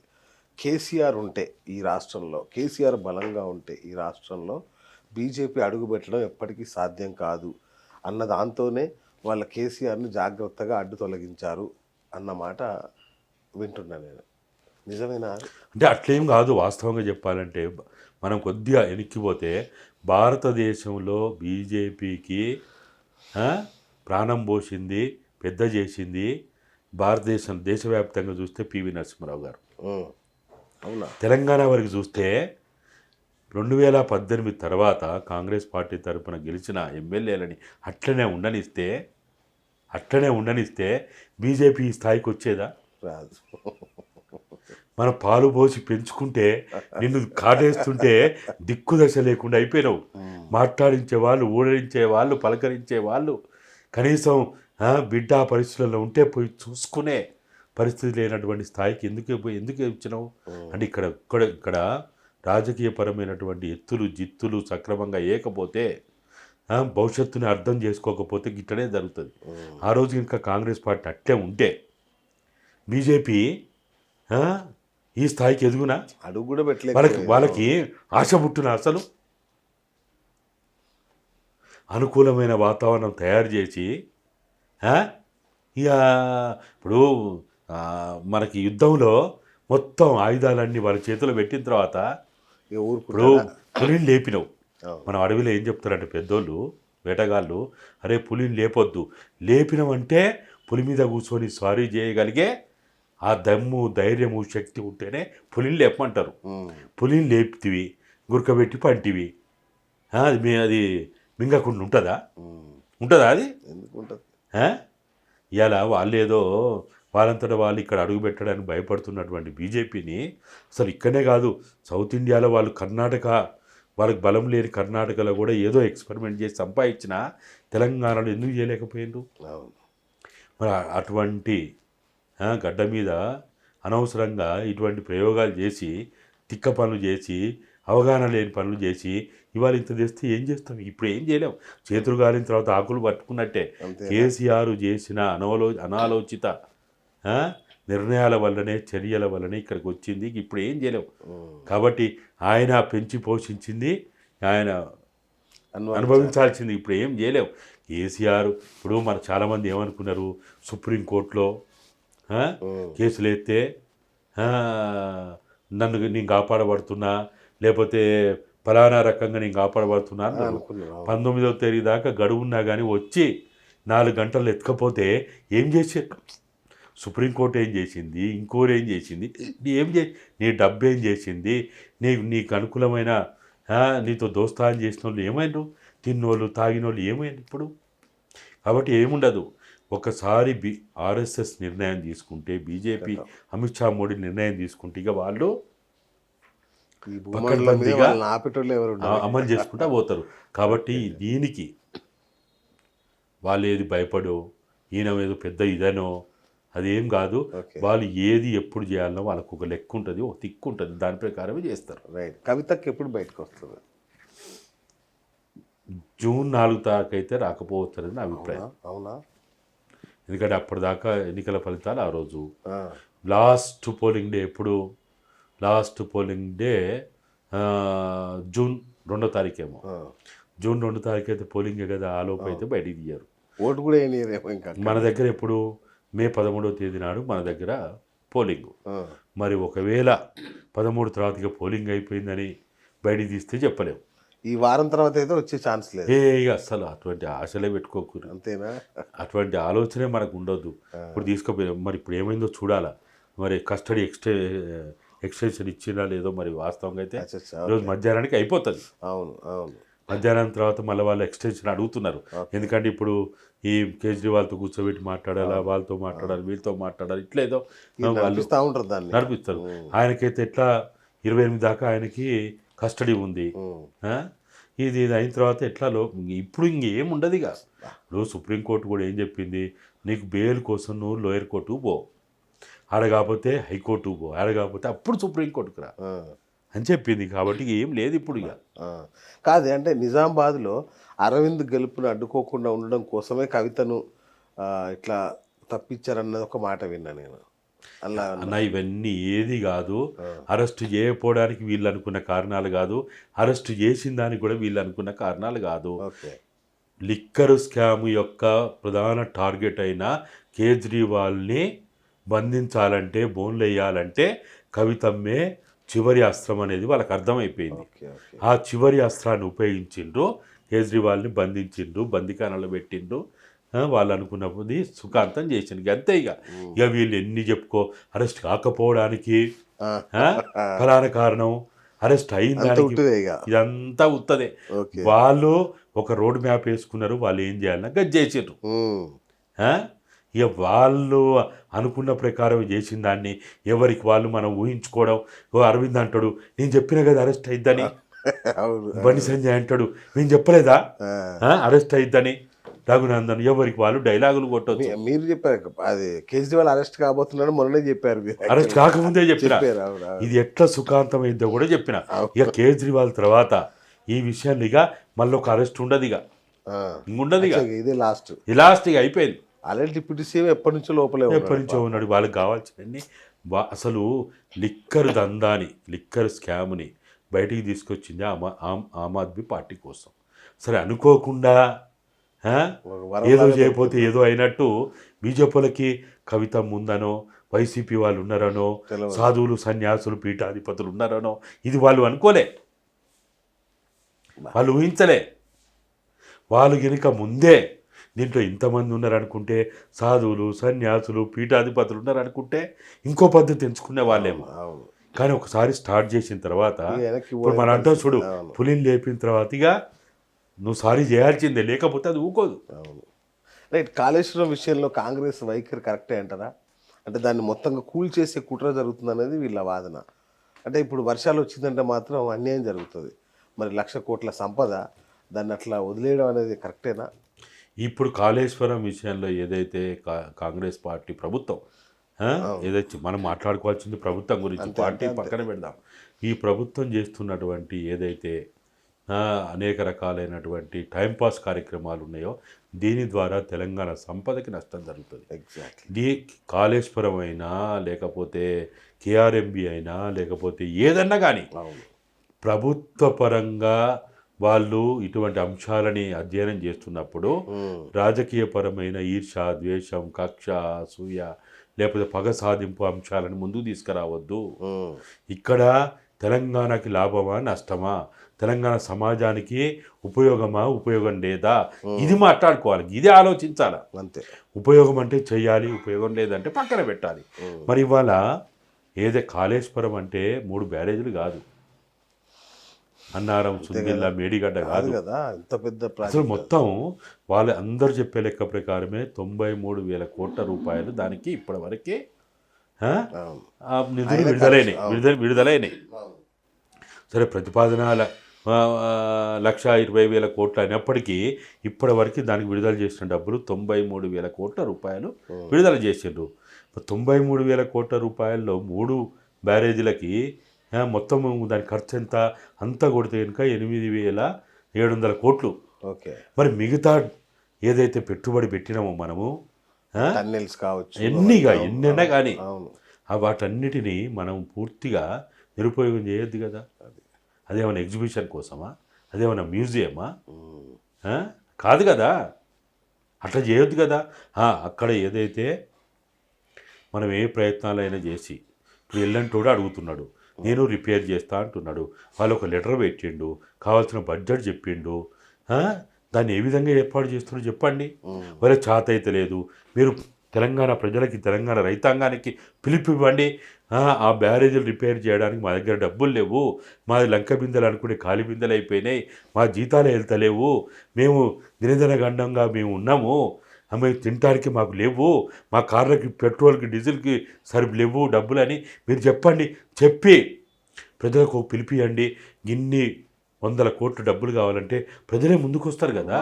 Speaker 1: కేసీఆర్ ఉంటే ఈ రాష్ట్రంలో, కేసీఆర్ బలంగా ఉంటే ఈ రాష్ట్రంలో బీజేపీ అడుగుపెట్టడం ఎప్పటికీ సాధ్యం కాదు అన్న దాంతోనే వాళ్ళ కేసీఆర్ని జాగ్రత్తగా అడ్డు తొలగించారు అన్నమాట వింటున్నా నేను. నిజమేనా?
Speaker 2: అంటే అట్లేం కాదు. వాస్తవంగా చెప్పాలంటే మనం కొద్దిగా వెనక్కిపోతే భారతదేశంలో బీజేపీకి ప్రాణం పోసింది, పెద్ద చేసింది దేశవ్యాప్తంగా చూస్తే పివి నరసింహారావు గారు.
Speaker 1: అవునా?
Speaker 2: తెలంగాణ వరకు చూస్తే 2018 తర్వాత కాంగ్రెస్ పార్టీ తరఫున గెలిచిన ఎమ్మెల్యేలని అట్లనే ఉండనిస్తే బీజేపీ ఈ స్థాయికి వచ్చేదా?
Speaker 1: రాదు.
Speaker 2: మన పాలు పోసి పెంచుకుంటే నిన్ను కాటేస్తుంటే దిక్కుదశ లేకుండా అయిపోయినావు. మాట్లాడించే వాళ్ళు, ఊడరించే వాళ్ళు, పలకరించే వాళ్ళు, కనీసం బిడ్డ పరిస్థితుల్లో ఉంటే పోయి చూసుకునే పరిస్థితి లేనటువంటి స్థాయికి ఎందుకు వచ్చినావు అంటే ఇక్కడ రాజకీయపరమైనటువంటి జిత్తులు సక్రమంగా ఏకపోతే, భవిష్యత్తుని అర్థం చేసుకోకపోతే గిట్టనే జరుగుతుంది. ఆ రోజు ఇంకా కాంగ్రెస్ పార్టీ అట్లే ఉంటే బీజేపీ ఈ స్థాయికి ఎదుగునా?
Speaker 1: అడుగు కూడా పెట్టలేదు.
Speaker 2: వాళ్ళకి ఆశ పుట్టున అసలు అనుకూలమైన వాతావరణం తయారు చేసి ఇక ఇప్పుడు మనకి యుద్ధంలో మొత్తం ఆయుధాలన్నీ వాళ్ళ చేతిలో పెట్టిన తర్వాత
Speaker 1: ఇక
Speaker 2: ఇప్పుడు
Speaker 1: ఊరుకుంటారా?
Speaker 2: పులిని లేపినావు.
Speaker 1: అవును.
Speaker 2: మనం అడవిలో ఏం చెప్తారంటే పెద్దోళ్ళు వేటగాళ్ళు, అరే పులిని లేపొద్దు, లేపినామంటే పులి మీద కూర్చొని స్వారీ చేయగలిగే ఆ దమ్ము ధైర్యము శక్తి ఉంటేనే పులిని లేపమంటారు.
Speaker 1: ఉమ్.
Speaker 2: పులిని లేపితివి, గురకబెట్టి పంటివి, అది మింగకుండా ఉంటుందా?
Speaker 1: ఉమ్.
Speaker 2: ఉంటుందా అది?
Speaker 1: ఎందుకు ఉంటుంది?
Speaker 2: ఇలా వాళ్ళేదో వాళ్ళంతటా వాళ్ళు ఇక్కడ అడుగు పెట్టడానికి భయపడుతున్నటువంటి బీజేపీని అసలు ఇక్కడనే కాదు, సౌత్ ఇండియాలో వాళ్ళు కర్ణాటక, వాళ్ళకి బలం లేని కర్ణాటకలో కూడా ఏదో ఎక్స్పెరిమెంట్ చేసి సంపాదించిన తెలంగాణలో ఎందుకు చేయలేకపోయిండ్రు?
Speaker 1: అవును.
Speaker 2: మరి అటువంటి గడ్డ మీద అనవసరంగా ఇటువంటి ప్రయోగాలు చేసి, తిక్క పనులు చేసి, అవగాహన లేని పనులు చేసి ఇవాళ ఇంత చేస్తే ఏం చేస్తాం? ఇప్పుడు ఏం చేయలేం. చేతులు గాలిన తర్వాత ఆకులు పట్టుకున్నట్టే. కేసీఆర్ చేసిన అనాలోచిత నిర్ణయాల వల్లనే, చర్యల వల్లనే ఇక్కడికి వచ్చింది. ఇప్పుడు ఏం చేయలేం. కాబట్టి ఆయన పెంచి పోషించింది ఆయన అనుభవించాల్సింది. ఇప్పుడు ఏం చేయలేం. కేసీఆర్ ఇప్పుడు మన చాలామంది ఏమనుకున్నారు, సుప్రీంకోర్టులో కేసులు ఎత్తే నేను కాపాడబడుతున్నా, లేకపోతే ఫలానా రకంగా నేను కాపాడబడుతున్నా అన్నారు. 19వ తేదీ దాకా గడువు ఉన్నా కానీ వచ్చి 4 గంటలు ఎత్తుకపోతే ఏం చేశారు? సుప్రీంకోర్టు ఏం చేసింది? ఇంకోరు ఏం చేసింది? నీ డబ్బు ఏం చేసింది? నీకు అనుకూలమైన నీతో దోస్తాన్ని చేసిన వాళ్ళు ఏమైండ్రు? తిన్నోళ్ళు తాగినోళ్ళు ఏమైంది ఇప్పుడు? కాబట్టి ఏముండదు. ఒకసారి ఆర్ఎస్ఎస్ నిర్ణయం తీసుకుంటే, బీజేపీ అమిత్ షా మోడీ నిర్ణయం తీసుకుంటే ఇక వాళ్ళు పక్కనబందిగా అమలు చేసుకుంటా పోతారు. కాబట్టి దీనికి వాళ్ళు ఏది భయపడో, ఈయన ఏదో పెద్ద ఇదనో అదేం కాదు. వాళ్ళు ఏది ఎప్పుడు చేయాలనో వాళ్ళకు ఒక లెక్క ఉంటుంది, ఒక తిక్కు ఉంటుంది, దాని ప్రకారమే చేస్తారు.
Speaker 1: రైట్. కవితకి ఎప్పుడు బయటకు వస్తుంది?
Speaker 2: జూన్ 4 తారీఖు అయితే రాకపోవచ్చని నా అభిప్రాయం.
Speaker 1: అవునా?
Speaker 2: ఎందుకంటే అప్పటిదాకా ఎన్నికల ఫలితాలు ఆ రోజు. లాస్ట్ పోలింగ్ డే ఎప్పుడు? లాస్ట్ పోలింగ్ డే జూన్ 2వ తారీఖేమో. జూన్ 2 తారీఖు అయితే పోలింగే కదా, ఆ లోపు అయితే బయటికి తీయరు.
Speaker 1: ఓటు కూడా ఏమో. ఇంకా
Speaker 2: మన దగ్గర ఎప్పుడు మే 13వ తేదీ నాడు మన దగ్గర పోలింగ్. మరి ఒకవేళ 13 తర్వాతగా పోలింగ్ అయిపోయిందని బయటికి తీస్తే చెప్పలేము.
Speaker 1: ఈ వారం తర్వాత అయితే వచ్చే ఛాన్స్ లేదు.
Speaker 2: ఇక అసలు అటువంటి ఆశలే పెట్టుకోకూడదు.
Speaker 1: అంతేనా?
Speaker 2: అటువంటి ఆలోచనే మనకు ఉండొద్దు. ఇప్పుడు తీసుకుపోయాం. మరి ఇప్పుడు ఏమైందో చూడాలా. మరి కస్టడీ ఎక్స్టెన్షన్ ఇచ్చినా లేదో మరి వాస్తవంగా అయితే ఈరోజు మధ్యాహ్నానికి అయిపోతుంది.
Speaker 1: అవును, అవును.
Speaker 2: మధ్యాహ్నం తర్వాత మళ్ళీ వాళ్ళు ఎక్స్టెన్షన్ అడుగుతున్నారు. ఎందుకంటే ఇప్పుడు ఈ కేజ్రీవాల్తో కూర్చోబెట్టి మాట్లాడాలా, వాళ్ళతో మాట్లాడాలి, వీళ్ళతో మాట్లాడాలి, ఇట్లేదో వాళ్ళు నడిపిస్తారు. ఆయనకైతే ఎట్లా 28 దాకా ఆయనకి కస్టడీ ఉంది. ఇది అయిన తర్వాత ఎట్లా ఇప్పుడు ఇంకేముండదు. ఇక ఇప్పుడు సుప్రీంకోర్టు కూడా ఏం చెప్పింది, నీకు బెయిల్ కోసం నువ్వు లోయర్ కోర్టుకు పో, ఆడకపోతే హైకోర్టుకు పో, ఆడకపోతే అప్పుడు సుప్రీంకోర్టుకు రా అని చెప్పింది. కాబట్టి ఏం లేదు ఇప్పుడు. ఇక
Speaker 1: కాదు అంటే నిజామాబాద్లో అరవింద్ గెలుపును అడ్డుకోకుండా ఉండడం కోసమే కవితను ఇట్లా తప్పించారన్నది ఒక మాట విన్నా నేను.
Speaker 2: అన్న ఇవన్నీ ఏది కాదు. అరెస్ట్ చేయకపోవడానికి వీళ్ళు అనుకున్న కారణాలు కాదు, అరెస్ట్ చేసిన దానికి కూడా వీళ్ళు అనుకున్న కారణాలు కాదు. లిక్కర్ స్కామ్ యొక్క ప్రధాన టార్గెట్ అయిన కేజ్రీవాల్ని బంధించాలంటే, బోన్లు వేయాలంటే కవితమ్మే చివరి అస్త్రం అనేది వాళ్ళకి అర్థమైపోయింది. ఆ చివరి అస్త్రాన్ని ఉపయోగించిండ్రు, కేజ్రీవాల్ని బంధించిండ్రు, బందికానాలో పెట్టిండ్రు. వాళ్ళు అనుకున్నప్పుడు సుఖాంతం చేసిండు. అంతే. ఇక వీళ్ళు ఎన్ని చెప్పుకో, అరెస్ట్ కాకపోవడానికి ఫలానా కారణం, అరెస్ట్ అయిందానికి ఇదంతా ఉత్తదే. వాళ్ళు ఒక రోడ్ మ్యాప్ వేసుకున్నారు, వాళ్ళు ఏం చేయాలన్నా గది చేసిండ్రు. ఇక వాళ్ళు అనుకున్న ప్రకారం చేసిన దాన్ని ఎవరికి వాళ్ళు మనం ఊహించుకోవడం. అరవింద్ అంటాడు, నేను చెప్పినా కదా అరెస్ట్ అయిద్దని. బండి సంజయ్ అంటాడు, నేను చెప్పలేదా అరెస్ట్ అయిద్దని. రఘునందన్ ఎవరికి వాళ్ళు డైలాగులు కొట్టవచ్చు.
Speaker 1: మీరు చెప్పారు అది కేజ్రీవాల్ అరెస్ట్ కాబోతున్నాడు మొన్ననే చెప్పారు,
Speaker 2: అరెస్ట్ కాకముందే చెప్పిన. ఇది ఎట్లా సుఖాంతం అయిందో కూడా చెప్పిన. ఇక కేజ్రీవాల్ తర్వాత ఈ విషయాన్ని ఇక మళ్ళీ ఒక అరెస్ట్ ఉండదు, ఇక ఇంకుండదు. ఇక
Speaker 1: ఇది
Speaker 2: లాస్ట్ ఇక అయిపోయింది.
Speaker 1: అలాంటి డిప్యూటీ సీఎం ఎప్పటి నుంచో
Speaker 2: ఉన్నాడు. వాళ్ళకి కావాల్సిందండి అసలు లిక్కర్ దందాని, లిక్కర్ స్కామ్ని బయటికి తీసుకొచ్చింది ఆమ్ ఆద్మీ పార్టీ కోసం. సరే అనుకోకుండా ఆ? ఏదో చేయకపోతే ఏదో అయినట్టు బీజేపీలకి కవిత ముందనో వైసీపీ వాళ్ళు ఉన్నారనో సాధువులు సన్యాసులు పీఠాధిపతులు ఉన్నారనో ఇది వాళ్ళు అనుకోలే, వాళ్ళు ఊహించలే. వాళ్ళు కనుక ముందే దీంట్లో ఇంతమంది ఉన్నారనుకుంటే, సాధువులు సన్యాసులు పీఠాధిపతులు ఉన్నారనుకుంటే ఇంకో పద్ధతి ఎంచుకునే వాళ్ళేమో. కానీ ఒకసారి స్టార్ట్ చేసిన తర్వాత ఇప్పుడు మనం అంటాం చూడు, పులిని లేపిన తర్వాత ఇక నువ్వు సారీ చేయాల్సిందే, లేకపోతే అది ఊకోదు.
Speaker 1: అవును. రైట్. కాళేశ్వరం విషయంలో కాంగ్రెస్ వైఖరి కరెక్టే అంటారా? అంటే దాన్ని మొత్తంగా కూల్ చేసే కుట్ర జరుగుతుంది అనేది వీళ్ళ వాదన. అంటే ఇప్పుడు వర్షాలు వచ్చిందంటే మాత్రం అన్యాయం జరుగుతుంది. మరి 1,00,000 కోట్ల సంపద దాన్ని అట్లా వదిలేయడం అనేది కరెక్టేనా?
Speaker 2: ఇప్పుడు కాళేశ్వరం విషయంలో ఏదైతే కాంగ్రెస్ పార్టీ ప్రభుత్వం ఏదైతే మనం మాట్లాడుకోవాల్సింది ప్రభుత్వం గురించి, పార్టీ పక్కన పెడదాం. ఈ ప్రభుత్వం చేస్తున్నటువంటి ఏదైతే అనేక రకాలైనటువంటి టైంపాస్ కార్యక్రమాలు ఉన్నాయో దీని ద్వారా తెలంగాణ సంపదకి నష్టం జరుగుతుంది.
Speaker 1: ఎగ్జాక్ట్లీ.
Speaker 2: కాళేశ్వరం అయినా లేకపోతే కేఆర్ఎంబి అయినా లేకపోతే ఏదన్నా కానీ ప్రభుత్వ పరంగా వాళ్ళు ఇటువంటి అంశాలని అధ్యయనం చేస్తున్నప్పుడు రాజకీయపరమైన ఈర్ష, ద్వేషం, కక్ష, అసూయ లేకపోతే పగ సాధింపు అంశాలను ముందుకు తీసుకురావద్దు. ఇక్కడ తెలంగాణకి లాభమా నష్టమా, తెలంగాణ సమాజానికి ఉపయోగమా ఉపయోగం లేదా, ఇది మాట్లాడుకోవాలి, ఇది ఆలోచించాలి
Speaker 1: అంతే. ఉపయోగం
Speaker 2: అంటే చెయ్యాలి, ఉపయోగం లేదంటే పక్కన పెట్టాలి. మరి ఇవాళ ఏదే కాళేశ్వరం అంటే 3 బ్యారేజీలు కాదు, అన్నారం, సుందిల్లా, మేడిగడ్డ కాదు
Speaker 1: కదా, ఇంత పెద్ద
Speaker 2: అసలు మొత్తం వాళ్ళు అందరూ చెప్పే లెక్క ప్రకారమే 93,000 కోట్ల రూపాయలు దానికి ఇప్పటి వరకే నిధులు విడుదలైనాయి. సరే, ప్రతిపాదన 1,20,000 కోట్లు అయినప్పటికీ ఇప్పటి వరకు దానికి విడుదల చేసిన డబ్బులు 93,000 కోట్ల రూపాయలు విడుదల చేసిండ్రు. 93,000 కోట్ల రూపాయల్లో 3 బ్యారేజీలకి మొత్తం దాని ఖర్చు ఎంత అంతా కొడితే కనుక 8,700 కోట్లు.
Speaker 1: ఓకే.
Speaker 2: మరి మిగతా ఏదైతే పెట్టుబడి పెట్టినామో మనము
Speaker 1: కావచ్చు
Speaker 2: ఎన్నైనా కానీ వాటన్నిటినీ మనం పూర్తిగా నిరుపయోగం చేయొద్దు కదా. అదేమన్నా ఎగ్జిబిషన్ కోసమా, అదేమన్నా మ్యూజియమా? కాదు కదా, అట్లా చేయొద్దు కదా. అక్కడ ఏదైతే మనం ఏ ప్రయత్నాలైనా చేసి ఇప్పుడు ఎల్లంటోడు అడుగుతున్నాడు, నేను రిపేర్ చేస్తా అంటున్నాడు, వాళ్ళు ఒక లెటర్ పెట్టిండు, కావాల్సిన బడ్జెట్ చెప్పిండు, దాన్ని ఏ విధంగా ఏర్పాటు చేస్తున్నారో చెప్పండి. వాళ్ళ చేత అయితే లేదు, మీరు తెలంగాణ ప్రజలకి, తెలంగాణ రైతాంగానికి పిలుపు ఇవ్వండి. ఆ బ్యారేజీలు రిపేర్ చేయడానికి మా దగ్గర డబ్బులు లేవు, మాది లంక బిందెలు అనుకునే ఖాళీ బిందెలు అయిపోయినాయి, మా జీతాలు వెళ్తలేవు, మేము దినదిన గండంగా మేము ఉన్నాము, మేము తినడానికి మాకు లేవు, మా కార్లకి పెట్రోల్కి డీజిల్కి సరుకు లేవు డబ్బులు అని మీరు చెప్పండి. చెప్పి ప్రజలకు పిలిపియండి. ఇన్ని 100 కోట్లు డబ్బులు కావాలంటే ప్రజలే ముందుకు వస్తారు కదా,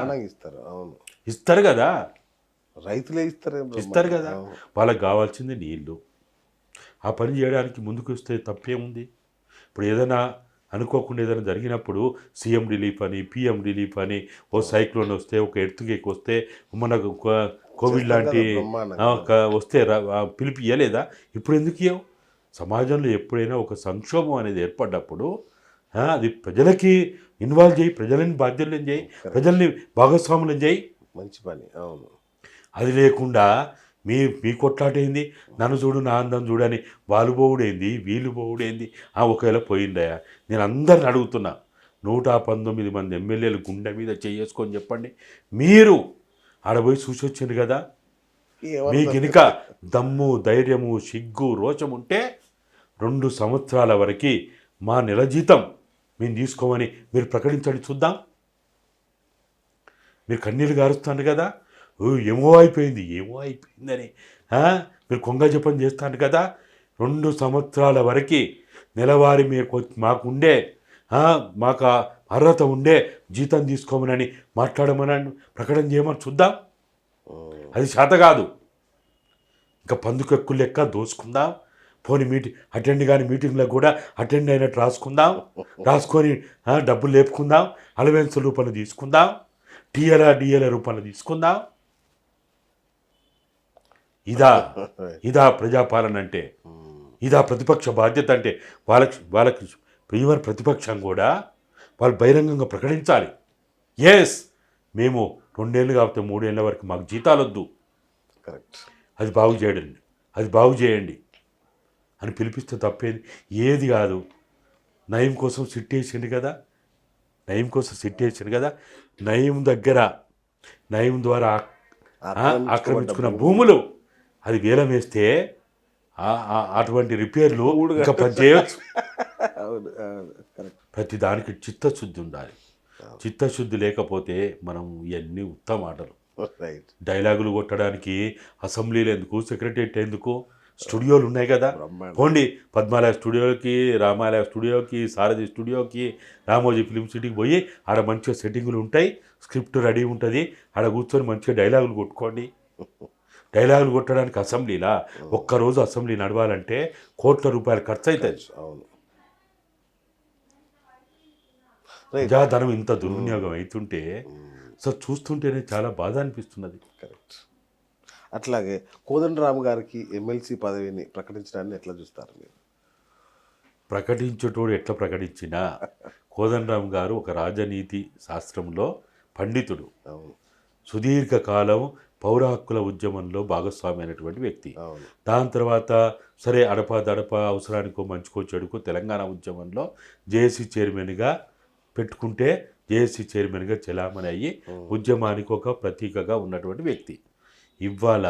Speaker 2: ఇస్తారు కదా,
Speaker 1: రైతులే
Speaker 2: ఇస్తారు కదా. వాళ్ళకి కావాల్సింది నీళ్ళు. ఆ పని చేయడానికి ముందుకు వస్తే తప్పేముంది? ఇప్పుడు ఏదైనా అనుకోకుండా ఏదైనా జరిగినప్పుడు సీఎం రిలీఫ్ అని, పిఎం రిలీఫ్ అని, ఓ సైక్లోన్ వస్తే, ఒక ఎర్త్క్వేక్ వస్తే, మనకు కోవిడ్ లాంటి వస్తే పిలిపి ఇవ్వలేదా? ఇప్పుడు ఎందుకు ఇవ్వవు? సమాజంలో ఎప్పుడైనా ఒక సంక్షోభం అనేది ఏర్పడ్డప్పుడు అది ప్రజలకి ఇన్వాల్వ్ చేయి, ప్రజలని బాధ్యులను చేయి, ప్రజల్ని భాగస్వాములను చేయి.
Speaker 1: మంచి పని. అవును.
Speaker 2: అది లేకుండా మీ కొట్లాటేంది, నన్ను చూడు నా అందం చూడని వాళ్ళు పోవుడేంది, వీళ్ళు పోవుడేంది. ఒకవేళ పోయిందయా, నేను అందరిని అడుగుతున్నా, 119 మంది ఎమ్మెల్యేలు గుండె మీద చేసుకొని చెప్పండి, మీరు ఆడపోయి చూసొచ్చింది కదా. మీకు ఇక దమ్ము, ధైర్యము, సిగ్గు, రోషం ఉంటే 2 సంవత్సరాల వరకు మా నెల జీతం మేము తీసుకోమని మీరు ప్రకటించండి చూద్దాం. మీరు కన్నీళ్ళు గారుస్తాను కదా, ఏమో అయిపోయిందని మీరు కొంగ జపం చేస్తాను కదా. 2 సంవత్సరాల వరకు నెలవారీ మాకుండే మాకు అర్హత ఉండే జీతం తీసుకోమని మాట్లాడమని ప్రకటన చేయమని చూద్దాం. అది చేత కాదు. ఇంకా పందుకెక్కు లెక్క దోసుకుందాం. పోనీ అటెండ్ కాని మీటింగ్లకు కూడా అటెండ్ అయినట్టు రాసుకొని డబ్బులు లేపుకుందాం, అలవెన్స్ రూపాయలు తీసుకుందాం, డిఎల్ఏ రూపాయలు తీసుకుందాం. ఇదా ప్రజాపాలన అంటే? ఇదా ప్రతిపక్ష బాధ్యత అంటే? వాళ్ళకి ఈవెన్ ప్రతిపక్షం కూడా వాళ్ళు బహిరంగంగా ప్రకటించాలి. ఎస్, మేము 2 ఏళ్ళు కాకపోతే 3 ఏళ్ళ వరకు మాకు జీతాలు వద్దు,
Speaker 1: కరెక్ట్.
Speaker 2: అది బాగు చేయండి, అది బాగు చేయండి అని పిలిపిస్తే తప్పేది ఏది కాదు. నయం కోసం సిట్ వేసిండు కదా, నయం కోసం సిట్ వేసిండు కదా, నయం దగ్గర నయం ద్వారా ఆక్రమించుకున్న భూములు అది వేలం వేస్తే అటువంటి రిపేర్లు ఇంకా పని చేయవచ్చు.
Speaker 1: అవును, అవును, కరెక్ట్.
Speaker 2: ప్రతి దానికి చిత్తశుద్ధి ఉండాలి. చిత్తశుద్ధి లేకపోతే మనం ఇవన్నీ ఉత్తమ మాటలు.
Speaker 1: రైట్.
Speaker 2: డైలాగులు కొట్టడానికి అసెంబ్లీలు ఎందుకు, సెక్రటరియట్ ఎందుకు, స్టూడియోలు ఉన్నాయి కదా.
Speaker 1: బ్రహ్మాండం.
Speaker 2: పోండి పద్మాలయ స్టూడియోకి, రామాలయ స్టూడియోకి, సారథి స్టూడియోకి, రామోజీ ఫిలిం సిటీకి పోయి ఆడ మంచిగా సెట్టింగులు ఉంటాయి, స్క్రిప్ట్ రెడీ ఉంటుంది, ఆడ కూర్చొని మంచిగా డైలాగులు కొట్టుకోండి. డైలాగులు కొట్టడానికి అసెంబ్లీలా ఒక్కరోజు అసెంబ్లీ నడవాలంటే కోట్ల రూపాయలు ఖర్చు అవుతుంది.
Speaker 1: అవును.
Speaker 2: ప్రజాధనం ఇంత దుర్వినియోగం అవుతుంటే సో చూస్తుంటేనే చాలా బాధ అనిపిస్తున్నది.
Speaker 1: కరెక్ట్. అట్లాగే కోదండరామ్ గారికి ఎమ్మెల్సీ పదవిని ప్రకటించడాన్ని ఎట్లా చూస్తారు మీరు?
Speaker 2: ప్రకటించేటోడు ఎట్లా ప్రకటించినా కోదండరామ్ గారు ఒక రాజనీతి శాస్త్రంలో పండితుడు,
Speaker 1: అవును,
Speaker 2: సుదీర్ఘకాలం పౌర హక్కుల ఉద్యమంలో భాగస్వామి అయినటువంటి వ్యక్తి.
Speaker 1: అవును,
Speaker 2: దాని తర్వాత సరే అడప అవసరానికో మంచుకో చెడుకో తెలంగాణ ఉద్యమంలో జేఏసీ చైర్మన్గా పెట్టుకుంటే జేఏసీ చైర్మన్గా చెలామణి అయ్యి ఉద్యమానికి ఒక ప్రతీకగా ఉన్నటువంటి వ్యక్తి. ఇవాళ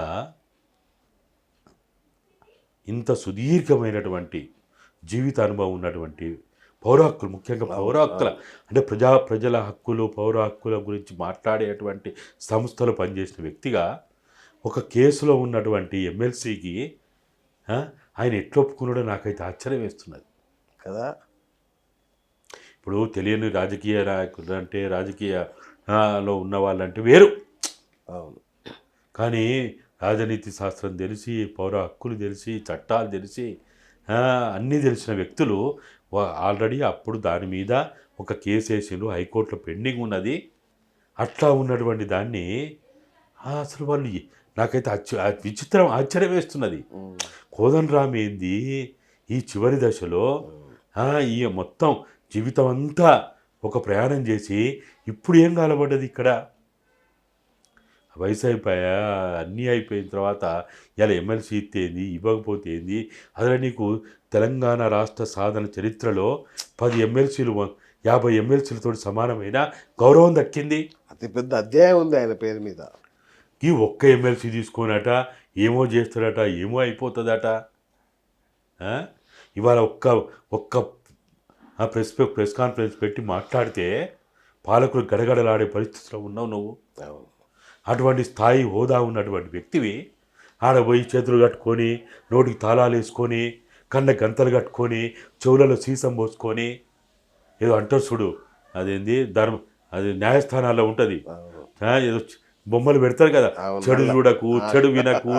Speaker 2: ఇంత సుదీర్ఘమైనటువంటి జీవిత అనుభవం ఉన్నటువంటి పౌర హక్కులు, ముఖ్యంగా పౌర హక్కుల అంటే ప్రజల హక్కులు, పౌర హక్కుల గురించి మాట్లాడేటువంటి సంస్థలు పనిచేసిన వ్యక్తిగా ఒక కేసులో ఉన్నటువంటి ఎమ్మెల్సీకి ఆయన ఎట్లా ఒప్పుకున్నాడో నాకైతే ఆశ్చర్యం వేస్తున్నది
Speaker 1: కదా.
Speaker 2: ఇప్పుడు తెలియని రాజకీయ నాయకులు అంటే రాజకీయలో ఉన్న వాళ్ళంటే వేరు,
Speaker 1: అవును,
Speaker 2: కానీ రాజనీతి శాస్త్రం తెలిసి, పౌర హక్కులు తెలిసి, చట్టాలు తెలిసి అన్నీ తెలిసిన వ్యక్తులు ఆల్రెడీ అప్పుడు దాని మీద ఒక కేసు వేసిండ్రు, హైకోర్టులో పెండింగ్ ఉన్నది. అట్లా ఉన్నటువంటి దాన్ని అసలు వాళ్ళు నాకైతే విచిత్రం ఆశ్చర్యం వేస్తున్నది. కోదండరామ్ ఏంది ఈ చివరి దశలో ఈ మొత్తం జీవితం అంతా ఒక ప్రయాణం చేసి ఇప్పుడు ఏం కాలబడ్డది ఇక్కడ? వయసు అయిపోయా, అన్నీ అయిపోయిన తర్వాత ఇలా ఎమ్మెల్సీ ఇస్తేంది, ఇవ్వకపోతే ఏంది? అదే నీకు తెలంగాణ రాష్ట్ర సాధన చరిత్రలో 10 ఎమ్మెల్సీలు 50 ఎమ్మెల్సీలతో సమానమైన గౌరవం దక్కింది.
Speaker 1: అతిపెద్ద అధ్యాయం ఉంది ఆయన పేరు మీద.
Speaker 2: ఈ ఒక్క ఎమ్మెల్సీ తీసుకోనట ఏమో చేస్తాడట, ఏమో అయిపోతుందట. ఇవాళ ఒక్క ప్రెస్ కాన్ఫరెన్స్ పెట్టి మాట్లాడితే పాలకులు గడగడలాడే పరిస్థితిలో ఉన్నావు నువ్వు. అటువంటి స్థాయి హోదా ఉన్నటువంటి వ్యక్తివి ఆడ పోయి చేతులు కట్టుకొని, నోటికి తాళాలు వేసుకొని, కన్న గంతలు కట్టుకొని, చెవులలో సీసం పోసుకొని ఏదో అంటారు చూడు, అదేంది అది న్యాయస్థానాల్లో ఉంటుంది, ఏదో బొమ్మలు పెడతారు కదా, చెడు చూడకు, చెడు వినకు,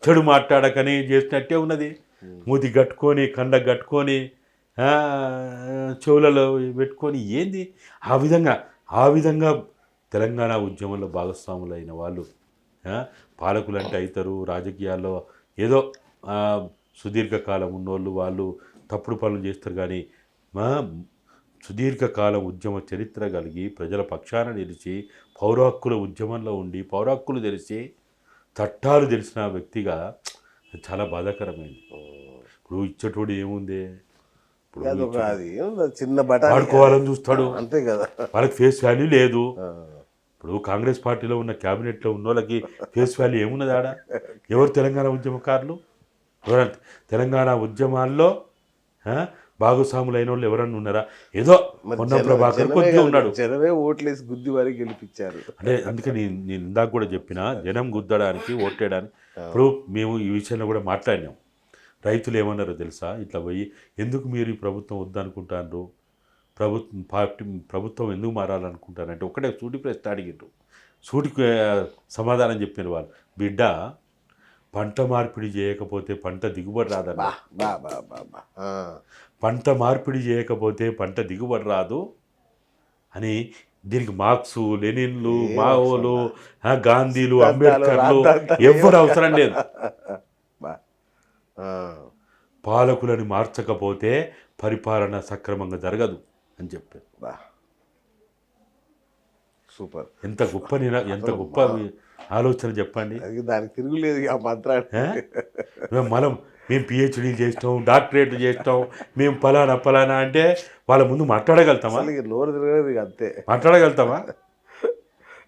Speaker 2: చెడు మాట్లాడకని చేసినట్టే ఉన్నది. మూతి కట్టుకొని, కండ కట్టుకొని, చెవులలో పెట్టుకొని ఏంది ఆ విధంగా తెలంగాణ ఉద్యమంలో భాగస్వాములైన వాళ్ళు పాలకులు అంటే అవుతారు. రాజకీయాల్లో ఏదో సుదీర్ఘకాలం ఉన్నోళ్ళు వాళ్ళు తప్పుడు పనులు చేస్తారు, కానీ సుదీర్ఘకాలం ఉద్యమ చరిత్ర కలిగి ప్రజల పక్షాన నిలిచి పౌర హక్కుల ఉద్యమంలో ఉండి పౌర హక్కులు తెలిసి చట్టాలు తెలిసిన వ్యక్తిగా చాలా బాధాకరమైంది. ఇప్పుడు ఇచ్చేటోడు ఏముంది,
Speaker 1: చిన్న బట్ట
Speaker 2: ఆడుకోవాలని చూస్తాడు
Speaker 1: అంతే కదా,
Speaker 2: వాళ్ళకి ఫేస్ వాల్యూ లేదు. ఇప్పుడు కాంగ్రెస్ పార్టీలో ఉన్న క్యాబినెట్లో ఉన్న వాళ్ళకి ఫేస్ వాల్యూ ఏమున్నది ఆడ? ఎవరు తెలంగాణ ఉద్యమకారులు? తెలంగాణ ఉద్యమాల్లో భాగస్వాములైన వాళ్ళు ఎవరన్నా ఉన్నారా? ఏదో మొన్న ప్రభాకర్ కొద్దిగా ఉన్నాడు,
Speaker 1: జనమే ఓట్లేసి గుద్ది వారికి గెలిపించారు.
Speaker 2: అంటే అందుకే నేను ఇందాక కూడా చెప్పిన జనం గుద్దడానికి ఓటేయడానికి. ఇప్పుడు మేము ఈ విషయంలో కూడా మాట్లాడినాం. రైతులు ఏమన్నారో తెలుసా? ఇట్లా పోయి ఎందుకు మీరు ఈ ప్రభుత్వం వద్దనుకుంటారు, ప్రభుత్వం ఎందుకు మారాలనుకుంటారంటే ఒకటే సూటి ప్రశ్న అడిగిండ్రు. సూటికి సమాధానం చెప్పిన వాళ్ళు, బిడ్డ పంట మార్పిడి చేయకపోతే పంట దిగుబడి రాదన్న, పంట మార్పిడి చేయకపోతే పంట దిగుబడి రాదు అని. దీనికి మార్క్సు, లెనిన్లు, మావోలు, గాంధీలు, అంబేద్కర్లు ఎవరు అవసరం లేదు. పాలకులను మార్చకపోతే పరిపాలన సక్రమంగా జరగదు అని చెప్పారు.
Speaker 1: సూపర్.
Speaker 2: ఎంత గొప్ప ఎంత గొప్ప ఆలోచన చెప్పండి.
Speaker 1: అది దానికి తిరుగులేదు ఆ మంత్రాన్ని.
Speaker 2: మనం మేము పిహెచ్డీలు చేస్తాం, డాక్టరేట్లు చేస్తాం, మేము ఫలానా అంటే వాళ్ళ ముందు మాట్లాడగలుగుతామా?
Speaker 1: అసలు ఇక నోరు తిరగలేదు ఇక అంతే.
Speaker 2: మాట్లాడగలుగుతామా?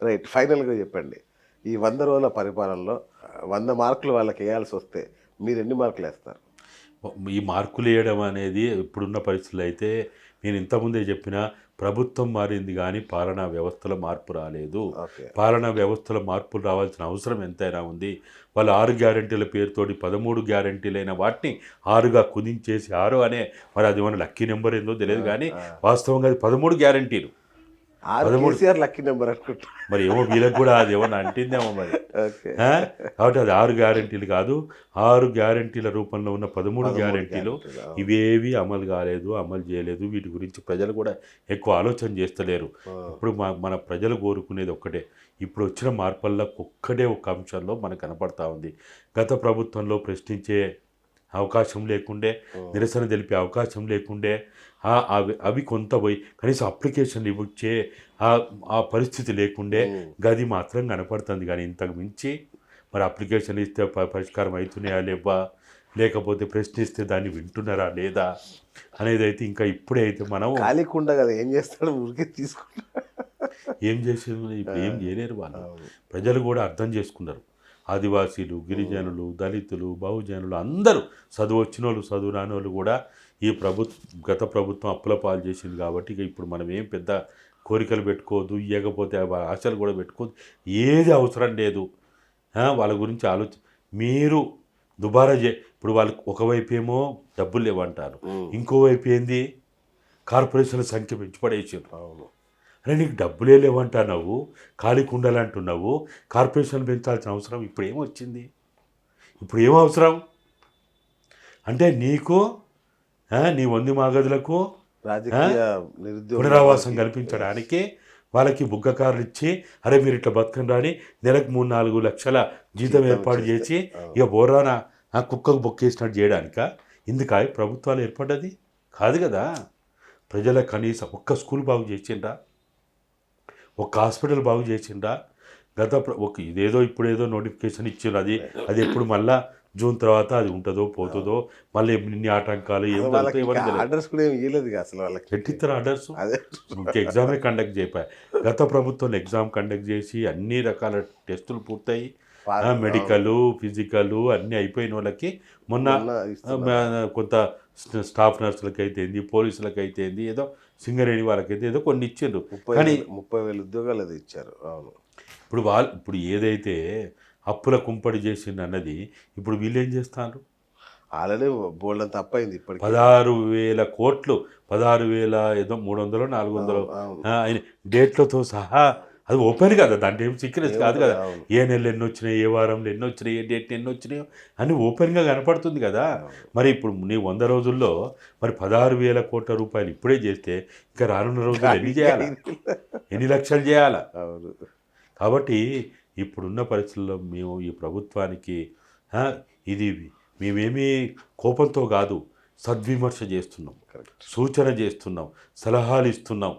Speaker 1: రైట్, ఫైనల్గా చెప్పండి, ఈ 100 రోజుల పరిపాలనలో 100 మార్కులు వాళ్ళకి వేయాల్సి వస్తే మీరు ఎన్ని మార్కులు వేస్తారు?
Speaker 2: ఈ మార్కులు వేయడం అనేది ఇప్పుడున్న పరిస్థితులు అయితే నేను ఇంతకుముందే చెప్పిన ప్రభుత్వం మారింది కానీ పాలనా వ్యవస్థలో మార్పు రాలేదు.
Speaker 1: ఓకే.
Speaker 2: పాలనా వ్యవస్థలో మార్పులు రావాల్సిన అవసరం ఎంతైనా ఉంది. వాళ్ళు 6 గ్యారెంటీల పేరుతోటి 13 గ్యారెంటీలైన వాటిని 6గా కుదించేసి 6 అనే, మరి అది మన లక్కీ నెంబర్ ఏందో తెలియదు కానీ వాస్తవంగా అది 13 గ్యారెంటీలు.
Speaker 1: 6 కేసీఆర్ లక్కీ నెంబర్ అనుకుంటా.
Speaker 2: మరి ఏమో వీళ్ళకి కూడా అది ఏమన్నా అంటిందేమో మరి.
Speaker 1: ఓకే.
Speaker 2: కాబట్టి అది 6 గ్యారెంటీలు కాదు, 6 గ్యారెంటీల రూపంలో ఉన్న 13 గ్యారెంటీలు ఇవేవి అమలు కాలేదు, అమలు చేయలేదు. వీటి గురించి ప్రజలు కూడా ఎక్కువ ఆలోచన చేస్తలేరు. ఇప్పుడు మన ప్రజలు కోరుకునేది ఒక్కటే, ఇప్పుడు వచ్చిన మార్పుల్లో ఒక్కటే ఒక అంశంలో మనకు కనపడతా ఉంది. గత ప్రభుత్వంలో ప్రశ్నించే అవకాశం లేకుండే, నిరసన తెలిపే అవకాశం లేకుండే, అవి కొంత పోయి కనీసం అప్లికేషన్లు ఇవ్వచ్చే ఆ పరిస్థితి లేకుండే. గది మాత్రం కనపడుతుంది. కానీ ఇంతకు మించి మరి అప్లికేషన్ ఇస్తే పరిష్కారం అవుతున్నాయా లేవా, లేకపోతే ప్రశ్నిస్తే దాన్ని వింటున్నారా లేదా అనేది అయితే ఇంకా ఇప్పుడే అయితే మనం
Speaker 1: ఖాళీకుండా కదా ఏం చేస్తాడు, ఊరికే తీసుకుంటా.
Speaker 2: ఏం చేసేది ఇప్పుడు ఏం చేయలేరు వాళ్ళు. ప్రజలు కూడా అర్థం చేసుకున్నారు. ఆదివాసీలు, గిరిజనులు, దళితులు, బహుజనులు అందరూ, చదువు వచ్చిన వాళ్ళు, చదువు రాని వాళ్ళు కూడా ఈ గత ప్రభుత్వం అప్పుల పాలు చేసింది కాబట్టి ఇక ఇప్పుడు మనం ఏం పెద్ద కోరికలు పెట్టుకోవద్దు, ఇవ్వకపోతే ఆశలు కూడా పెట్టుకోవద్దు, ఏది అవసరం లేదు. వాళ్ళ గురించి మీరు దుబారా ఇప్పుడు వాళ్ళకి ఒకవైపు ఏమో డబ్బులు లేవంటారు, ఇంకోవైపు ఏంది కార్పొరేషన్ల సంఖ్య పెంచి పడేసారు.
Speaker 1: అవును,
Speaker 2: అరే నీకు డబ్బులే లేవంటున్నావు, ఖాళీ కుండలు అంటున్నావు, కార్పొరేషన్ పెంచాల్సిన అవసరం ఇప్పుడు ఏమొచ్చింది? ఇప్పుడు ఏం అవసరం అంటే నీకు నీ 100 మాగదులకు పునరావాసం కల్పించడానికి వాళ్ళకి బుగ్గకారులు ఇచ్చి, అరే మీరు ఇట్లా బతకని రాని నెలకు 3-4 లక్షల జీతం ఏర్పాటు చేసి ఇక బోరాన కుక్కకు బొక్కేసినట్టు చేయడానిక ఇందుక ప్రభుత్వాలు ఏర్పడ్డది కాదు కదా. ప్రజల కనీసం ఒక్క స్కూల్ బాగు చేసిండ్రా, ఒక్క హాస్పిటల్ బాగు చేసిండ్రా? ఇదేదో ఇప్పుడేదో నోటిఫికేషన్ ఇచ్చిండ్రు, అది ఎప్పుడు మళ్ళా జూన్ తర్వాత అది ఉంటుందో పోతుందో, మళ్ళీ ఇన్ని ఆటంకాలు పెట్టిస్తారు ఆర్డర్స్. ఎగ్జామే కండక్ట్ చేయపాయి. గత ప్రభుత్వం ఎగ్జామ్ కండక్ట్ చేసి అన్ని రకాల టెస్టులు పూర్తయి మెడికల్, ఫిజికల్ అన్నీ అయిపోయిన వాళ్ళకి మొన్న కొంత స్టాఫ్ నర్సులకి అయితే ఏంది, పోలీసులకి అయితే ఏంది, ఏదో సింగరేణి వాళ్ళకైతే ఏదో కొన్ని ఇచ్చిండ్రు. కానీ
Speaker 1: 30,000 ఉద్యోగాలు అది ఇచ్చారు. అవును,
Speaker 2: ఇప్పుడు ఏదైతే అప్పుల కుంపడి చేసింది అన్నది ఇప్పుడు వీళ్ళు ఏం చేస్తారు?
Speaker 1: ఆల్రెడీ బోల్డ్ తప్పైంది. ఇప్పుడు
Speaker 2: 16,000 కోట్లు, 16,300-400 డేట్లతో సహా అది ఓపెన్ కదా, దాంట్లో ఏం సీక్రెట్ కాదు కదా. ఏ నెలలు ఎన్ని వచ్చినాయి, ఏ వారంలో ఎన్ని వచ్చినాయి, ఏ డేట్ ఎన్ని వచ్చినాయో అని ఓపెన్గా కనపడుతుంది కదా. మరి ఇప్పుడు నీ 100 రోజుల్లో మరి 16,000 కోట్ల రూపాయలు ఇప్పుడే చేస్తే ఇంకా రానున్న రోజులు ఎన్ని చేయాలి, ఎన్ని లక్షలు చేయాలా? కాబట్టి ఇప్పుడున్న పరిస్థితుల్లో మేము ఈ ప్రభుత్వానికి ఇది మేమేమీ కోపంతో కాదు, సద్విమర్శ చేస్తున్నాం, సూచన చేస్తున్నాం, సలహాలు ఇస్తున్నాం.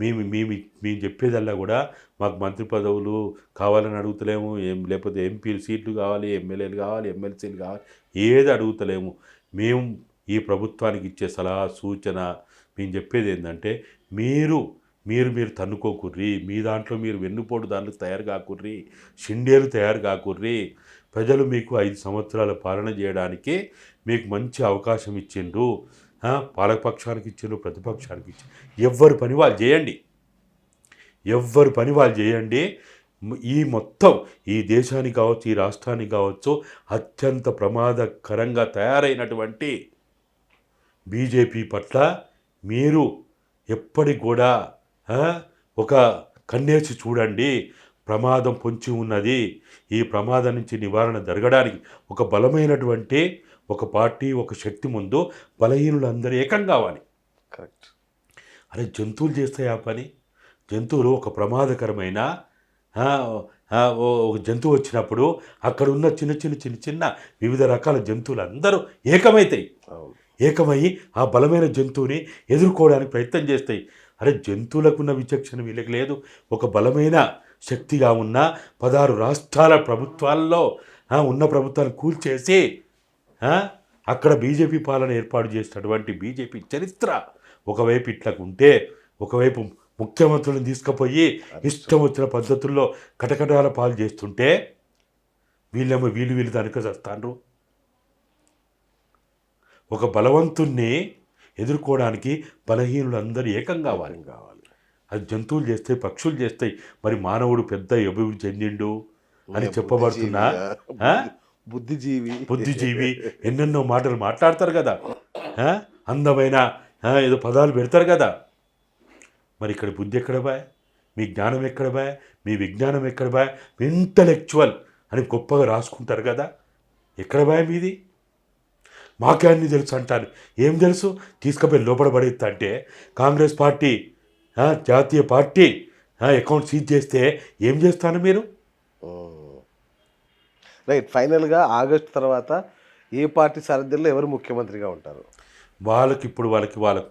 Speaker 2: మేము చెప్పేదల్లా కూడా మాకు మంత్రి పదవులు కావాలని అడుగుతలేము, లేకపోతే ఎంపీ సీట్లు కావాలి, ఎమ్మెల్యేలు కావాలి, ఎమ్మెల్సీలు కావాలి, ఏది అడుగుతలేము. మేము ఈ ప్రభుత్వానికి ఇచ్చే సలహా సూచన మేము చెప్పేది ఏంటంటే, మీరు తన్నుకోకుర్రి, మీ దాంట్లో మీరు వెన్నుపోటు దాంట్లో తయారు కాకుర్రి, షిండేలు తయారు కాకుర్రి. ప్రజలు మీకు 5 సంవత్సరాల పాలన చేయడానికి మీకు మంచి అవకాశం ఇచ్చిండ్రు. పాలకపక్షానికి ఇచ్చిండ్రు, ప్రతిపక్షానికి ఇచ్చిండ్రు. ఎవరి పని వాళ్ళు చేయండి. ఈ మొత్తం ఈ దేశానికి కావచ్చు, ఈ రాష్ట్రానికి కావచ్చు, అత్యంత ప్రమాదకరంగా తయారైనటువంటి బీజేపీ పట్ల మీరు ఎప్పటికి కూడా ఒక కన్నేసి చూడండి. ప్రమాదం పొంచి ఉన్నది. ఈ ప్రమాదం నుంచి నివారణ జరగడానికి ఒక బలమైనటువంటి ఒక పార్టీ, ఒక శక్తి ముందు బలహీనులందరూ ఏకం కావాలి.
Speaker 1: కరెక్ట్.
Speaker 2: అరే జంతువులు చేస్తాయి ఆ పని. జంతువులు ఒక ప్రమాదకరమైన ఒక జంతువు వచ్చినప్పుడు అక్కడ ఉన్న చిన్న వివిధ రకాల జంతువులు అందరూ ఏకమవుతాయి. ఏకమయ్యి ఆ బలమైన జంతువుని ఎదుర్కోవడానికి ప్రయత్నం చేస్తాయి. అరే జంతువులకు ఉన్న విచక్షణ వీళ్ళకి లేదు. ఒక బలమైన శక్తిగా ఉన్న 16 రాష్ట్రాల ప్రభుత్వాల్లో ఉన్న ప్రభుత్వాన్ని కూల్చేసి అక్కడ బీజేపీ పాలన ఏర్పాటు చేసినటువంటి బీజేపీ చరిత్ర ఒకవైపు ఇట్లా ఉంటే, ఒకవైపు ముఖ్యమంత్రులను తీసుకుపోయి ఇష్టం వచ్చిన పద్ధతుల్లో కటకటాల పాలు చేస్తుంటే వీళ్ళేమో వీళ్ళు దానికి చేస్తాండ్రు. ఒక బలవంతుణ్ణి ఎదుర్కోవడానికి బలహీనులందరూ ఏకం కావాలి. అది జంతువులు చేస్తాయి, పక్షులు చేస్తాయి. మరి మానవుడు పెద్ద అభివృద్ధి చెందిండు అని చెప్పబడుతున్నా బుద్ధిజీవి ఎన్నెన్నో మాటలు మాట్లాడతారు కదా, అందమైన ఏదో పదాలు పెడతారు కదా. మరి ఇక్కడ బుద్ధి ఎక్కడ బాయ్, మీ జ్ఞానం ఎక్కడ బాయ్, మీ విజ్ఞానం ఎక్కడ బాయ్, ఇంటలెక్చువల్ అని గొప్పగా రాసుకుంటారు కదా, ఎక్కడ బాయ్ మీది? మాకే అన్నీ తెలుసు అంటారు. ఏం తెలుసు? తీసుకుపోయి లోపల పడేస్తా అంటే కాంగ్రెస్ పార్టీ జాతీయ పార్టీ అకౌంట్ సీజ్ చేస్తే ఏం చేస్తాను మీరు?
Speaker 1: రైట్. ఫైనల్గా ఆగస్టు తర్వాత ఏ పార్టీ సారథ్యంలో ఎవరు ముఖ్యమంత్రిగా ఉంటారు?
Speaker 2: వాళ్ళకు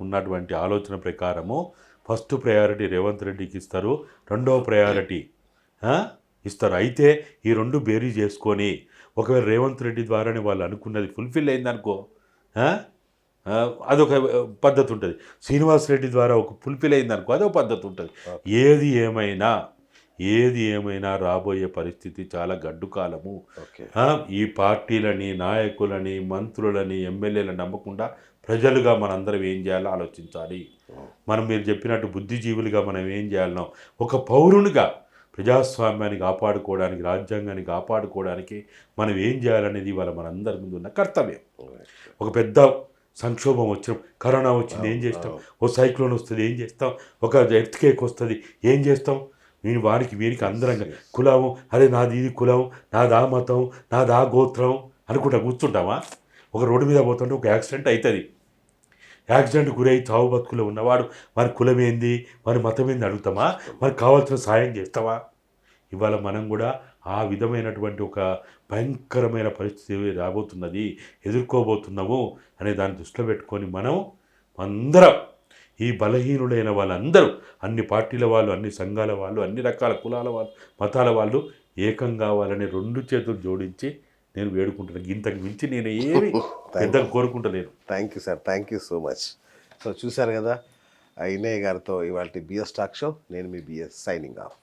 Speaker 2: ఉన్నటువంటి ఆలోచన ప్రకారము ఫస్ట్ ప్రయారిటీ రేవంత్ రెడ్డికి ఇస్తారు, రెండవ ప్రయారిటీ ఇస్తారు. అయితే ఈ రెండు బేరీ చేసుకొని ఒకవేళ రేవంత్ రెడ్డి ద్వారానే వాళ్ళు అనుకున్నది ఫుల్ఫిల్ అయిందనుకో, అదొక పద్ధతి ఉంటుంది. శ్రీనివాస్ రెడ్డి ద్వారా ఒక ఫుల్ఫిల్ అయిందనుకో, అదొక పద్ధతి ఉంటుంది. ఏది ఏమైనా రాబోయే పరిస్థితి చాలా గడ్డు కాలము. ఈ పార్టీలని, నాయకులని, మంత్రులని, ఎమ్మెల్యేలను నమ్మకుండా ప్రజలుగా మనందరం ఏం చేయాలో ఆలోచించాలి. మీరు చెప్పినట్టు బుద్ధిజీవులుగా మనం ఏం చేయాలనో, ఒక పౌరునిగా ప్రజాస్వామ్యాన్ని కాపాడుకోవడానికి, రాజ్యాంగాన్ని కాపాడుకోవడానికి మనం ఏం చేయాలనేది ఇవాళ మనందరి ముందు ఉన్న కర్తవ్యం. ఒక పెద్ద సంక్షోభం వచ్చిన, కరోనా వచ్చింది ఏం చేస్తాం? ఓ సైక్లోన్ వస్తుంది ఏం చేస్తాం? ఒక ఎర్త్కేక్ వస్తుంది ఏం చేస్తాం? వీరికి అందరంగా కులము, అరే నాది ఇది కులం, నాదా మతం, నాదా గోత్రం అనుకుంటా కూర్చుంటామా? ఒక రోడ్డు మీద పోతుంటే ఒక యాక్సిడెంట్ అవుతుంది. యాక్సిడెంట్ గురై చావు బతుకులో ఉన్నవాడు మరి కులం ఏంది, మరి మతం ఏంది అడుగుతామా? మనకు కావాల్సిన సాయం చేస్తావా? ఇవాళ మనం కూడా ఆ విధమైనటువంటి ఒక భయంకరమైన పరిస్థితి రాబోతున్నది, ఎదుర్కోబోతున్నాము అనే దాన్ని దృష్టిలో పెట్టుకొని మనం అందరం, ఈ బలహీనులైన వాళ్ళందరూ, అన్ని పార్టీల వాళ్ళు, అన్ని సంఘాల వాళ్ళు, అన్ని రకాల కులాల వాళ్ళు, మతాల వాళ్ళు ఏకం కావాలని 2 చేతులు జోడించి నేను వేడుకుంటున్నాను. ఇంతకు మించి నేను ఏమి పెద్దగా కోరుకుంటలేను.
Speaker 1: Thank you sir, thank you so much. So చూశారు కదా ఇన్నయ్య గారితో ఇవాళ బిఎస్ టాక్ షో. నేను మీ బిఎస్ సైనింగ్ ఆఫ్.